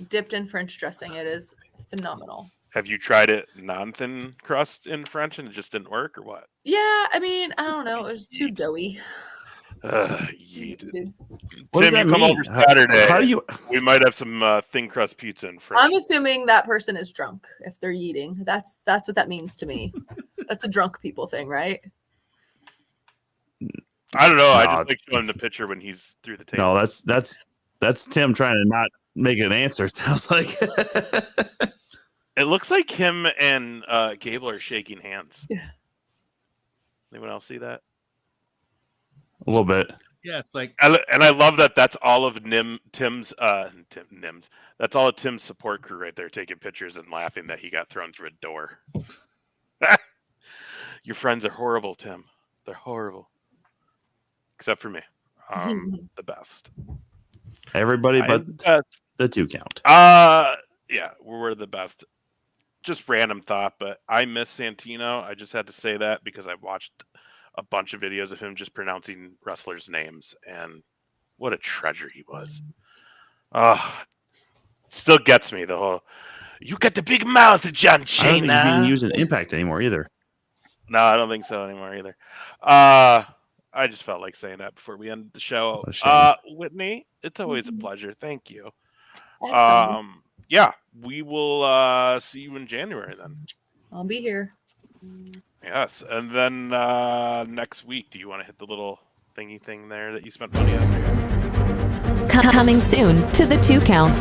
Dipped in French dressing. It is phenomenal. Have you tried it non-thin crust in French and it just didn't work, or what? Yeah, I mean, I don't know. It was too doughy. Yeet. What does Tim, that you come mean? over Saturday. How do you? We might have some thin crust pizza in French. I'm assuming that person is drunk if they're eating. That's what that means to me. That's a drunk people thing, right? I don't know. I No. just like showing the picture when he's through the table. No, that's Tim trying to not make an answer. It sounds like. It looks like him and Gable are shaking hands. Yeah. Anyone else see that? A little bit. Yeah, it's like And I love that. That's all of Tim's. That's all of Tim's support crew right there, taking pictures and laughing that he got thrown through a door. Your friends are horrible, Tim. They're horrible, except for me. The best. Everybody I but am the best. the 2 count. Yeah, we're the best. Just random thought, but I miss Santino. I just had to say that because I watched a bunch of videos of him just pronouncing wrestlers' names, and what a treasure he was. Still gets me, the whole, you got the big mouth, John I don't think he's Cena. being used in Impact anymore either. No, I don't think so anymore either. I just felt like saying that before we ended the show. What a shame. Whitney, it's always a pleasure. Thank you. Excellent. Yeah, we will see you in January then. I'll be here. Yes, and then next week, do you want to hit the little thingy thing there that you spent money on? Coming soon to the 2 count.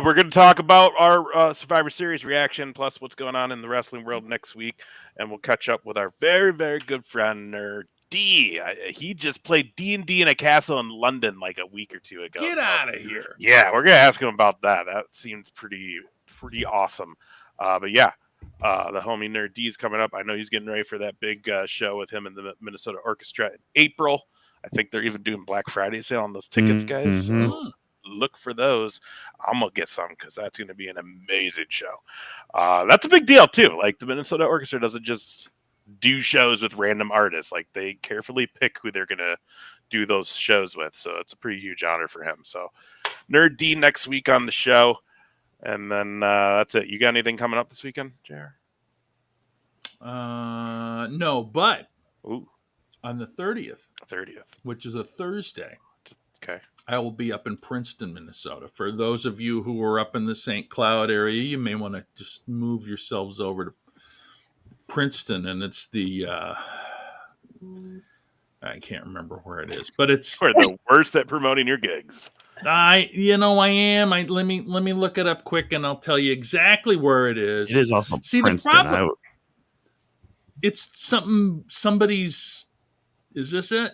We're going to talk about our Survivor Series reaction, plus what's going on in the wrestling world next week, and we'll catch up with our very, very good friend Nerd D. He just played D&D in a castle in London like a week or two ago. get out of here. Yeah, we're going to ask him about that. That seems pretty awesome. But yeah, the homie Nerd D is coming up. I know he's getting ready for that big show with him and the Minnesota Orchestra in April. I think they're even doing Black Friday sale on those tickets, guys. So look for those. I'm going to get some because that's going to be an amazing show. That's a big deal, too. Like, the Minnesota Orchestra doesn't just do shows with random artists. Like they carefully pick who they're gonna do those shows with. So it's a pretty huge honor for him. So Nerd D next week on the show, and then that's it. You got anything coming up this weekend, JR? No, but Ooh, on the 30th, 30th. which is a Thursday, Okay. I will be up in Princeton, Minnesota. For those of you who are up in the St. Cloud area, you may want to just move yourselves over to Princeton, and it's the I can't remember where it is, but it's You're the worst at promoting your gigs. I am. Let me look it up quick, and I'll tell you exactly where it is. It is also See, Princeton. the problem, it's somebody's. Is this it?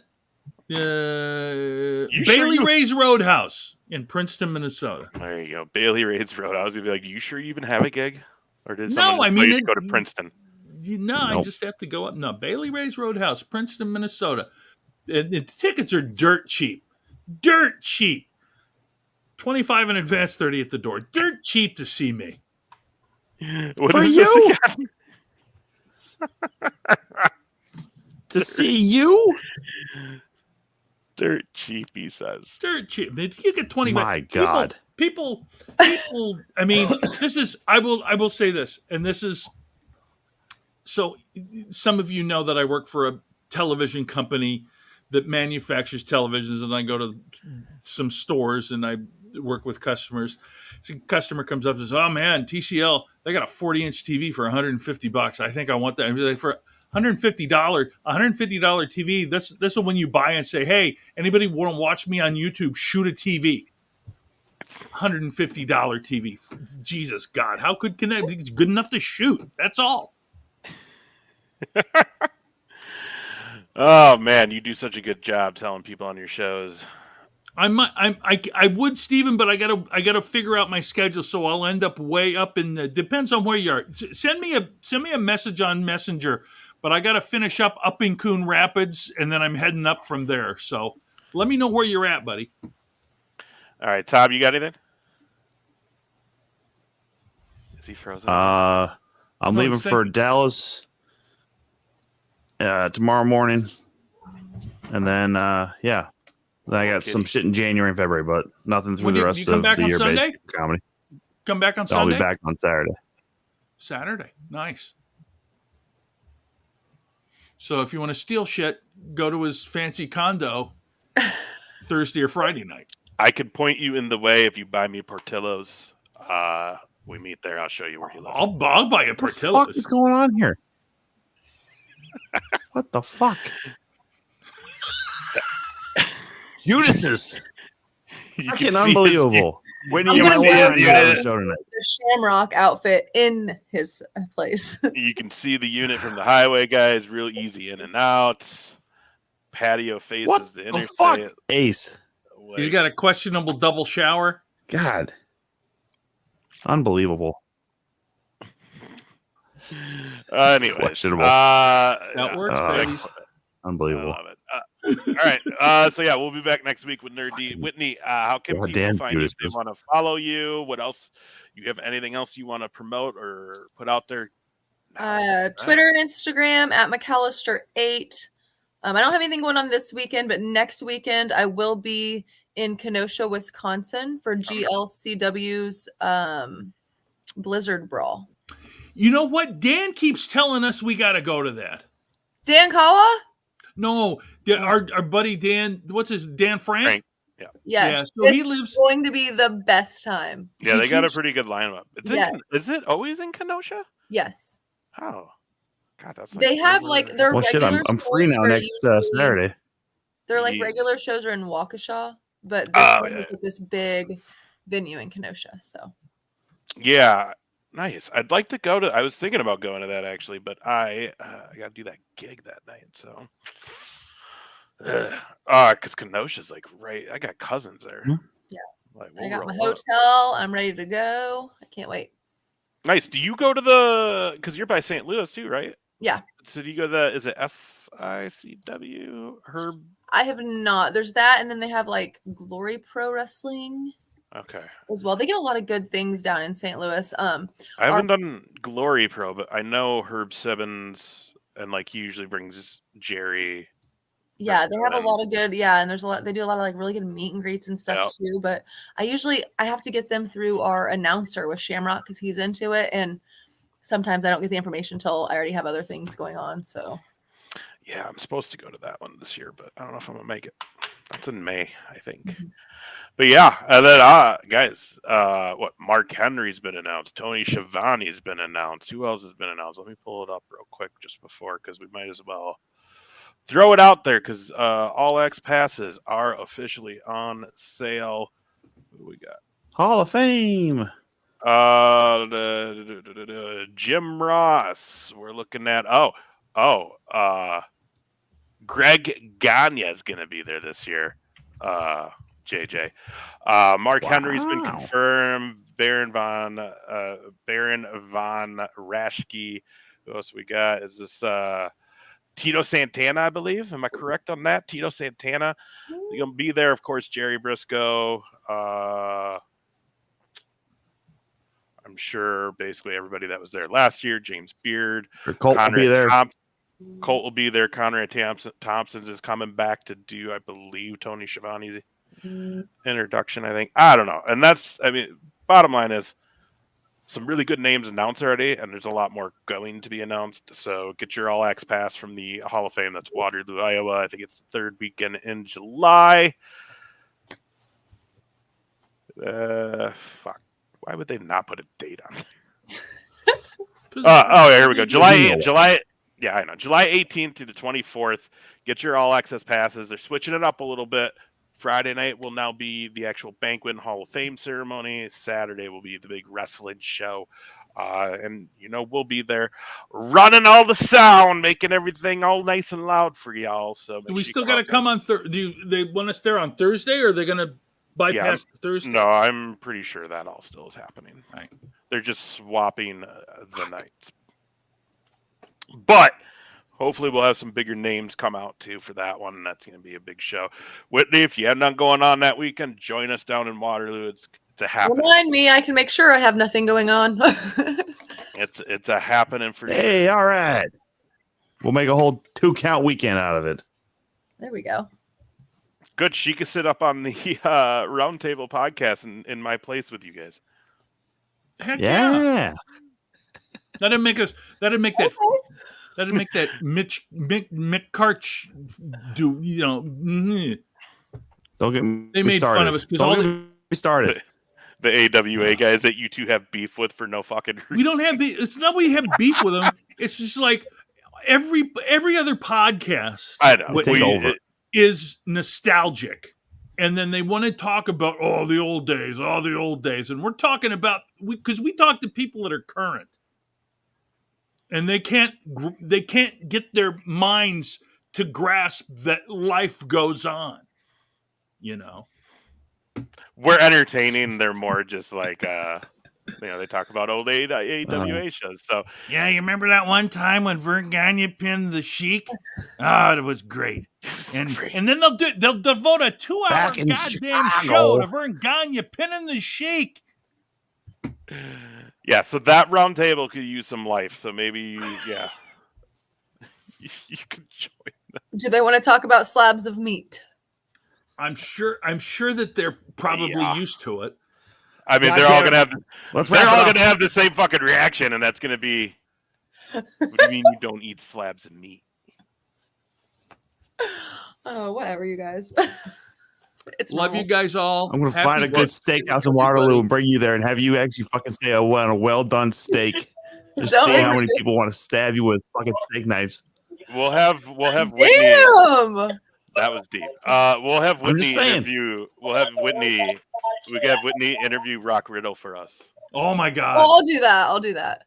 Bailey Ray's Roadhouse in Princeton, Minnesota. There you go. Bailey Ray's Roadhouse. You'd be like, you sure you even have a gig? Or did No, someone I tell you mean, to go to Princeton? No, Nope. I just have to go up. No, Bailey Ray's Roadhouse, Princeton, Minnesota. The tickets are dirt cheap. Dirt cheap. 25 in advance, 30 at the door. Dirt cheap to see me. What For is you? this again? To see you? Dirt cheap, he says. Dirt cheap. You get 25. My God. People. I mean, this is. I will say this, and this is. So, some of you know that I work for a television company that manufactures televisions, and I go to some stores and I work with customers. So a customer comes up and says, "Oh man, TCL, they got a 40-inch TV for $150. I think I want that." And like, for $150 TV, this is when you buy and say, "Hey, anybody want to watch me on YouTube? Shoot a TV." $150 TV. Jesus God, how could can that be good enough to shoot? That's all. Oh man, you do such a good job telling people on your shows. I would, Steven, but I gotta figure out my schedule, so I'll end up way up in the. Depends on where you are. Send me a message on Messenger, but I gotta finish up in Coon Rapids, and then I'm heading up from there. So let me know where you're at, buddy. All right, Tom, you got anything? Is he frozen? I'm No, leaving he's for thinking. Dallas tomorrow morning, and then yeah, then I got some shit in January and February, but nothing through When the you rest come of back the on year. Sunday? Based comedy. Come back on I'll Sunday. be back on Saturday. Saturday, nice. So if you want to steal shit, go to his fancy condo Thursday or Friday night. I could point you in the way if you buy me Portillo's. We meet there. I'll show you where he lives. I'll buy a What the Portillo's. fuck is going on here? What the fuck? Eunice's You fucking can see unbelievable. Whitney, I'm you gonna might wear want to the- on the show tonight. The Shamrock outfit in his place. You can see the unit from the highway, guys. Real easy in and out. Patio faces What the the interstate. fuck, Ace? Like, You got a questionable double shower. God, unbelievable. anyways, Questionable. That works, babies. I Unbelievable. love it. All right. So yeah, we'll be back next week with Nerd D. Whitney, how can people Goddamn find you if they Judas. want to follow you? What else? You have anything else you want to promote or put out there? Twitter and Instagram at McCallister8. I don't have anything going on this weekend, but next weekend I will be in Kenosha, Wisconsin for GLCW's Blizzard Brawl. You know what? Dan keeps telling us we got to go to that. Dan Kawa? No, our buddy Dan. What's his Dan Frank? Frank. Yes. Yeah, so it's he lives- going to be the best time. Yeah, they got a pretty good lineup. It's Yeah. is it always in Kenosha? Yes. Oh, God, that's like They have over- like their Well, shit, regular I'm free shows now are next usually- Saturday. Their like Yeah. regular shows are in Waukesha, but this Oh, one yeah. is at this big venue in Kenosha. So Yeah, nice. I'd like to go to. I was thinking about going to that actually, but I got to do that gig that night. So, because Kenosha's like right. I got cousins there. Hmm. Yeah. Like, I we'll got my roll up. hotel. I'm ready to go. I can't wait. Nice. Do you go to the? Because you're by St. Louis too, right? Yeah. So do you go to the? Is it SICW? Herb? I have not. There's that, and then they have like Glory Pro Wrestling Okay. as well. They get a lot of good things down in St. Louis. I haven't done Glory Pro, but I know Herb Sibbons and like he usually brings Jerry. Yeah, they have a and- lot of good. Yeah, and there's a lot. They do a lot of like really good meet and greets and stuff too. But I have to get them through our announcer with Shamrock because he's into it, and sometimes I don't get the information until I already have other things going on. So yeah, I'm supposed to go to that one this year, but I don't know if I'm gonna make it. That's in May, I think. But yeah, and then guys, what Mark Henry's been announced, Tony Schiavone's been announced. Who else has been announced? Let me pull it up real quick just before, because we might as well throw it out there, because All X passes are officially on sale. Who we got? Hall of Fame. Jim Ross. We're looking at Greg Gagne is going to be there this year. JJ. Mark Henry's been confirmed. Baron von Raschke. Who else we got? Is this Tito Santana, I believe? Am I correct on that? Tito Santana. You're going to be there, of course. Jerry Briscoe. I'm sure basically everybody that was there last year. James Beard. Colt will be there. Colt will be there. Conrad Thompson's is coming back to do, I believe, Tony Schiavone's introduction, I think. I don't know. And that's, I mean, bottom line is some really good names announced already, and there's a lot more going to be announced. So get your All X pass from the Hall of Fame. That's Waterloo, Iowa. I think it's the third weekend in July. Fuck. Why would they not put a date on there? Here we go. July. Yeah, I know. July 18th to the 24th. Get your all access passes. They're switching it up a little bit. Friday night will now be the actual banquet and Hall of Fame ceremony. Saturday will be the big wrestling show. And, we'll be there running all the sound, making everything all nice and loud for y'all. So we still got to come on Thursday. Do they want us there on Thursday, or are they going to bypass Thursday? No, I'm pretty sure that all still is happening. Right. They're just swapping the nights. But hopefully we'll have some bigger names come out too for that one, and that's going to be a big show. Whitney, if you have nothing going on that weekend, join us down in Waterloo. It's a happening. Remind me, I can make sure I have nothing going on. It's a happening for you. Hey, all right. We'll make a whole 2-count weekend out of it. There we go. Good. She could sit up on the Roundtable podcast in my place with you guys. Heck yeah. That'd make that Mick Karch do, Don't get me they made started. fun of us because Don't all get the me started. The AWA guys that you two have beef with for no fucking reason. we don't have beef. It's not we have beef with them. It's just like every other podcast. I know. Take over. Is nostalgic, and then they want to talk about the old days, and we're talking about because we talk to people that are current, and they can't get their minds to grasp that life goes on. We're entertaining. They're more just like they talk about old AWA shows. So yeah, you remember that one time when Vern Gagne pinned the Sheik? Oh, it was great. And then they'll devote a 2-hour goddamn show to Vern Gagne pinning the Sheik. Yeah, so that round table could use some life. So maybe you could join them. Do they want to talk about slabs of meat? I'm sure that they're probably used to it. I mean, they're all gonna have the same fucking reaction, and that's gonna be. What do you mean you don't eat slabs of meat? Oh, whatever, you guys. Love you guys all. I'm gonna find a good steakhouse in Waterloo and bring you there and have you actually fucking say a well done steak. Just see how many people want to stab you with fucking steak knives. We'll have Whitney. Damn. That was deep. We'll have Whitney interview. We'll have Whitney. We can have Whitney interview Rock Riddle for us. Oh my god! Well, I'll do that.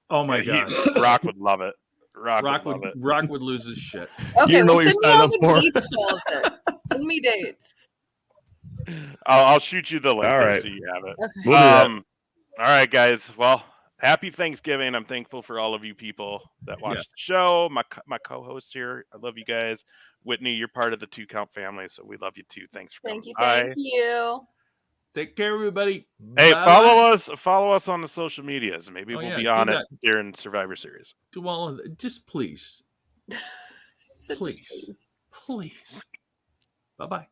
Oh my god! Rock would love it. Rock would lose his shit. Okay, you know what you're signing up for. Send me dates. I'll shoot you the link all right. so you have it. Okay. We'll do that. All right, guys. Well, happy Thanksgiving. I'm thankful for all of you people that watched the show. My co-hosts here. I love you guys. Whitney, you're part of the 2-count family, so we love you too. Thanks for coming. Thank you. Take care, everybody. Hey, Bye-bye. follow us on the social medias. Maybe Oh, we'll yeah, be do on it that. during Survivor Series. Well, just please. Said just Please. please. Please. Bye-bye.